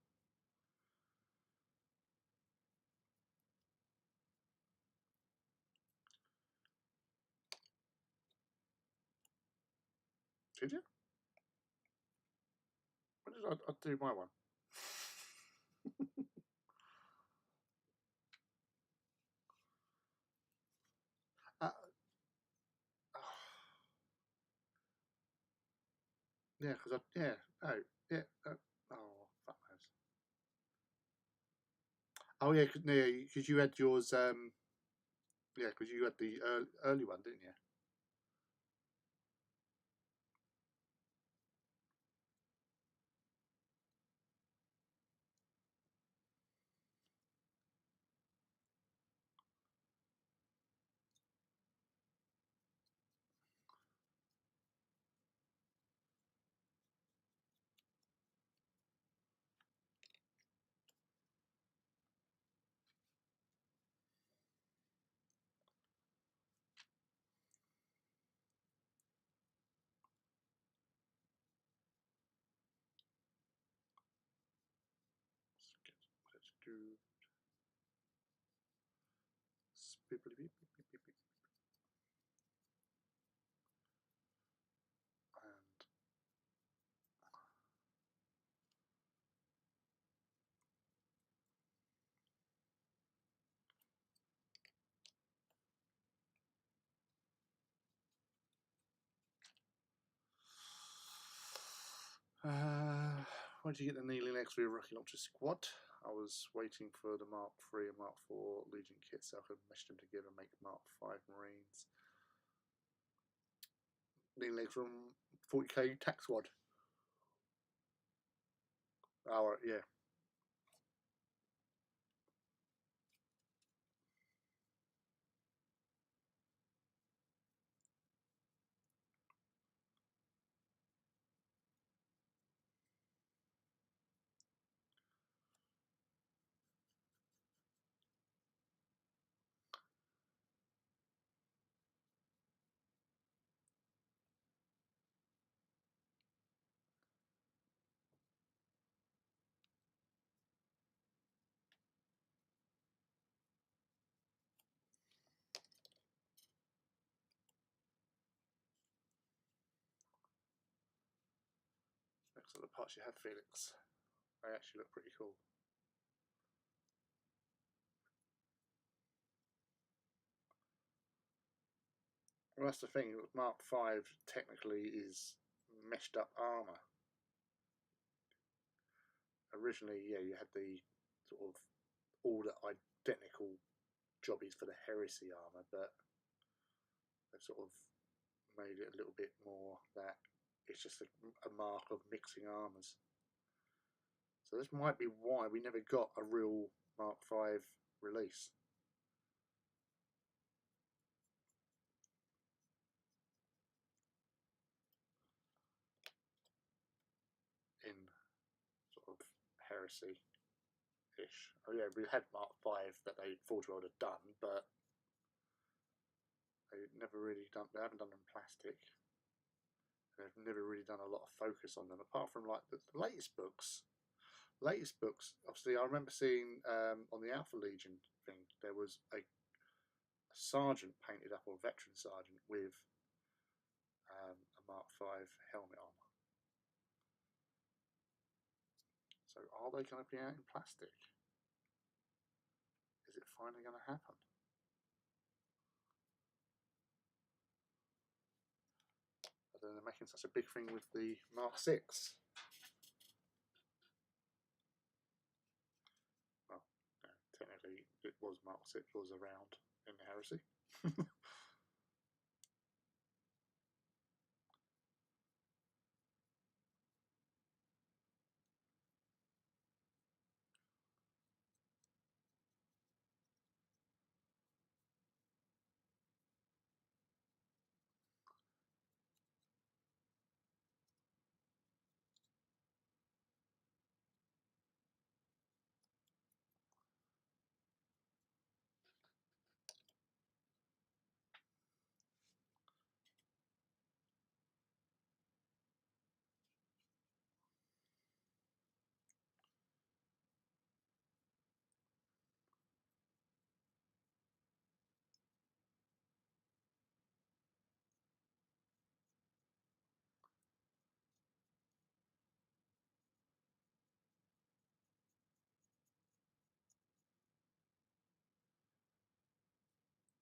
Did you? When did I do my one? Yeah, because oh fuck knows. Oh yeah, because you had yours. Yeah, because you had the early one, didn't you? Let's do. And where did you get the Night Reaver rocket launcher squad? I was waiting for the Mark III and Mark IV Legion kits so I could mesh them together and make Mark V Marines. Night from 40k tax squad. Oh, yeah. Looks like the parts you have, Felix. They actually look pretty cool. Well, that's the thing. Mark V technically is meshed up armor. Originally, yeah, you had the sort of all the identical jobbies for the Heresy armor, but they've sort of made it a little bit more that it's just a mark of mixing armors. So this might be why we never got a real Mark V release. In sort of Heresy-ish. Oh yeah, we had Mark V that they thought would have done, but they've never really done. They haven't done them in plastic. They've never really done a lot of focus on them, apart from like the latest books. Latest books, obviously, I remember seeing on the Alpha Legion thing there was a sergeant painted up, or a veteran sergeant with a Mark V helmet on. So, are they going to be out in plastic? Is it finally going to happen? But then they're making such a big thing with the Mark VI. Well, technically, it was Mark VI was around in the Heresy.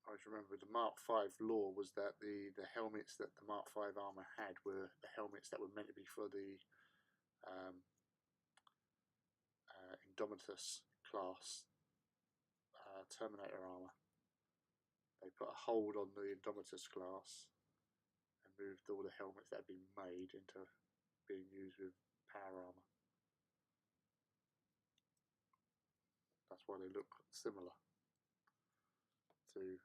I always remember the Mark V lore was that the helmets that the Mark V armor had were the helmets that were meant to be for the Indomitus class Terminator armor. They put a hold on the Indomitus class and moved all the helmets that had been made into being used with power armor. That's why they look similar to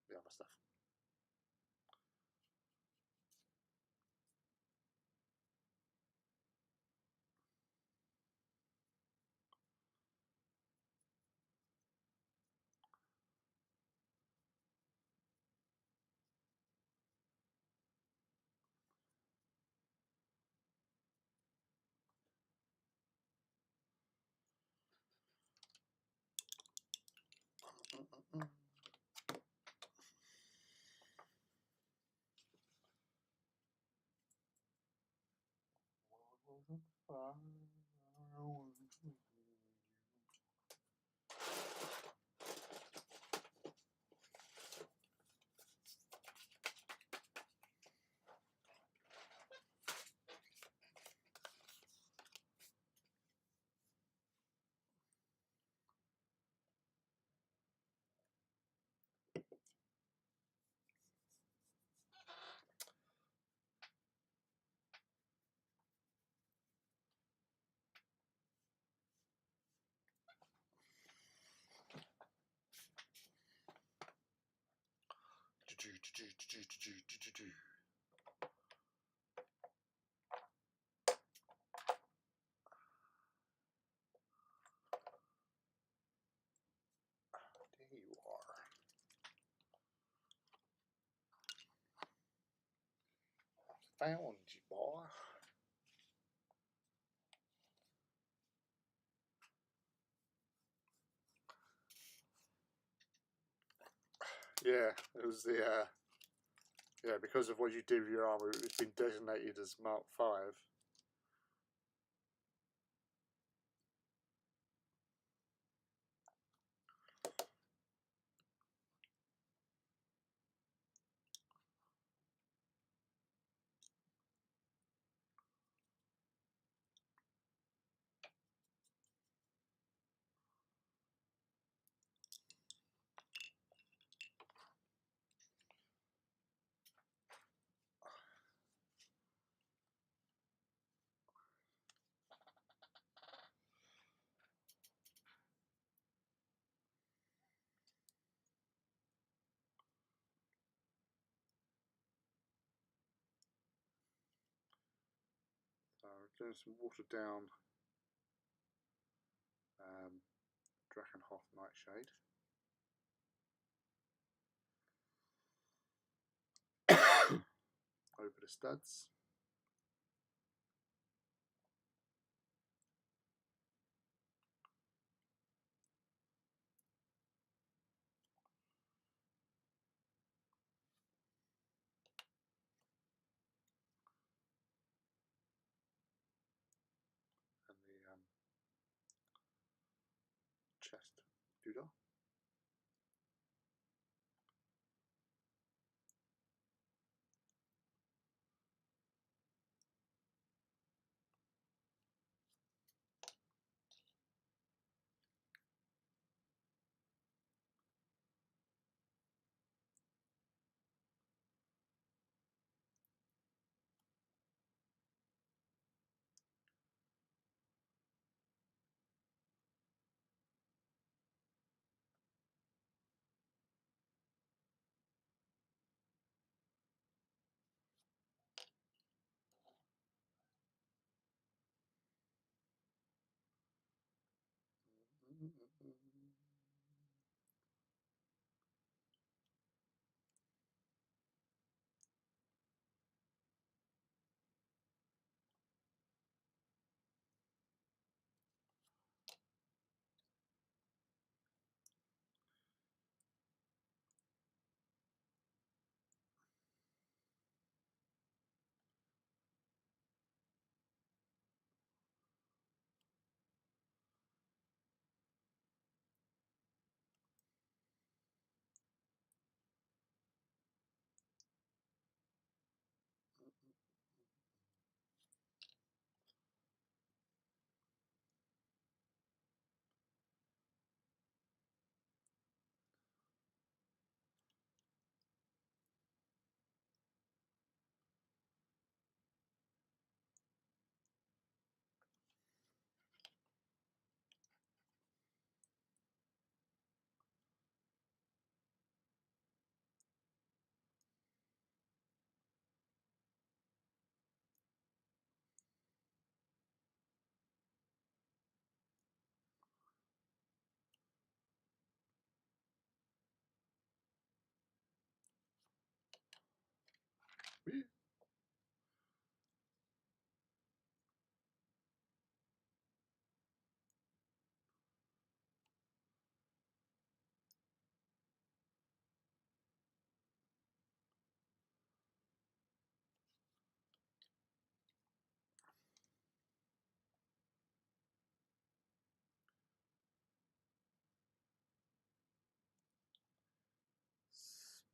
the other stuff. There you are. Found you, boy. Yeah, it was the yeah, because of what you did with your armor, it's been designated as Mark V. doing some watered down Drakenhof Nightshade. Over the studs. And the chest doodah.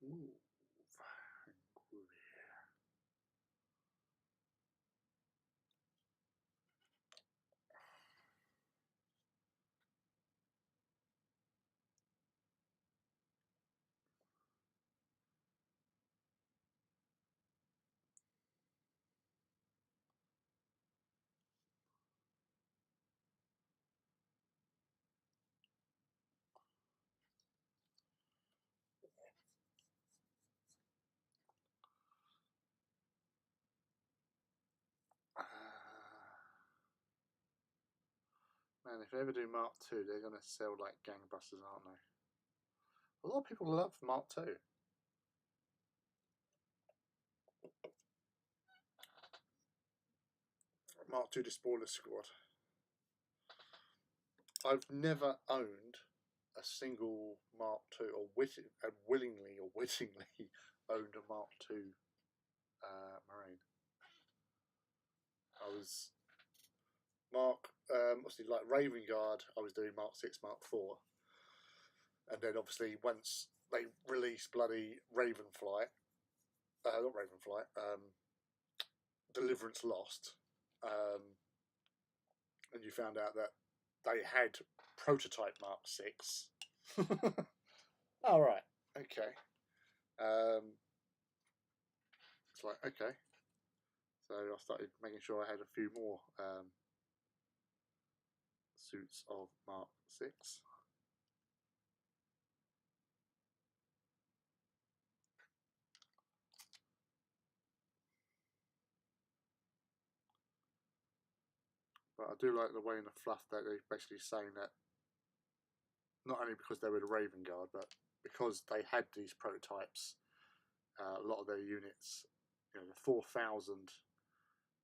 Smooth and groovy. Man, if they ever do Mark II, they're going to sell like gangbusters, aren't they? A lot of people love Mark II. Mark II, the Spoiler Squad. I've never owned a single Mark II, or willingly or wittingly owned a Mark II Marine. I was obviously like Raven Guard, I was doing Mark 6, Mark 4. And then obviously once they released bloody Ravenflight, not Ravenflight, Deliverance Lost, and you found out that they had prototype Mark 6. Oh, right, okay. It's like, okay. So I started making sure I had a few more suits of Mark 6. But I do like the way in the fluff that they're basically saying that not only because they were the Raven Guard, but because they had these prototypes, a lot of their units, you know, the 4,000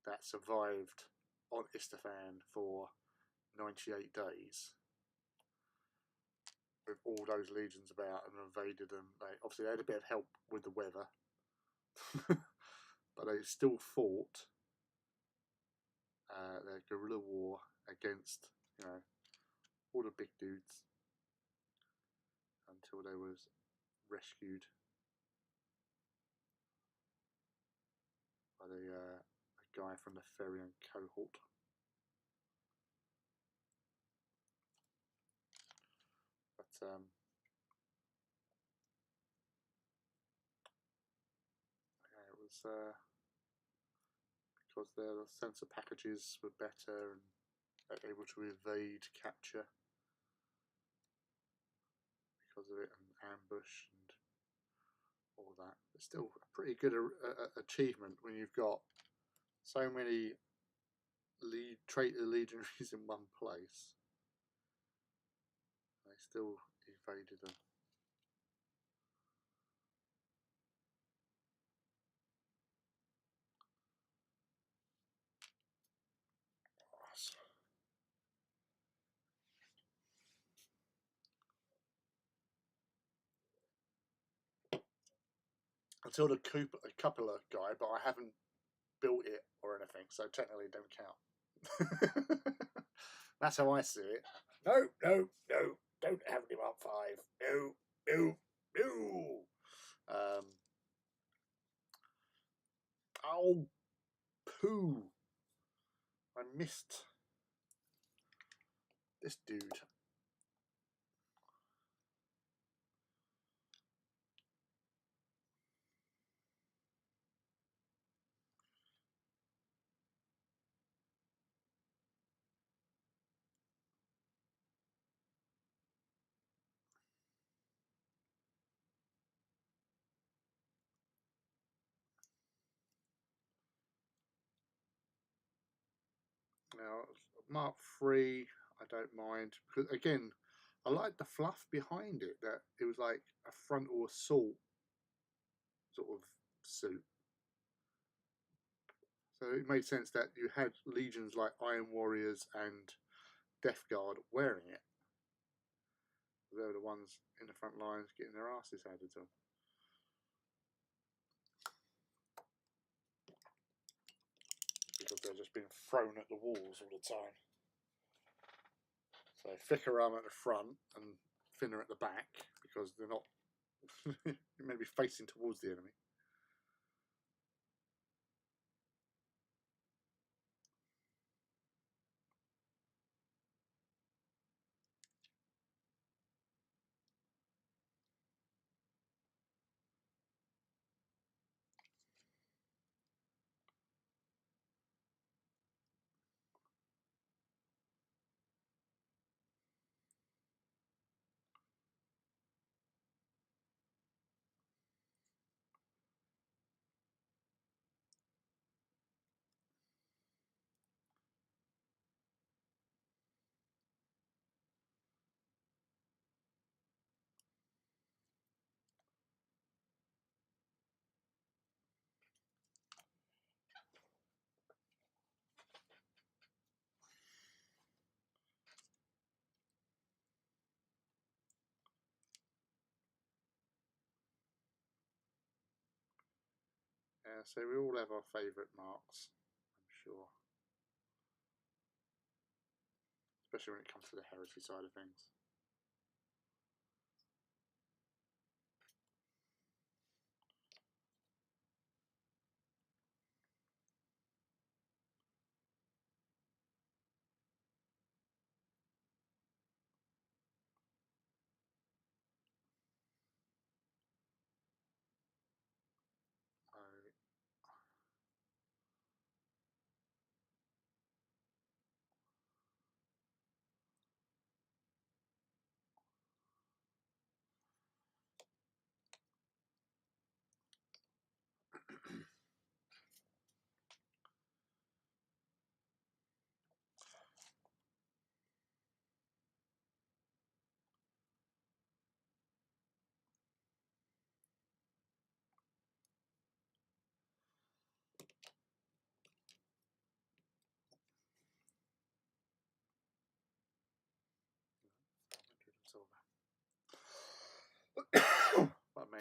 that survived on Isstafan for 98 days, with all those legions about and invaded them. Obviously they had a bit of help with the weather, but they still fought their guerrilla war against, you know, all the big dudes until they was rescued by a guy from the Therian cohort. But yeah, it was because their sensor packages were better and able to evade capture because of it, and ambush and all that. It's still a pretty good achievement when you've got so many traitor legionaries in one place. They still evaded them. Until the Cupola guy, but I haven't built it or anything, so technically it don't count. That's how I see it. No, no, no, don't have him up 5. No, no, no. Oh, poo. I missed this dude. Now, Mark III, I don't mind, because again, I like the fluff behind it, that it was like a frontal assault sort of suit. So it made sense that you had legions like Iron Warriors and Death Guard wearing it. They were the ones in the front lines getting their asses handed to them. Because they're just being thrown at the walls all the time. So thicker arm at the front and thinner at the back, because they're not maybe facing towards the enemy. Yeah, so we all have our favourite marks, I'm sure. Especially when it comes to the heresy side of things. Like me.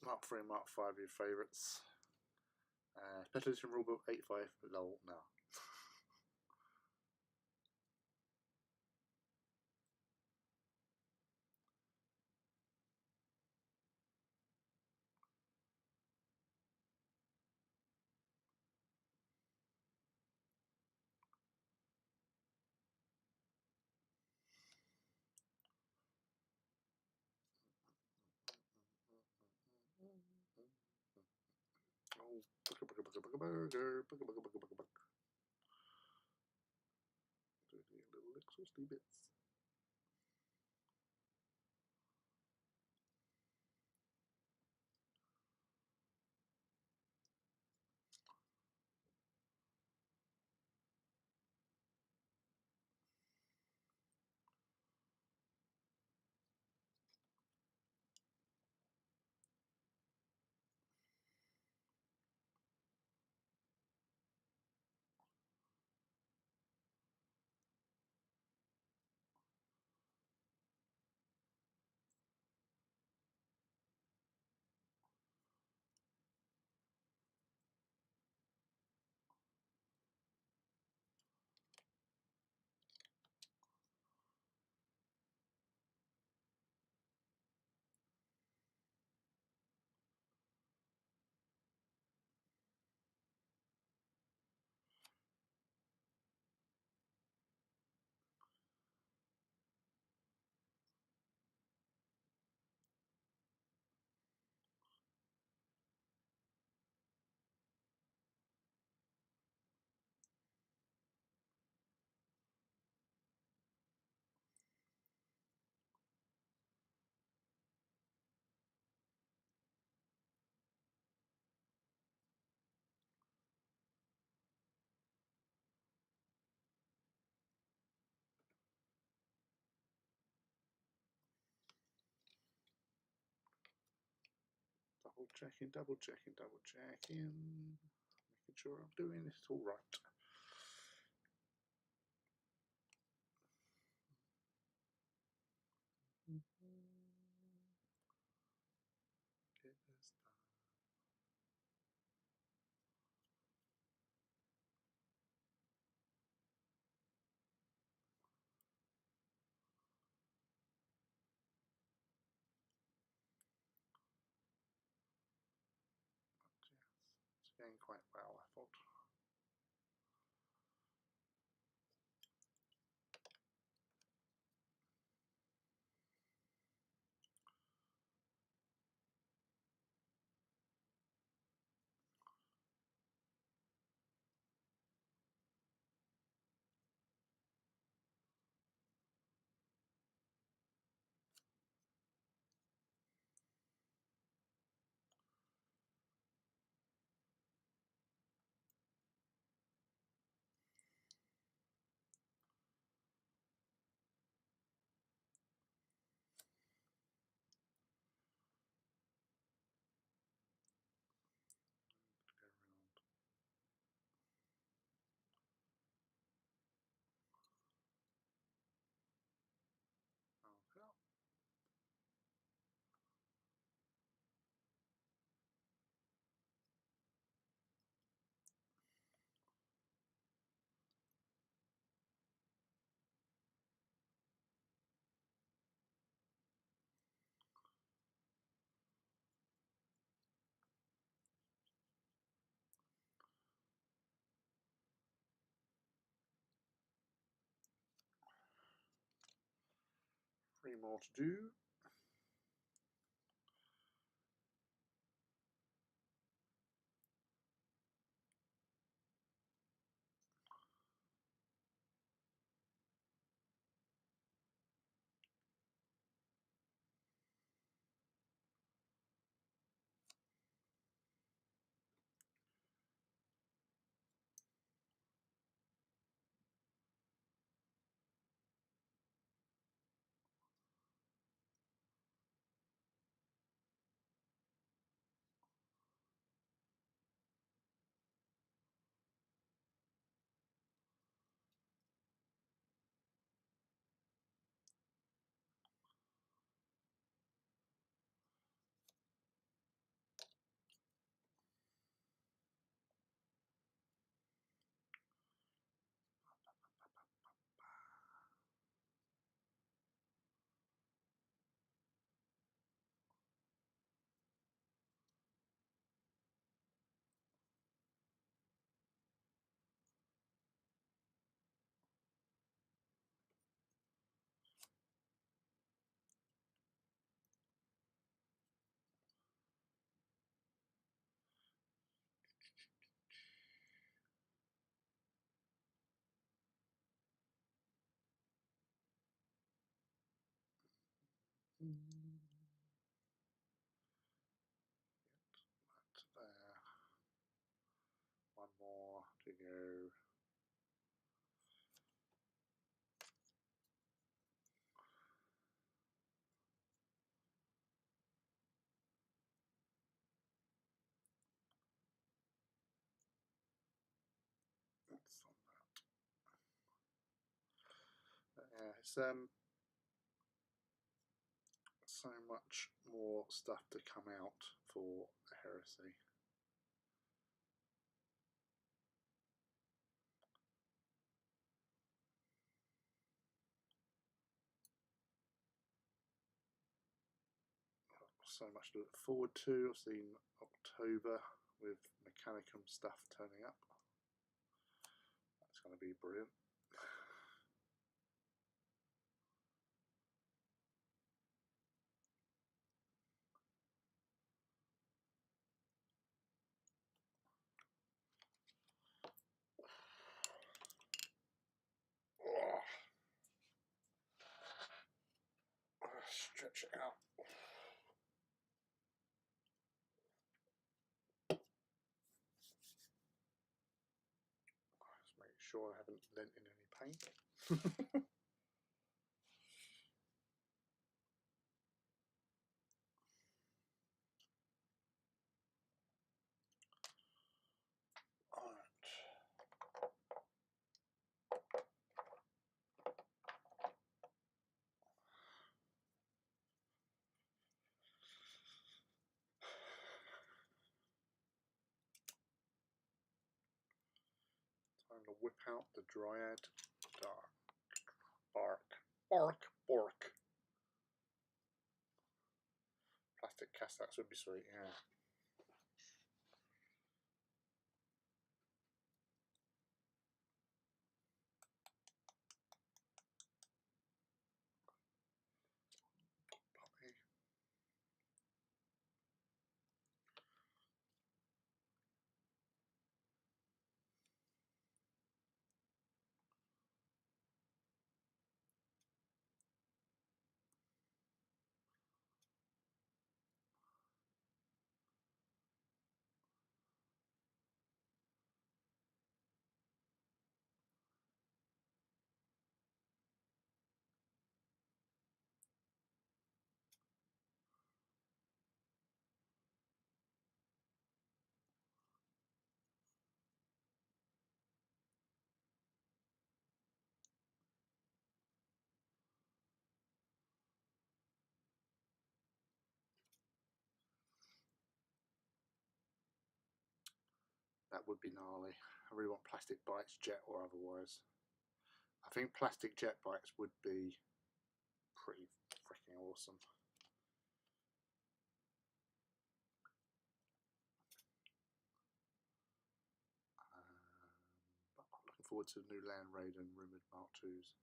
Mark 3 and Mark 5 are your favourites. Special Edition Rulebook 85, lol, no. Oh, burger. Little exhausty bits. Double checking. Making sure I'm doing this all right. It's going quite well, I thought. Three more to do. go. What's on that? Yeah, it's so much more stuff to come out for Heresy. So much to look forward to. I've seen October with Mechanicum stuff turning up. That's going to be brilliant. Stretch it out. Just make sure I haven't lent in any paint. Time to whip out the Dryad Bark. Plastic Castax would be sweet, yeah. Puppy. That would be gnarly. I really want plastic bites, jet or otherwise. I think plastic jet bites would be pretty freaking awesome. But I'm looking forward to the new Land Raiden rumoured Mark IIs.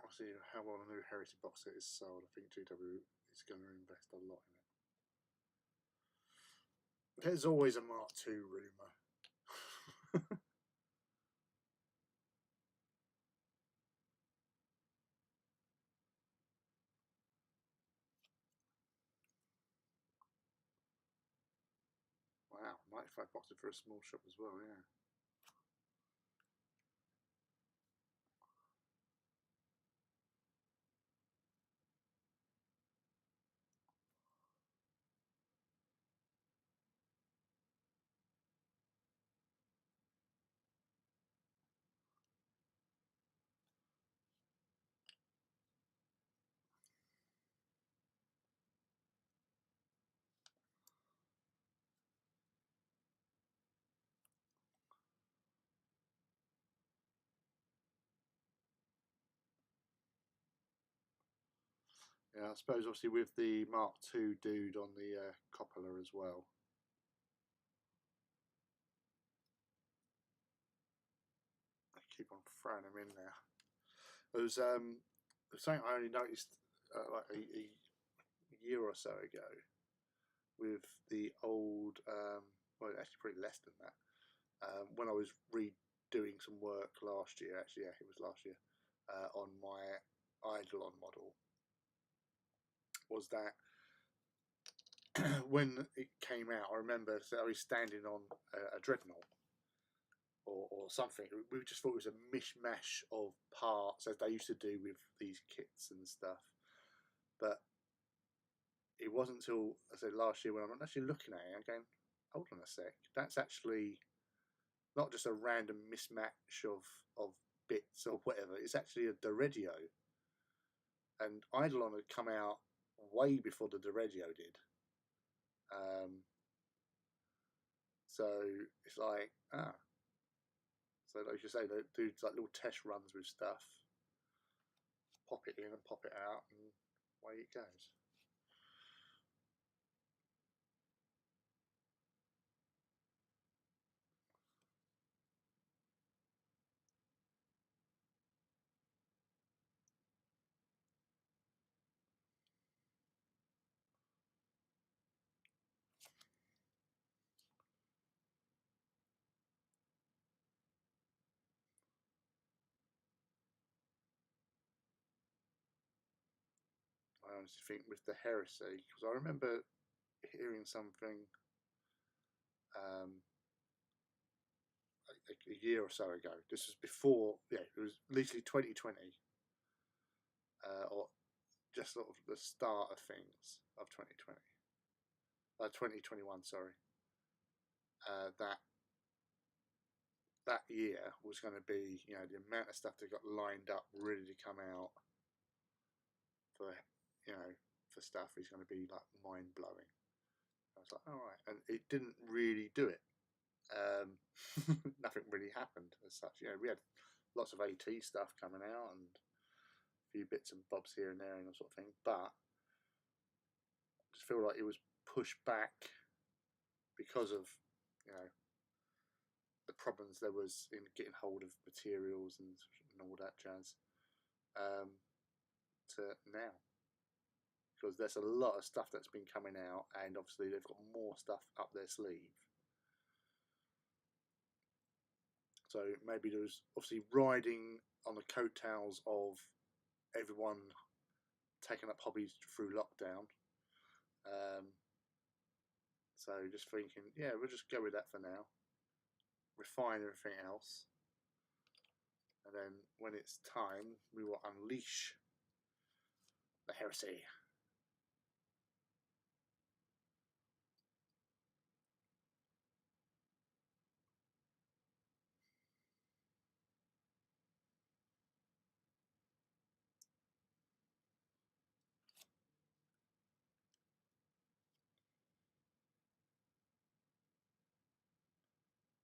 I'll see how well the new Heresy box set is sold. I think GW is going to invest a lot in it. There's always a Mark II rumour. Wow, 95 boxes for a small shop as well, yeah. Yeah, I suppose obviously with the Mark II dude on the Coppola as well. I keep on throwing them in there. There was something I only noticed like a year or so ago with the old, well, actually pretty less than that. When I was redoing some work last year, actually, yeah, it was last year, on my Eidolon model, was that when it came out, I remember I was standing on a dreadnought or something. We just thought it was a mishmash of parts, as they used to do with these kits and stuff. But it wasn't until, I said, last year when I'm actually looking at it, I'm going, hold on a sec, that's actually not just a random mismatch of bits or whatever. It's actually a Deredio, and Eidolon had come out way before the Deredio did. So it's like, so like you say, they do like little test runs with stuff, pop it in and pop it out, and away it goes. I honestly think with the Heresy, because I remember hearing something a year or so ago. This was before, yeah, it was literally 2020, or just sort of the start of things of 2020, 2021. Sorry, that year was going to be, you know, the amount of stuff that got lined up, ready to come out for, you know, for stuff is going to be like mind blowing. I was like, all right, and it didn't really do it. Nothing really happened as such. You know, we had lots of AT stuff coming out and a few bits and bobs here and there and that sort of thing, but I just feel like it was pushed back because of, you know, the problems there was in getting hold of materials and all that jazz, to now, because there's a lot of stuff that's been coming out, and obviously they've got more stuff up their sleeve. So maybe there's obviously riding on the coattails of everyone taking up hobbies through lockdown. So just thinking, yeah, we'll just go with that for now, refine everything else, and then when it's time, we will unleash the heresy.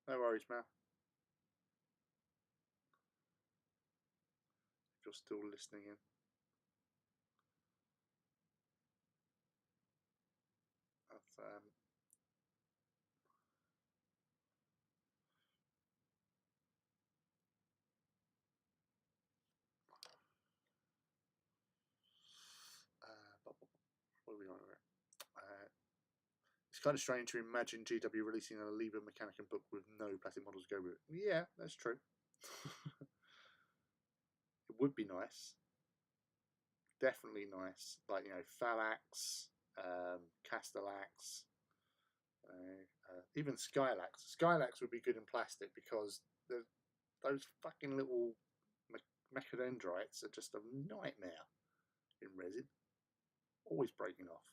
No worries, man. If you're still listening in. I've, what are we on? It's kind of strange to imagine GW releasing a Liber Mechanicum book with no plastic models to go with it. Yeah, that's true. It would be nice. Definitely nice. Like, you know, Phalax, Castellax, even Skylax. Skylax would be good in plastic because those fucking little mechadendrites are just a nightmare in resin. Always breaking off.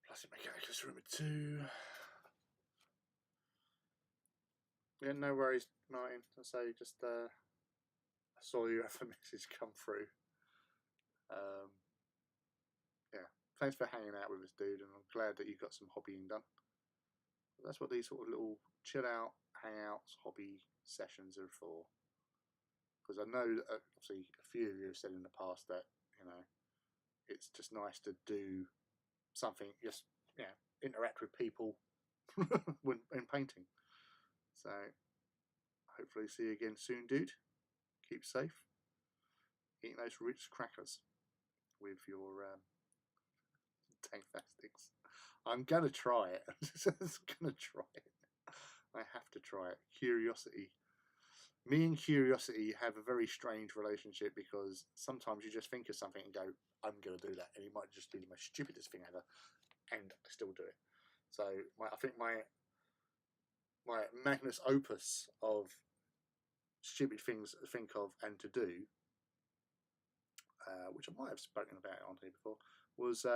Plastic Mechanicus Rumor 2. Yeah, no worries, Martin. I say just I saw your other message come through. Yeah, thanks for hanging out with us, dude, and I'm glad that you got some hobbying done. That's what these sort of little chill out, hangouts, hobby sessions are for. Because I know that obviously a few of you have said in the past that, you know, it's just nice to do something, just, yeah, interact with people when in painting. So hopefully see you again soon, dude. Keep safe. Eating those Ritz crackers with your Tankfastics. I'm gonna try it. I'm just gonna try it. I have to try it. Curiosity. Me and curiosity have a very strange relationship because sometimes you just think of something and go, I'm gonna do that, and it might just be the most stupidest thing ever, and I still do it. So I think my magnus opus of stupid things to think of and to do, which I might have spoken about on here before, was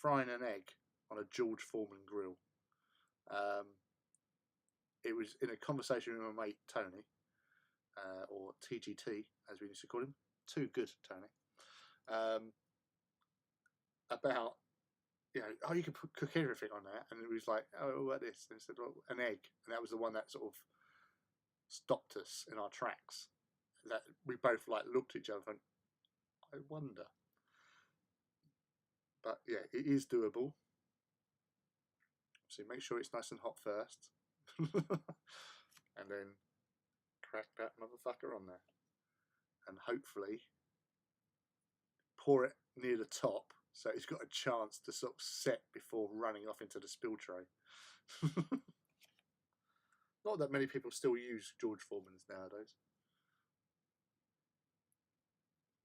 frying an egg on a George Foreman grill. It was in a conversation with my mate Tony, or TGT as we used to call him, Too Good Tony, about, you know, oh, you can cook everything on that, and it was like, oh, what this? And he said, well, an egg, and that was the one that sort of stopped us in our tracks. That we both like looked at each other and I wonder. But yeah, it is doable. So make sure it's nice and hot first, and then crack that motherfucker on there, and hopefully pour it near the top so it's got a chance to sort of set before running off into the spill tray. Not that many people still use George Foreman's nowadays.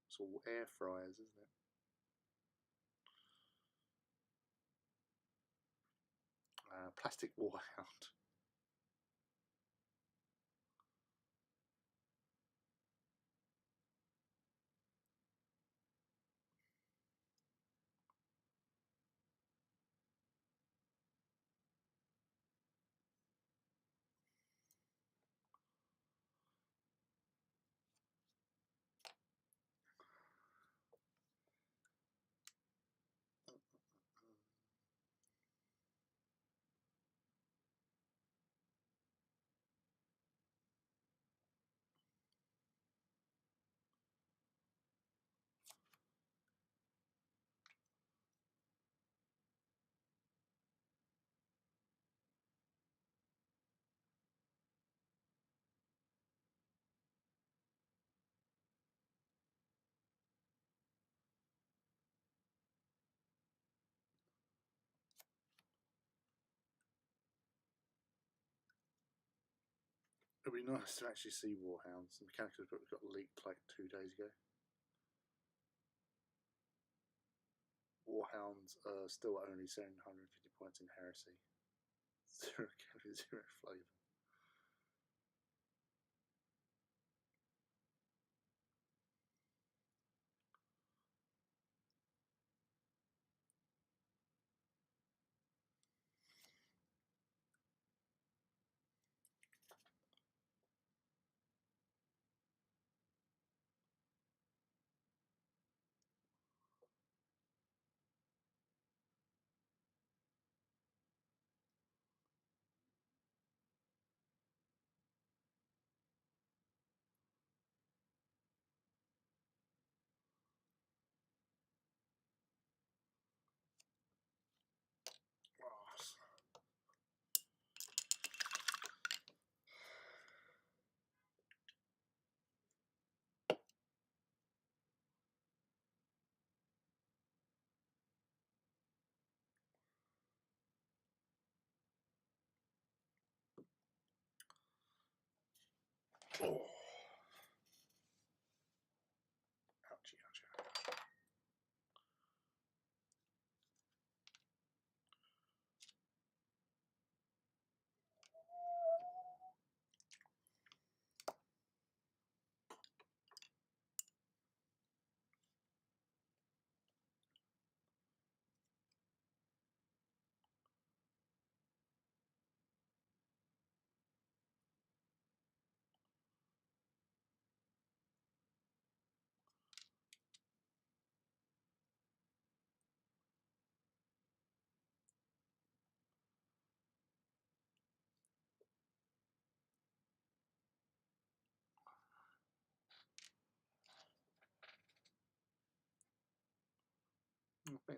It's all air fryers, isn't it? Plastic Warhound. It'd be nice to actually see Warhounds. The mechanical book got leaked like 2 days ago. Warhounds are still only 750 points in Heresy. 0 calorie, 0 flavour. Oh. Ouchie, ouchie.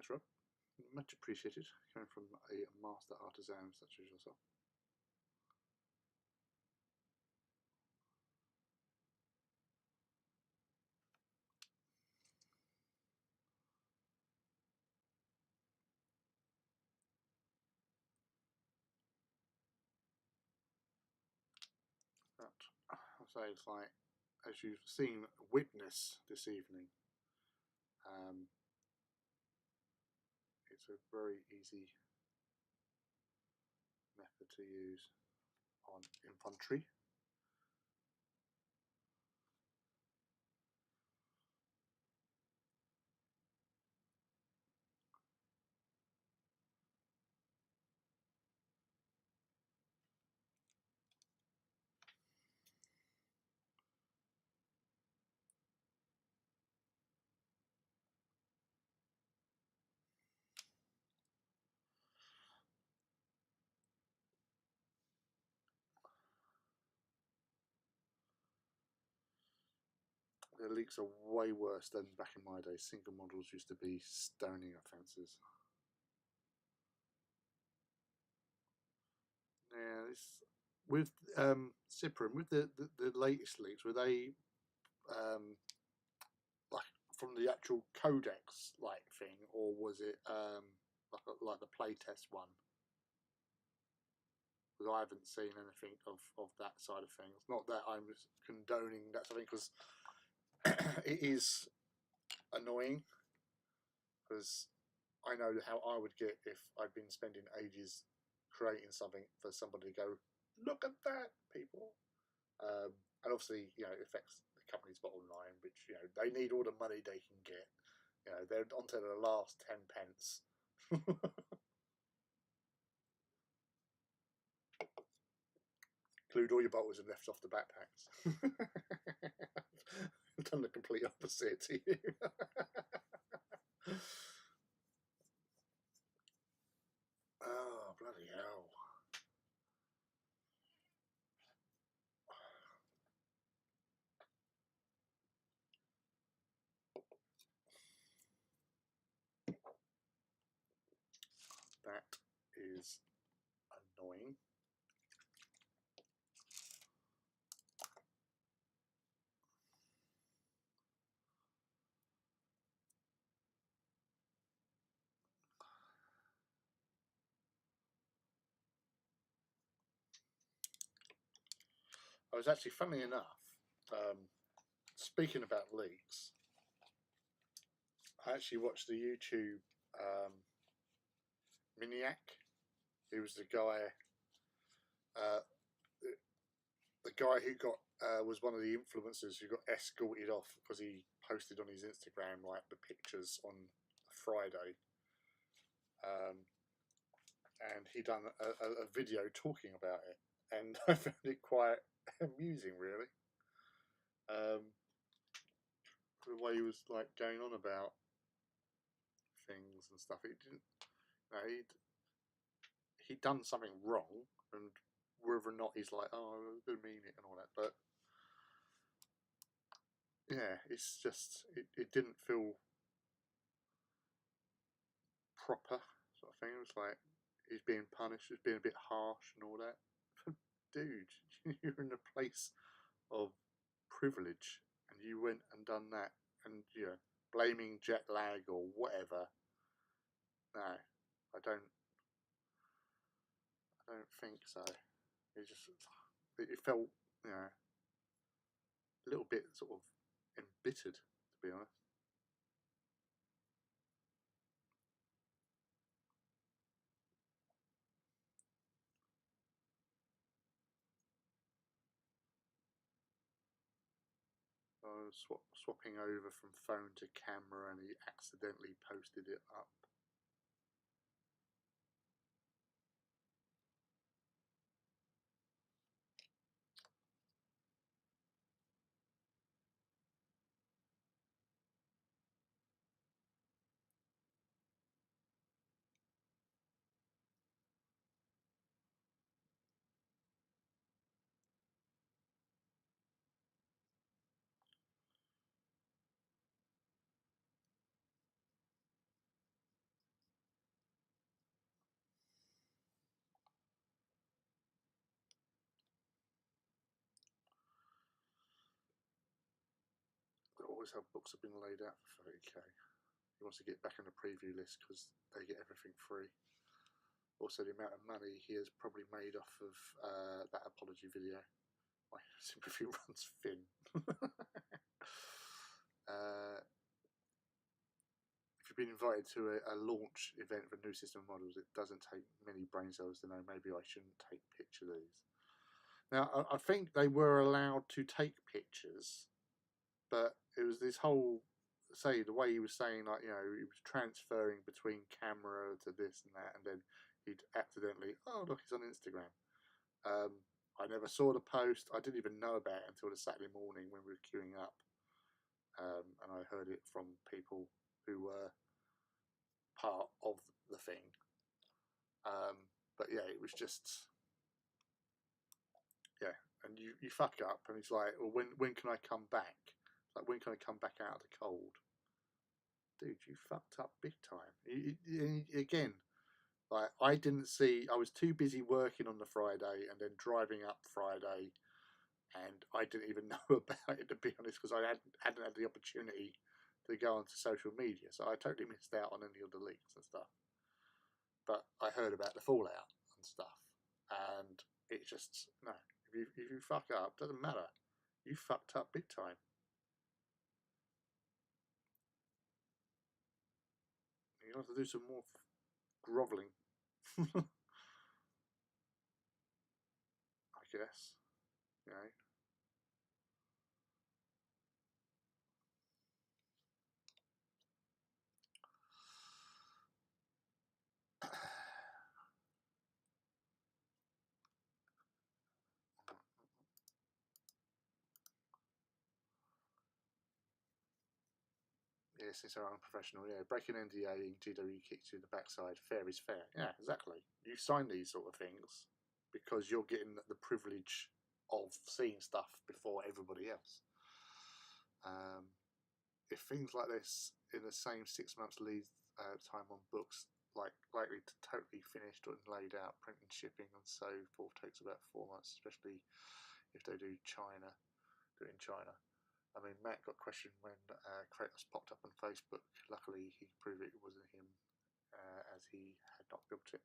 Thanks, Rob. Much appreciated, coming from a master artisan such as yourself. But I'll say it's like, as you've seen, witness this evening. It's a very easy method to use on infantry. The leaks are way worse than back in my day. Single models used to be stoning offences. Yeah, this, with Cyprian, with the latest leaks, were they like from the actual codex like thing, or was it like the playtest one? Because I haven't seen anything of that side of things. Not that I'm condoning that sort of thing, because it is annoying, because I know how I would get if I'd been spending ages creating something for somebody to go, look at that, people. And obviously, you know, it affects the company's bottom line, which, you know, they need all the money they can get. You know, they're onto the last 10 pence. Include all your bottles and left off the backpacks. I've done the complete opposite to you. Oh, bloody hell. That is annoying. I was actually, funny enough, speaking about leaks, I actually watched the YouTube Miniac. He was the guy, the guy who got was one of the influencers who got escorted off because he posted on his Instagram like the pictures on Friday, and he done a video talking about it, and I found it quite amusing, really. The way he was like going on about things and stuff. It didn't. You know, he'd done something wrong, and whether or not he's like, oh, I didn't mean it and all that, but yeah, it's just it didn't feel proper, sort of thing. It was like he's being punished, he's being a bit harsh and all that. Dude, you're in a place of privilege, and you went and done that, and you know, blaming jet lag or whatever. No, I don't think so. It just it felt, you know, a little bit sort of embittered, to be honest. I was swapping over from phone to camera, and he accidentally posted it up. Notice how books have been laid out for 30k. He wants to get back on the preview list because they get everything free. Also, the amount of money he has probably made off of that apology video. My sympathy runs thin. If you've been invited to a launch event for new system models, it doesn't take many brain cells to know maybe I shouldn't take pictures of these. Now, I think they were allowed to take pictures, but it was this whole, say, the way he was saying, like, you know, he was transferring between camera to this and that, and then he'd accidentally, oh, look, it's on Instagram. I never saw the post. I didn't even know about it until the Saturday morning when we were queuing up. And I heard it from people who were part of the thing. But yeah, it was just, yeah. And you fuck up, and it's like, well, when can I come back? Like, when can I come back out of the cold? Dude, you fucked up big time. Again, like, I didn't see. I was too busy working on the Friday and then driving up Friday, and I didn't even know about it, to be honest, because I hadn't had the opportunity to go onto social media, so I totally missed out on any of the leaks and stuff. But I heard about the fallout and stuff, and it's just, no. If you fuck up, doesn't matter. You fucked up big time. You have to do some more grovelling, I guess. You know. Yes, it's our unprofessional. Yeah, breaking NDA and GW kicks you in the backside. Fair is fair. Yeah, exactly. You sign these sort of things because you're getting the privilege of seeing stuff before everybody else. If things like this in the same 6 months lead time on books, like likely to totally finished and laid out, printing, shipping, and so forth, takes about 4 months, especially if they do China. I mean, Matt got questioned when Kratos popped up on Facebook. Luckily, he proved it wasn't him, as he had not built it.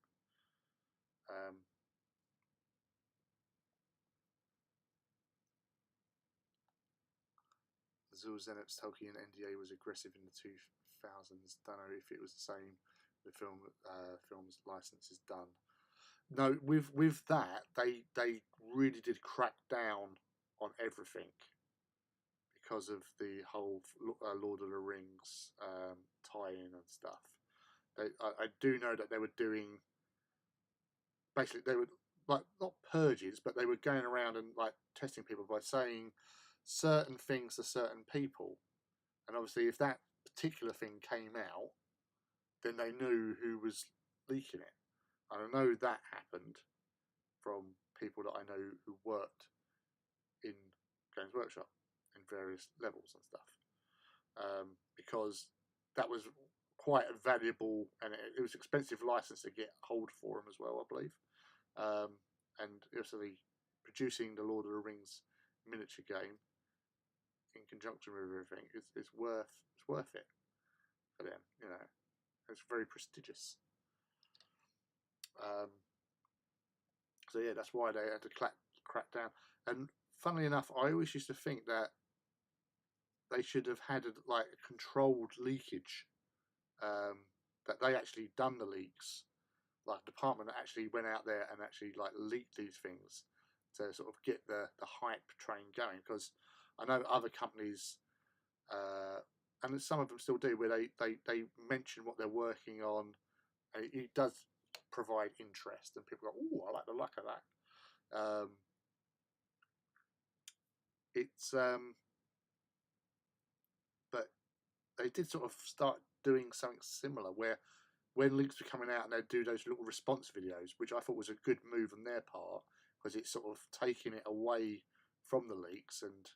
Zul Zenit's Tolkien NDA was aggressive in the 2000s. Don't know if it was the same. The film's license is done. No, with that, they really did crack down on everything because of the whole Lord of the Rings tie-in and stuff. I do know that they were doing, basically they were like, not purges, but they were going around and like testing people by saying certain things to certain people, and obviously if that particular thing came out, then they knew who was leaking it. And I know that happened from people that I know who worked in Games Workshop in various levels and stuff, because that was quite a valuable, and it was expensive license to get hold for them as well, I believe. And obviously producing the Lord of the Rings miniature game in conjunction with everything is worth it for them. You know, it's very prestigious. So yeah, that's why they had to crack down. And funnily enough, I always used to think that they should have had a controlled leakage. That they actually done the leaks, like department that actually went out there and actually like leaked these things to sort of get the hype train going. Because I know other companies, and some of them still do, where they mention what they're working on, and it does provide interest, and people go, "Oh, I like the look of that." But they did sort of start doing something similar, where when leaks were coming out and they'd do those little response videos, which I thought was a good move on their part, because it's sort of taking it away from the leaks. And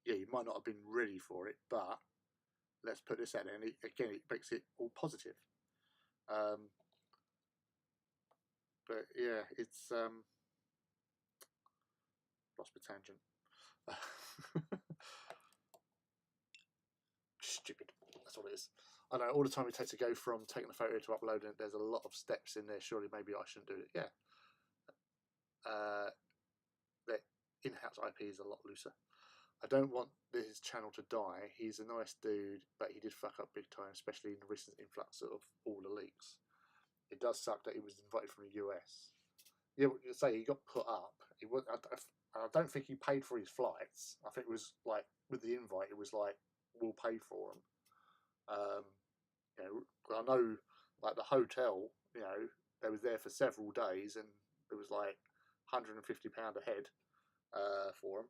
yeah, you might not have been ready for it, but let's put this out there, and again, it makes it all positive. But yeah, it's lost my tangent. That's all it is. I know all the time it takes to go from taking a photo to uploading it. There's a lot of steps in there. Surely maybe I shouldn't do it. Yeah. The in-house IP is a lot looser. I don't want this channel to die. He's a nice dude, but he did fuck up big time, especially in the recent influx of all the leaks. It does suck that he was invited from the US. Yeah, what you say, he got put up. He was. I don't think he paid for his flights. I think it was like with the invite, it was like we'll pay for them. You know, I know like the hotel. You know, they was there for several days, and it was like £150 a head for them.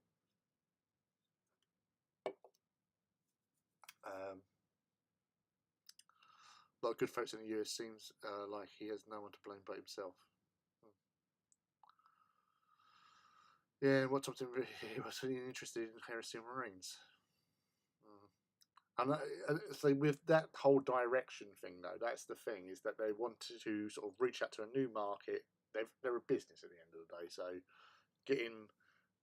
A lot of good folks in the US. Seems like he has no one to blame but himself. Yeah, what's something he was interested in Heresy Marines. And so with that whole direction thing, though, that's the thing, is that they want to sort of reach out to a new market. They're a business at the end of the day, so getting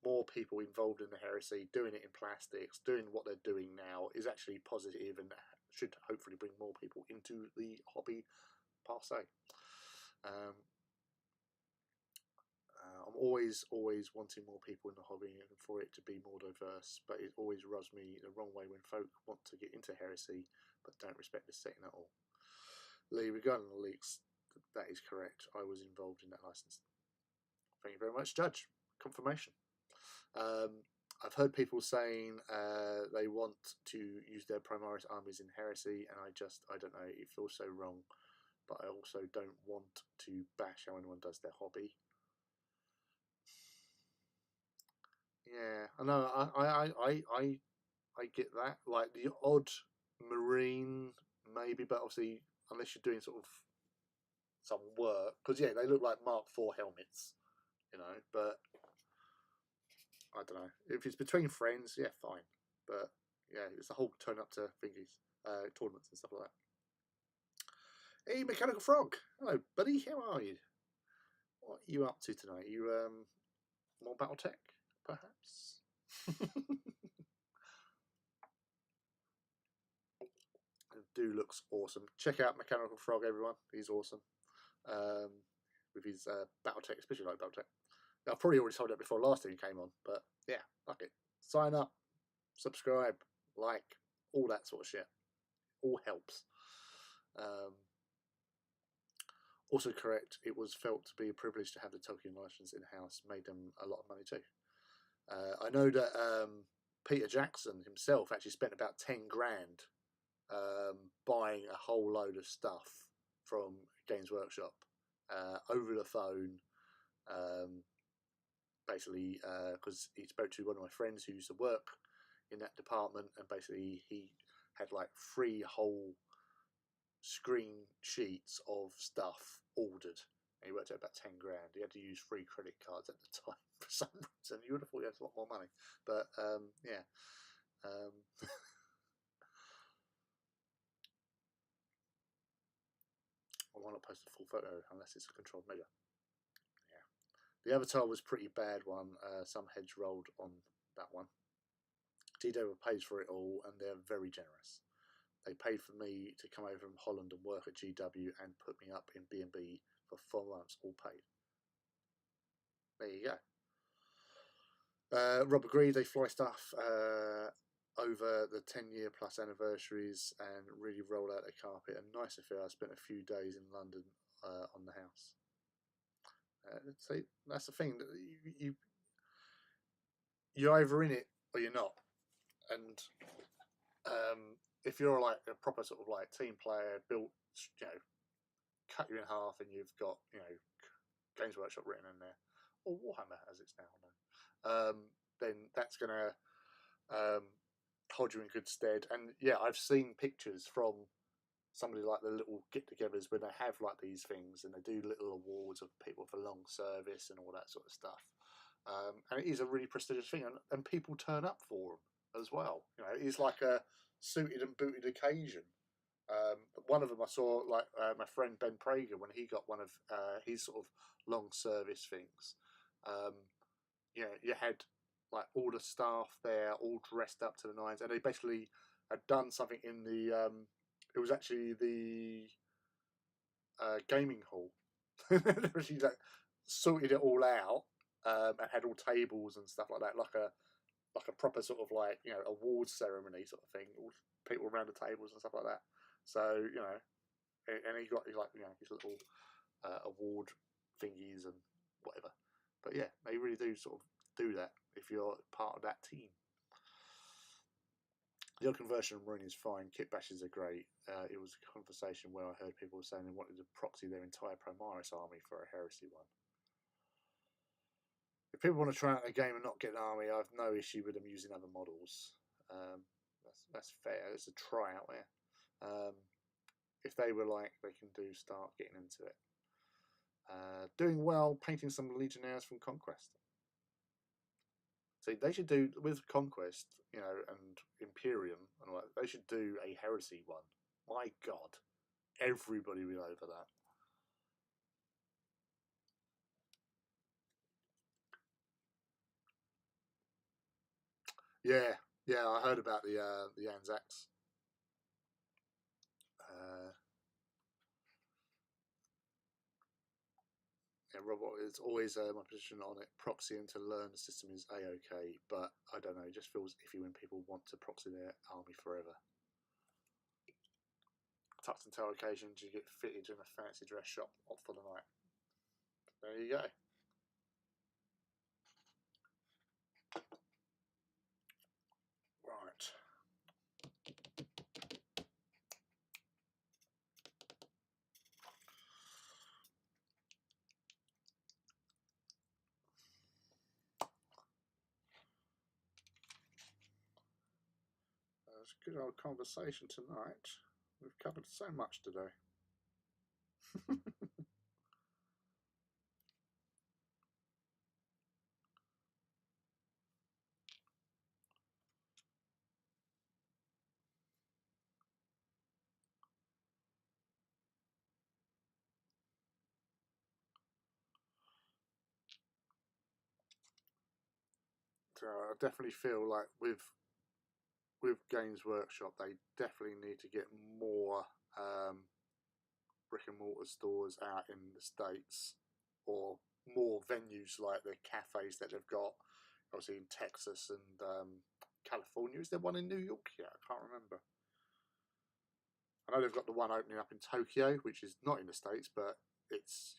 more people involved in the heresy, doing it in plastics, doing what they're doing now is actually positive and should hopefully bring more people into the hobby per se. I'm always wanting more people in the hobby and for it to be more diverse, but it always rubs me the wrong way when folk want to get into heresy but don't respect the setting at all. Lee, regarding the leaks, that is correct. I was involved in that license. Thank you very much, Judge. Confirmation. I've heard people saying they want to use their Primaris armies in heresy, and I don't know, it feels so wrong, but I also don't want to bash how anyone does their hobby. Yeah, I know. I get that. Like the odd Marine, maybe, but obviously, unless you're doing sort of some work, because yeah, they look like Mark IV helmets, you know. But I don't know if it's between friends, yeah, fine. But yeah, it's the whole turn up to thingies, tournaments and stuff like that. Hey, Mechanical Frog, hello, buddy. How are you? What are you up to tonight? You more BattleTech, perhaps? Dude looks awesome. Check out Mechanical Frog, everyone. He's awesome. With his BattleTech, especially like BattleTech. I've probably already told that before last time he came on, but yeah, fuck it. Sign up, subscribe, like, all that sort of shit. All helps. Also correct, it was felt to be a privilege to have the Tolkien license in-house. Made them a lot of money too. I know that Peter Jackson himself actually spent about 10 grand buying a whole load of stuff from Games Workshop over the phone, basically because he spoke to one of my friends who used to work in that department, and basically he had like 3 whole screen sheets of stuff ordered. And he worked out about 10 grand. He had to use 3 credit cards at the time for some reason. You would have thought he had a lot more money, but yeah. I will not post a full photo unless it's a controlled measure. Yeah, the Avatar was a pretty bad one. Some heads rolled on that one. GW pays for it all, and they're very generous. They paid for me to come over from Holland and work at GW and put me up in B&B for 4 months, all paid. There you go. Rob agreed. They fly stuff over the 10-year plus anniversaries and really roll out the carpet. A nice affair. I spent a few days in London on the house. So that's the thing. You're either in it or you're not. And if you're like a proper sort of like team player, built, you know, cut you in half, and you've got, you know, Games Workshop written in there, or Warhammer as it's now known, then that's going to hold you in good stead. And yeah, I've seen pictures from somebody like the little get-togethers when they have like these things, and they do little awards of people for long service and all that sort of stuff. And it is a really prestigious thing, and people turn up for them as well. You know, it's like a suited and booted occasion. One of them I saw, like my friend Ben Prager, when he got one of his sort of long service things. You know, you had like all the staff there, all dressed up to the nines, and they basically had done something in the. It was actually the gaming hall. She like sorted it all out and had all tables and stuff like that, like a proper sort of like awards ceremony sort of thing, all people around the tables and stuff like that. So and he got his little award thingies and whatever. But yeah, they really do sort of do that if you're part of that team. The old conversion rune is fine. Kit bashes are great. It was a conversation where I heard people saying they wanted to proxy their entire Primaris army for a heresy one. If people want to try out the game and not get an army, I have no issue with them using other models. That's fair. It's a try out there. If they were like they can start getting into it. Doing well, painting some legionnaires from Conquest. So they should do with Conquest, and Imperium and all that. They should do a heresy one. My God, everybody will over that. Yeah, I heard about the Anzacs. Yeah, Robert, it's always my position on it. Proxying to learn the system is a-okay, but I don't know. It just feels iffy when people want to proxy their army forever. Tucked and tail occasions, you get fitted in a fancy dress shop off for the night. There you go. Right. It's a good old conversation tonight. We've covered so much today. So I definitely feel like with Games Workshop, they definitely need to get more brick and mortar stores out in the States, or more venues like the cafes that they've got, obviously in Texas and California. Is there one in New York yet? I can't remember. I know they've got the one opening up in Tokyo, which is not in the States, but it's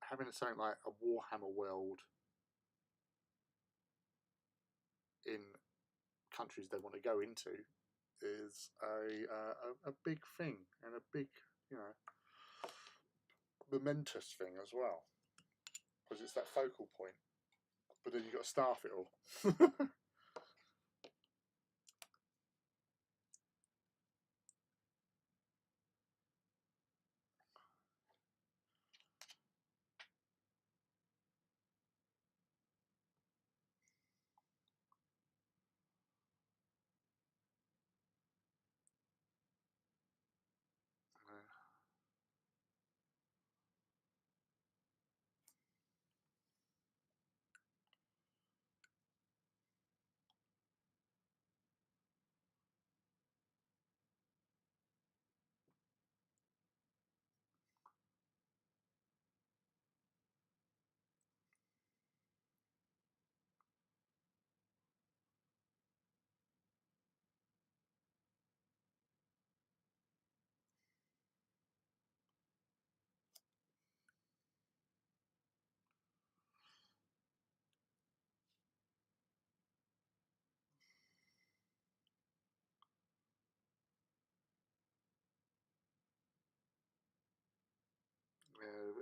having something like a Warhammer world in countries they want to go into is a big thing, and a big momentous thing as well, because it's that focal point. But then you've got to staff it all.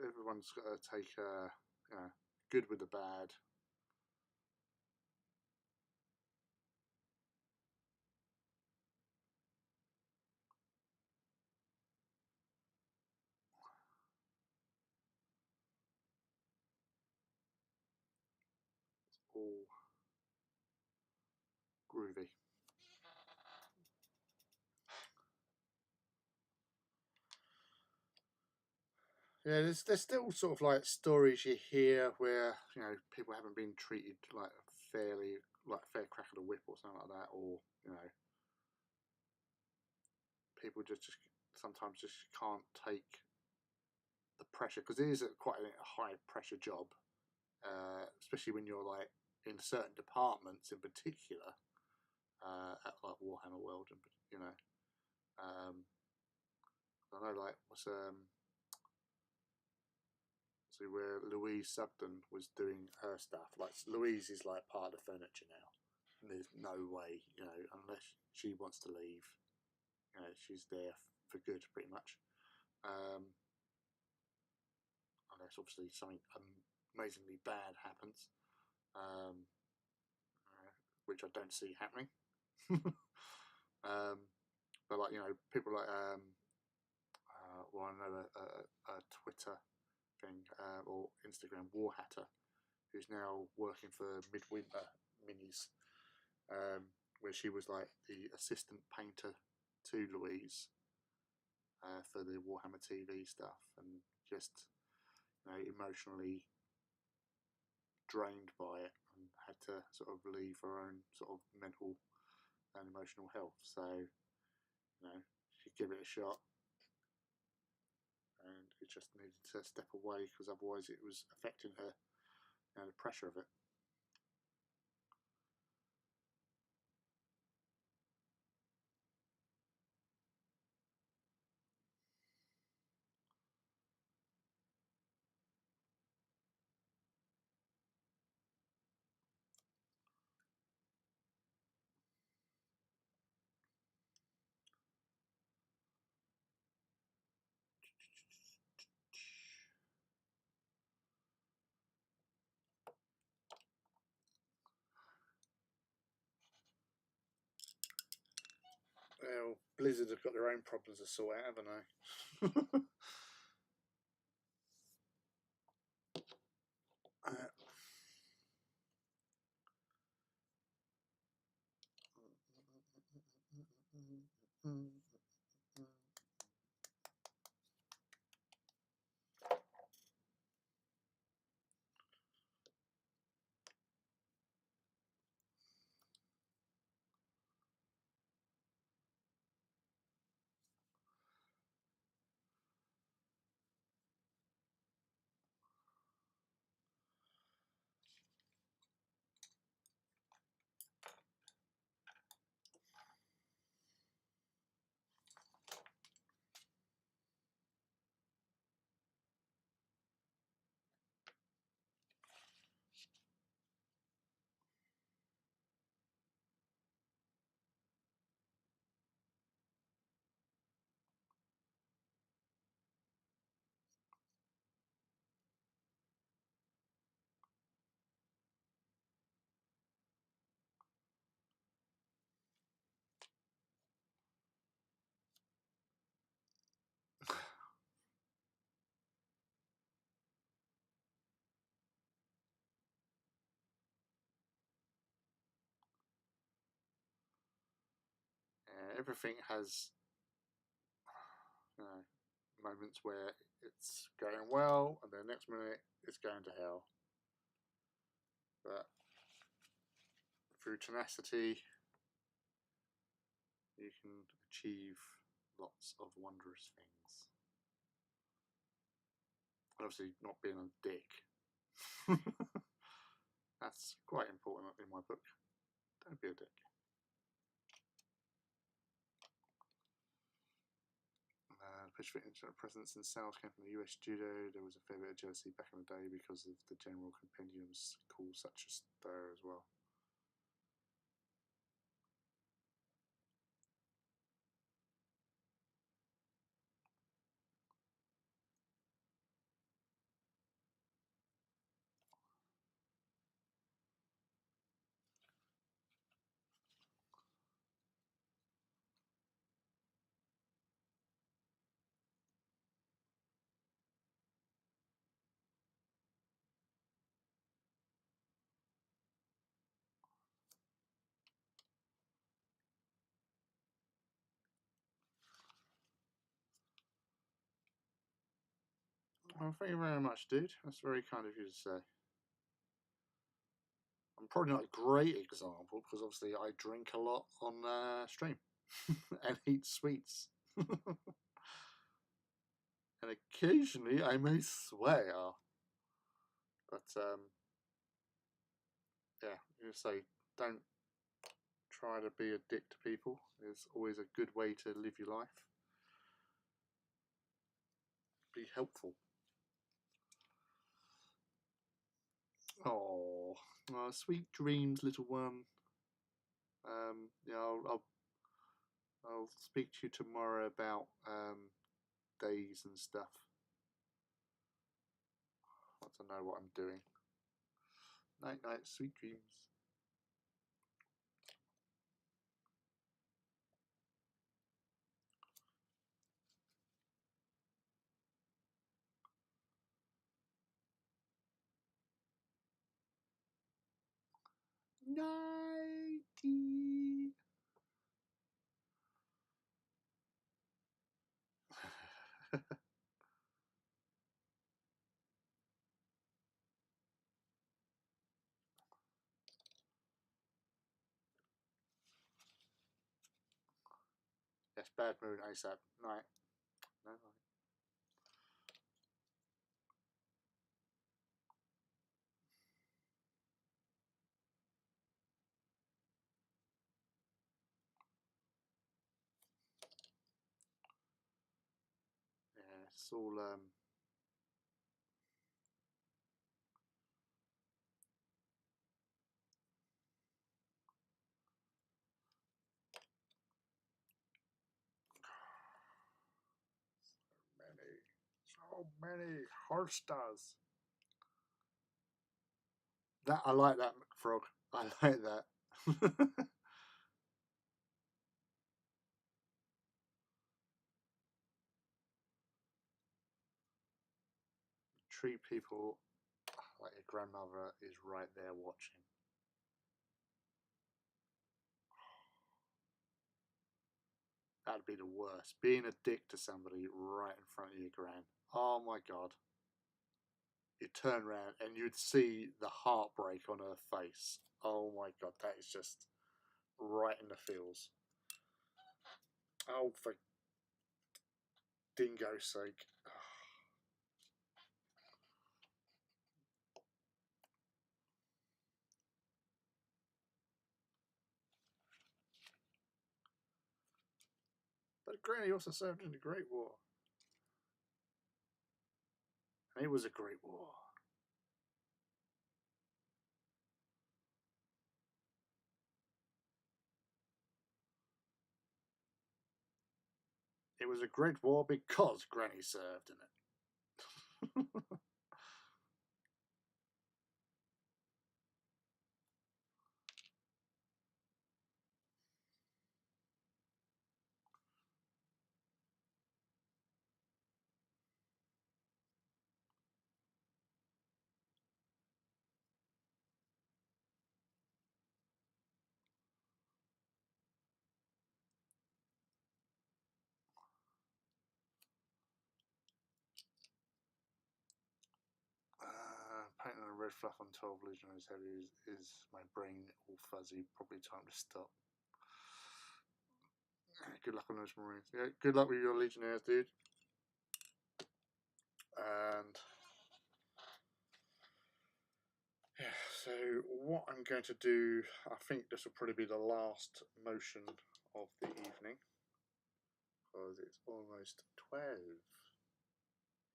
Everyone's got to take good with the bad. It's all groovy. Yeah, there's still sort of like stories you hear where people haven't been treated like fairly, like fair crack of the whip or something like that, or people just sometimes just can't take the pressure, because it is quite a high pressure job, especially when you're like in certain departments in particular, at like Warhammer World, and I know like so where Louise Sugden was doing her stuff. Like Louise is like part of the furniture now, and there's no way, unless she wants to leave, she's there for good, pretty much. Unless obviously something amazingly bad happens, which I don't see happening. But like people like well, I know a Twitter thing, or Instagram, Warhatter, who's now working for Midwinter Minis, where she was like the assistant painter to Louise, for the Warhammer TV stuff, and just emotionally drained by it, and had to sort of leave her own sort of mental and emotional health. So she gave it a shot, and it just needed to step away, because otherwise it was affecting her, the pressure of it. Well, Blizzard have got their own problems to sort out, haven't they? Everything has moments where it's going well, and the next minute it's going to hell. But through tenacity, you can achieve lots of wondrous things. And obviously, not being a dick. That's quite important in my book. Don't be a dick. Push for internet presence and sales came from the US studio. There was a fair bit of jealousy back in the day because of the general compendiums caused such a stir as well. Oh, thank you very much, dude. That's very kind of you to say. I'm probably not a great example because obviously I drink a lot on stream and eat sweets. And occasionally I may swear. But yeah, you say don't try to be a dick to people. It's always a good way to live your life. Be helpful. Oh, sweet dreams, little one. Yeah, I'll speak to you tomorrow about days and stuff. I want to know what I'm doing. Night, night, sweet dreams. Nighty. Yes, bad mood ASAP. Night. No, night. Yeah, it's all so many horse stars. That I like that, Frog. I like that. Treat people like your grandmother is right there watching. That'd be the worst. Being a dick to somebody right in front of your gran. Oh my god. You turn around and you'd see the heartbreak on her face. Oh my god, that is just right in the feels. Oh, for dingo's sake. But Granny also served in the Great War. And it was a great war. It was a great war because Granny served in it. Painting a red fluff on 12 Legionnaires heavy is my brain all fuzzy. Probably time to stop. Good luck on those Marines. Yeah, good luck with your Legionnaires, dude. And yeah, so what I'm going to do, I think this will probably be the last motion of the evening because it's almost 12.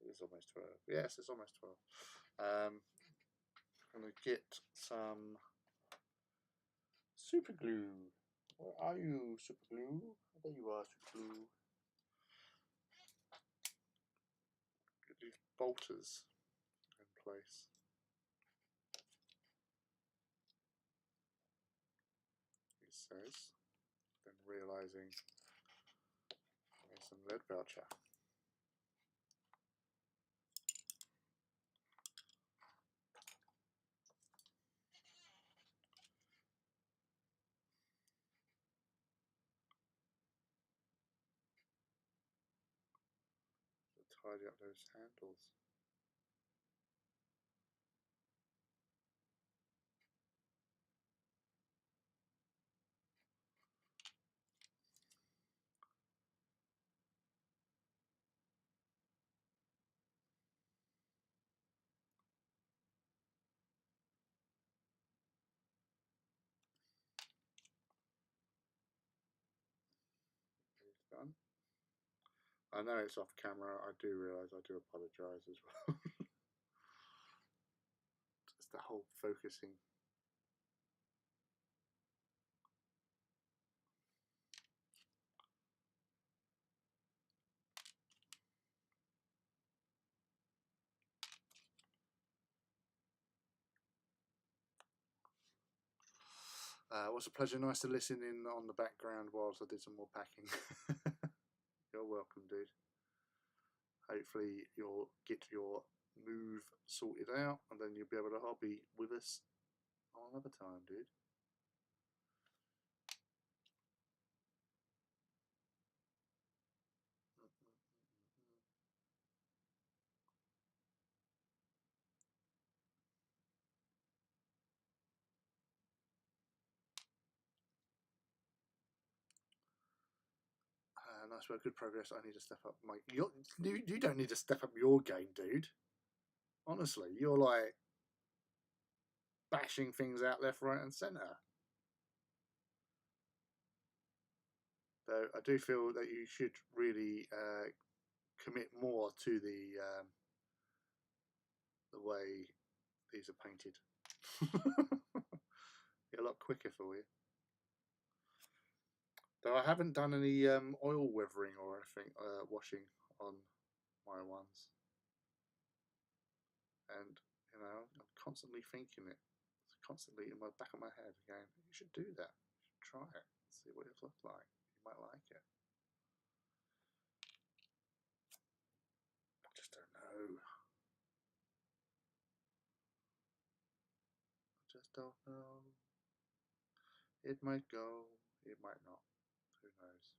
It is almost 12. Yes, it's almost 12. I'm going to get some super glue. Where are you, super glue? There you are, super glue. Get these bolters in place. He says, then realizing there's some lead voucher. Tidy up those handles. I know it's off camera. I do realise. I do apologise as well. It's the whole focusing. It was a pleasure. Nice to listen in on the background whilst I did some more packing. You're welcome, dude. Hopefully you'll get your move sorted out and then you'll be able to hobby with us another time, dude. Nice work, good progress. I need to step up my. You don't need to step up your game, dude. Honestly, you're like bashing things out left, right, and centre. Though I do feel that you should really commit more to the way these are painted. Be a lot quicker for you. Though I haven't done any oil weathering or anything, washing on my ones. And, you know, I'm constantly thinking it. It's constantly in the back of my head going, you should do that. You should try it. See what it looks like. You might like it. I just don't know. I just don't know. It might go. It might not. Who knows?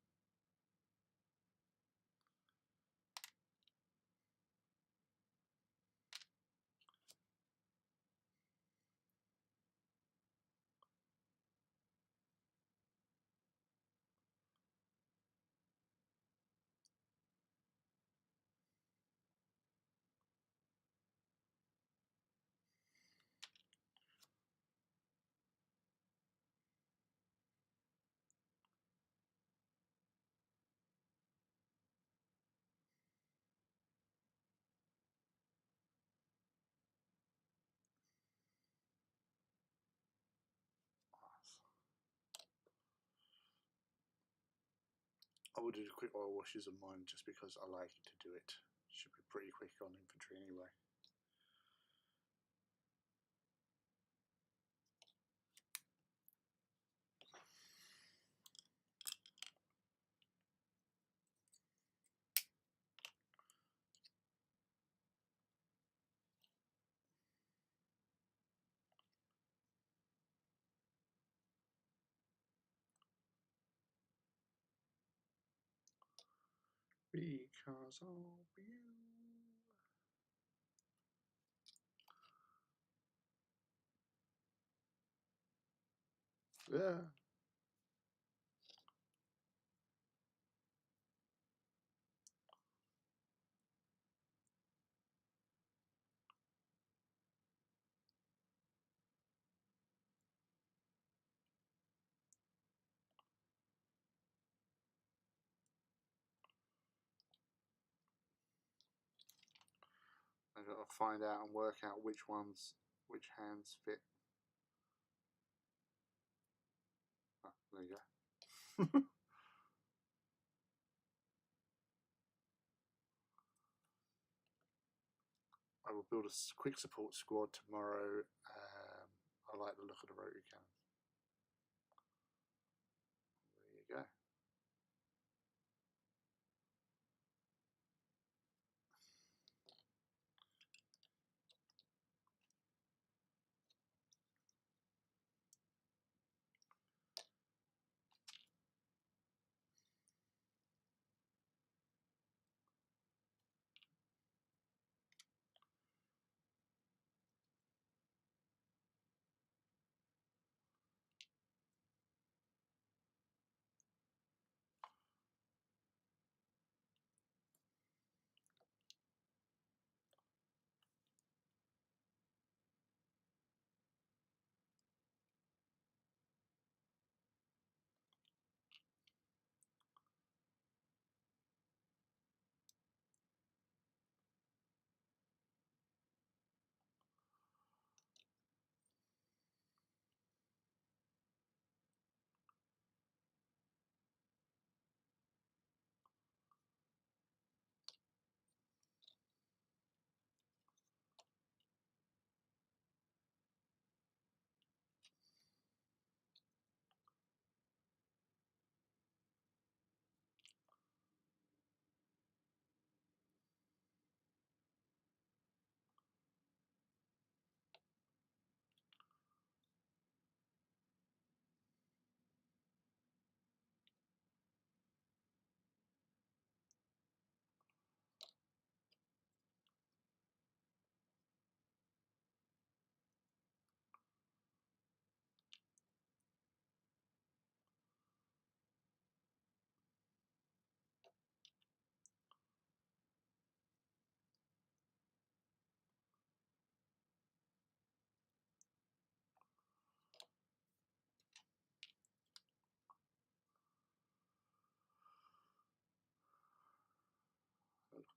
I will do quick oil washes of mine just because I like to do it. Should be pretty quick on infantry anyway. Because of you. Yeah. I've got to find out and work out which hands fit. Oh, there you go. I will build a quick support squad tomorrow. I like the look of the rotary cannons. There you go.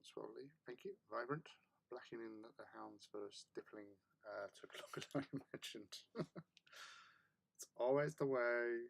Swirly, thank you. Vibrant. Blacking in the hounds for stippling took longer than I imagined. It's always the way.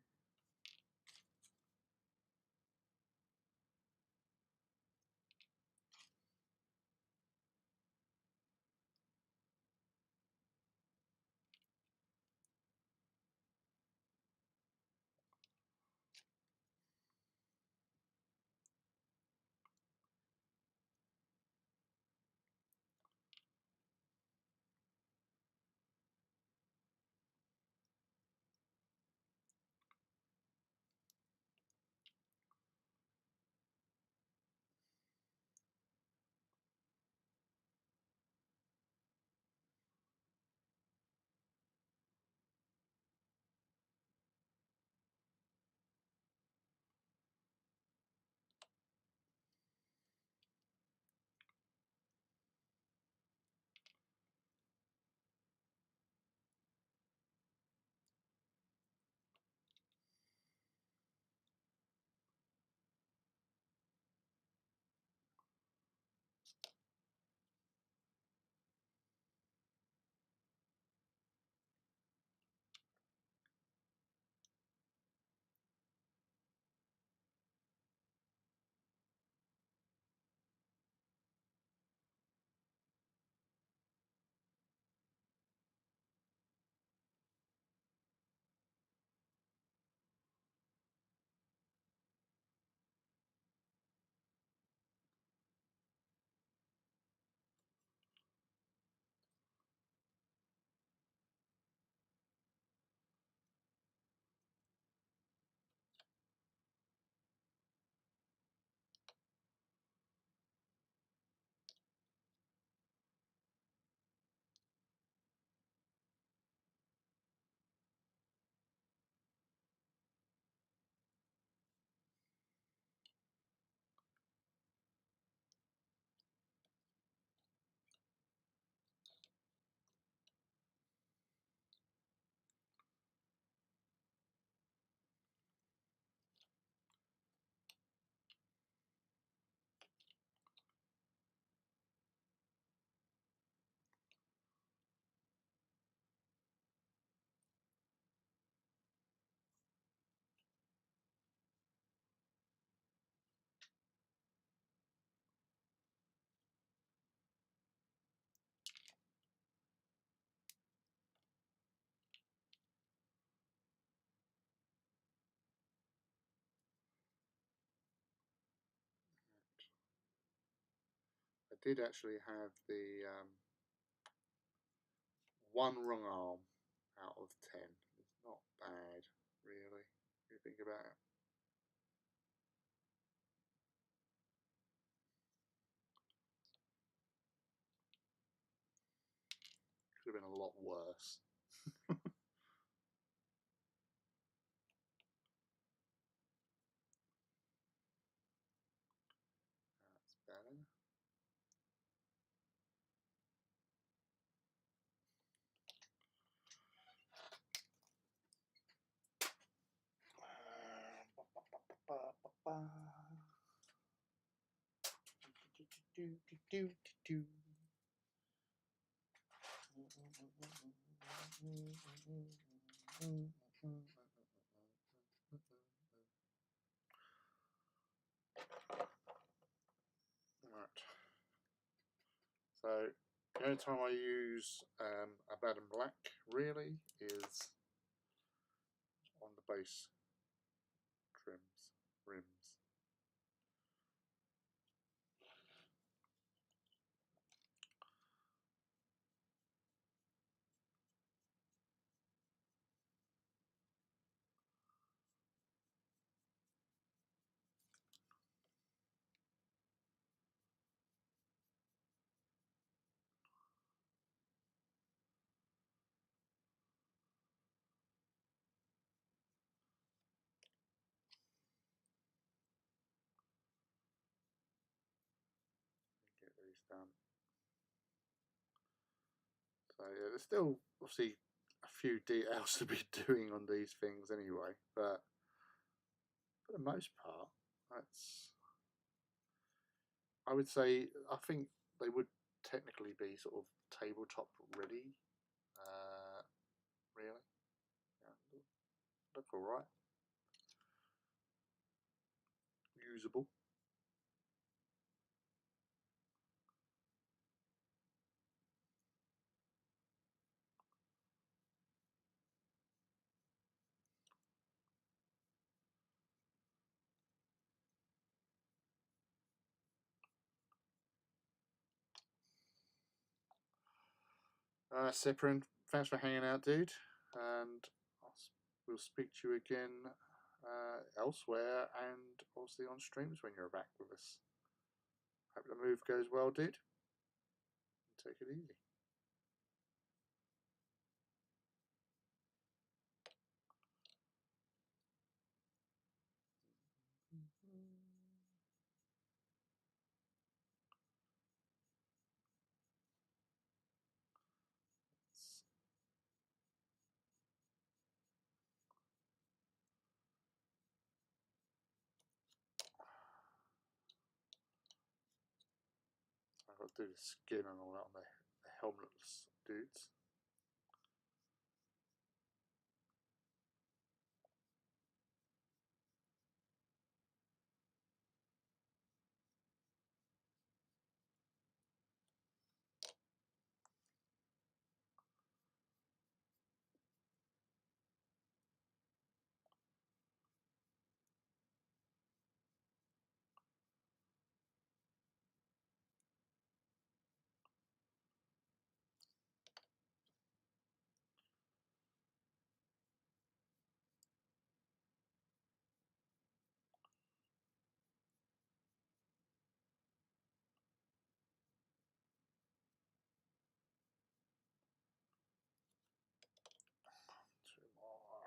I did actually have the one wrong arm out of 10. It's not bad, really, if you think about it. Could have been a lot worse. That's better. Right. So the only time I use a bad and black really is on the base rims. Get these done. So yeah, there's still obviously a few details to be doing on these things anyway, but for the most part, I would say, I think they would technically be sort of tabletop ready. Really, yeah, look all right, usable. Cyprian, thanks for hanging out, dude, and we'll speak to you again elsewhere and obviously on streams when you're back with us. Hope the move goes well, dude. Take it easy. I've got to do the skin and all that on the helmetless dudes. Two more.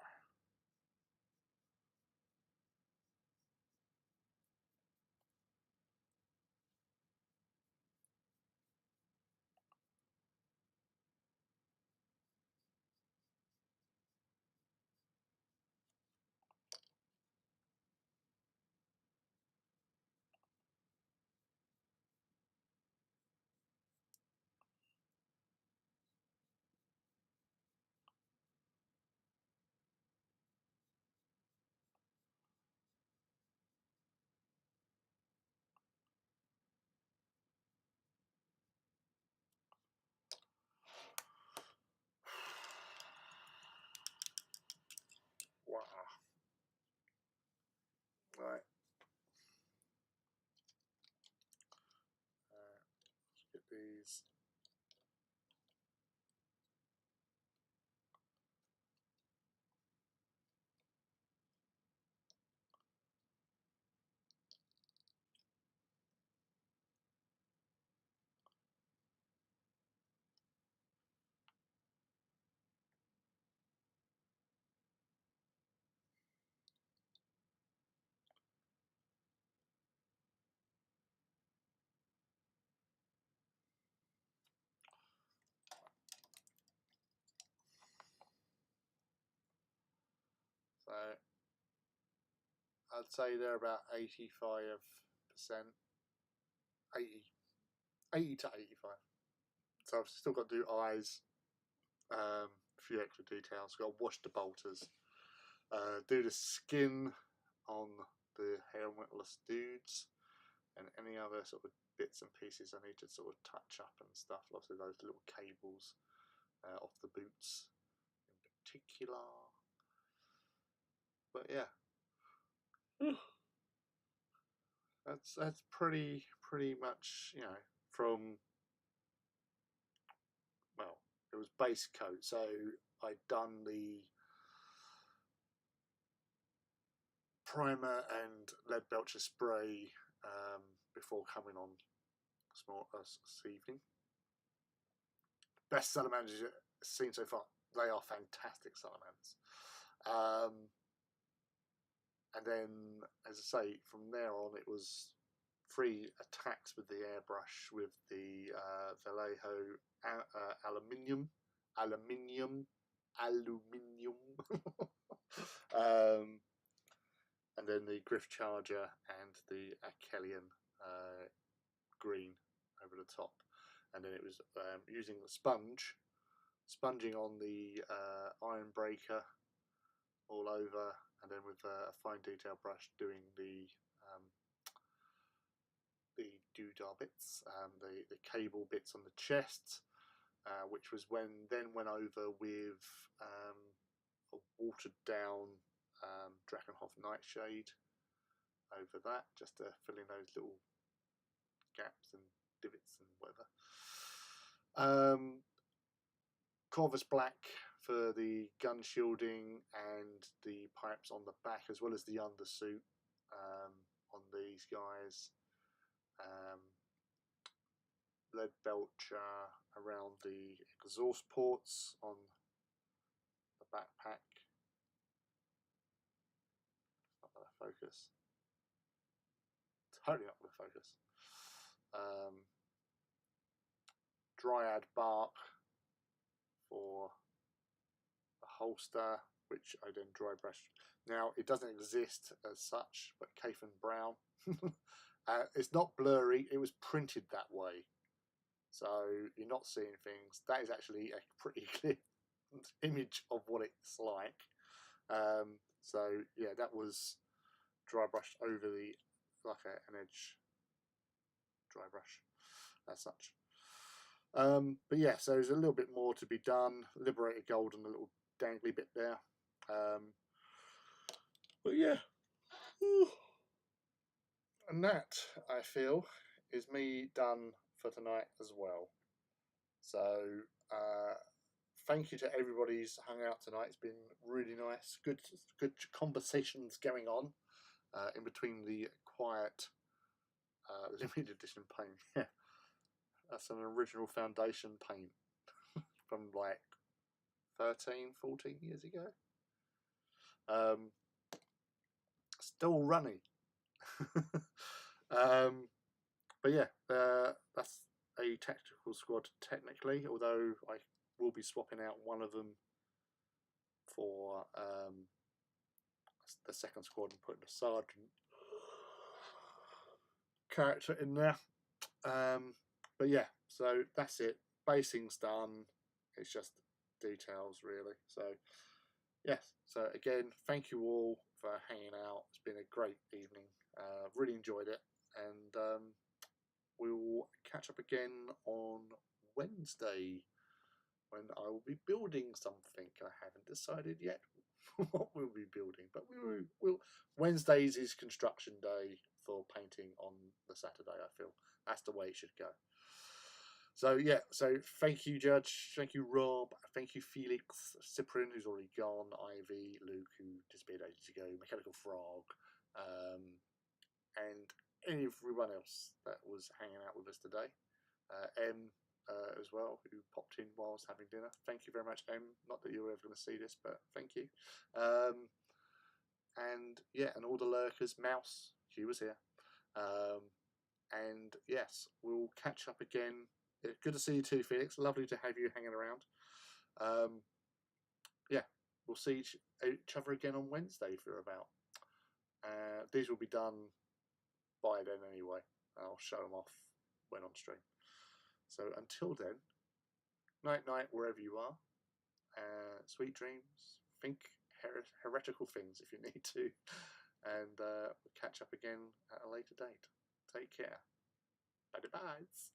Wow. Right. Let's get these. So I'd say they're about 85%, 80 to 85. So I've still got to do eyes, a few extra details. Got to wash the bolters, do the skin on the helmetless dudes, and any other sort of bits and pieces I need to sort of touch up and stuff. Lots of those little cables off the boots in particular. But yeah, that's pretty much, you know, from, well, it was base coat, so I'd done the primer and lead belcher spray before coming on this evening. Best salamanders you've seen so far. They are fantastic salamanders. And then, as I say, from there on, it was 3 attacks with the airbrush with the Vallejo aluminium, and then the Griff Charger and the Achelian green over the top, and then it was using the sponging on the iron breaker all over, and then with a fine detail brush doing the doodah bits, the cable bits on the chest, which was then went over with a watered down Drakenhof Nightshade over that, just to fill in those little gaps and divots and whatever. Corvus Black for the gun shielding and the pipes on the back, as well as the undersuit on these guys. Lead belcher around the exhaust ports on the backpack. Not going to focus. Totally not going to focus. Dryad bark for the holster, which I then dry brushed. Now, it doesn't exist as such, but Cathan Brown. It's not blurry, it was printed that way. So you're not seeing things. That is actually a pretty clear image of what it's like. So yeah, that was dry brushed over the, like an edge dry brush as such. But yeah, so there's a little bit more to be done. Liberated gold and a little dangly bit there. But yeah. And that, I feel, is me done for tonight as well. So thank you to everybody who's hung out tonight. It's been really nice. Good conversations going on in between the quiet limited edition paint. Yeah, that's an original Foundation paint from like 13, 14 years ago. Still running. But yeah, that's a tactical squad technically, although I will be swapping out one of them for the second squad and putting a sergeant character in there. But yeah, so that's it. Basing's done. It's just details really. So yes, so again, thank you all for hanging out. It's been a great evening. Really enjoyed it, and we'll catch up again on Wednesday when I will be building something. I haven't decided yet what we'll be building, but we'll Wednesdays is construction day for painting on the Saturday. I feel that's the way it should go. So yeah, so thank you, Judge. Thank you, Rob. Thank you, Felix, Cyprian, who's already gone, Ivy, Luke, who disappeared ages ago, Mechanical Frog, and everyone else that was hanging out with us today. M as well, who popped in while I was having dinner. Thank you very much, M. Not that you're ever going to see this, but thank you. And yeah, and all the lurkers. Mouse, she was here. And yes, we'll catch up again. Good to see you too, Felix. Lovely to have you hanging around. Yeah, we'll see each other again on Wednesday if you're about. These will be done by then anyway. I'll show them off when on stream. So until then, night night wherever you are. Sweet dreams. Think heretical things if you need to. And we'll catch up again at a later date. Take care. Bye-byes.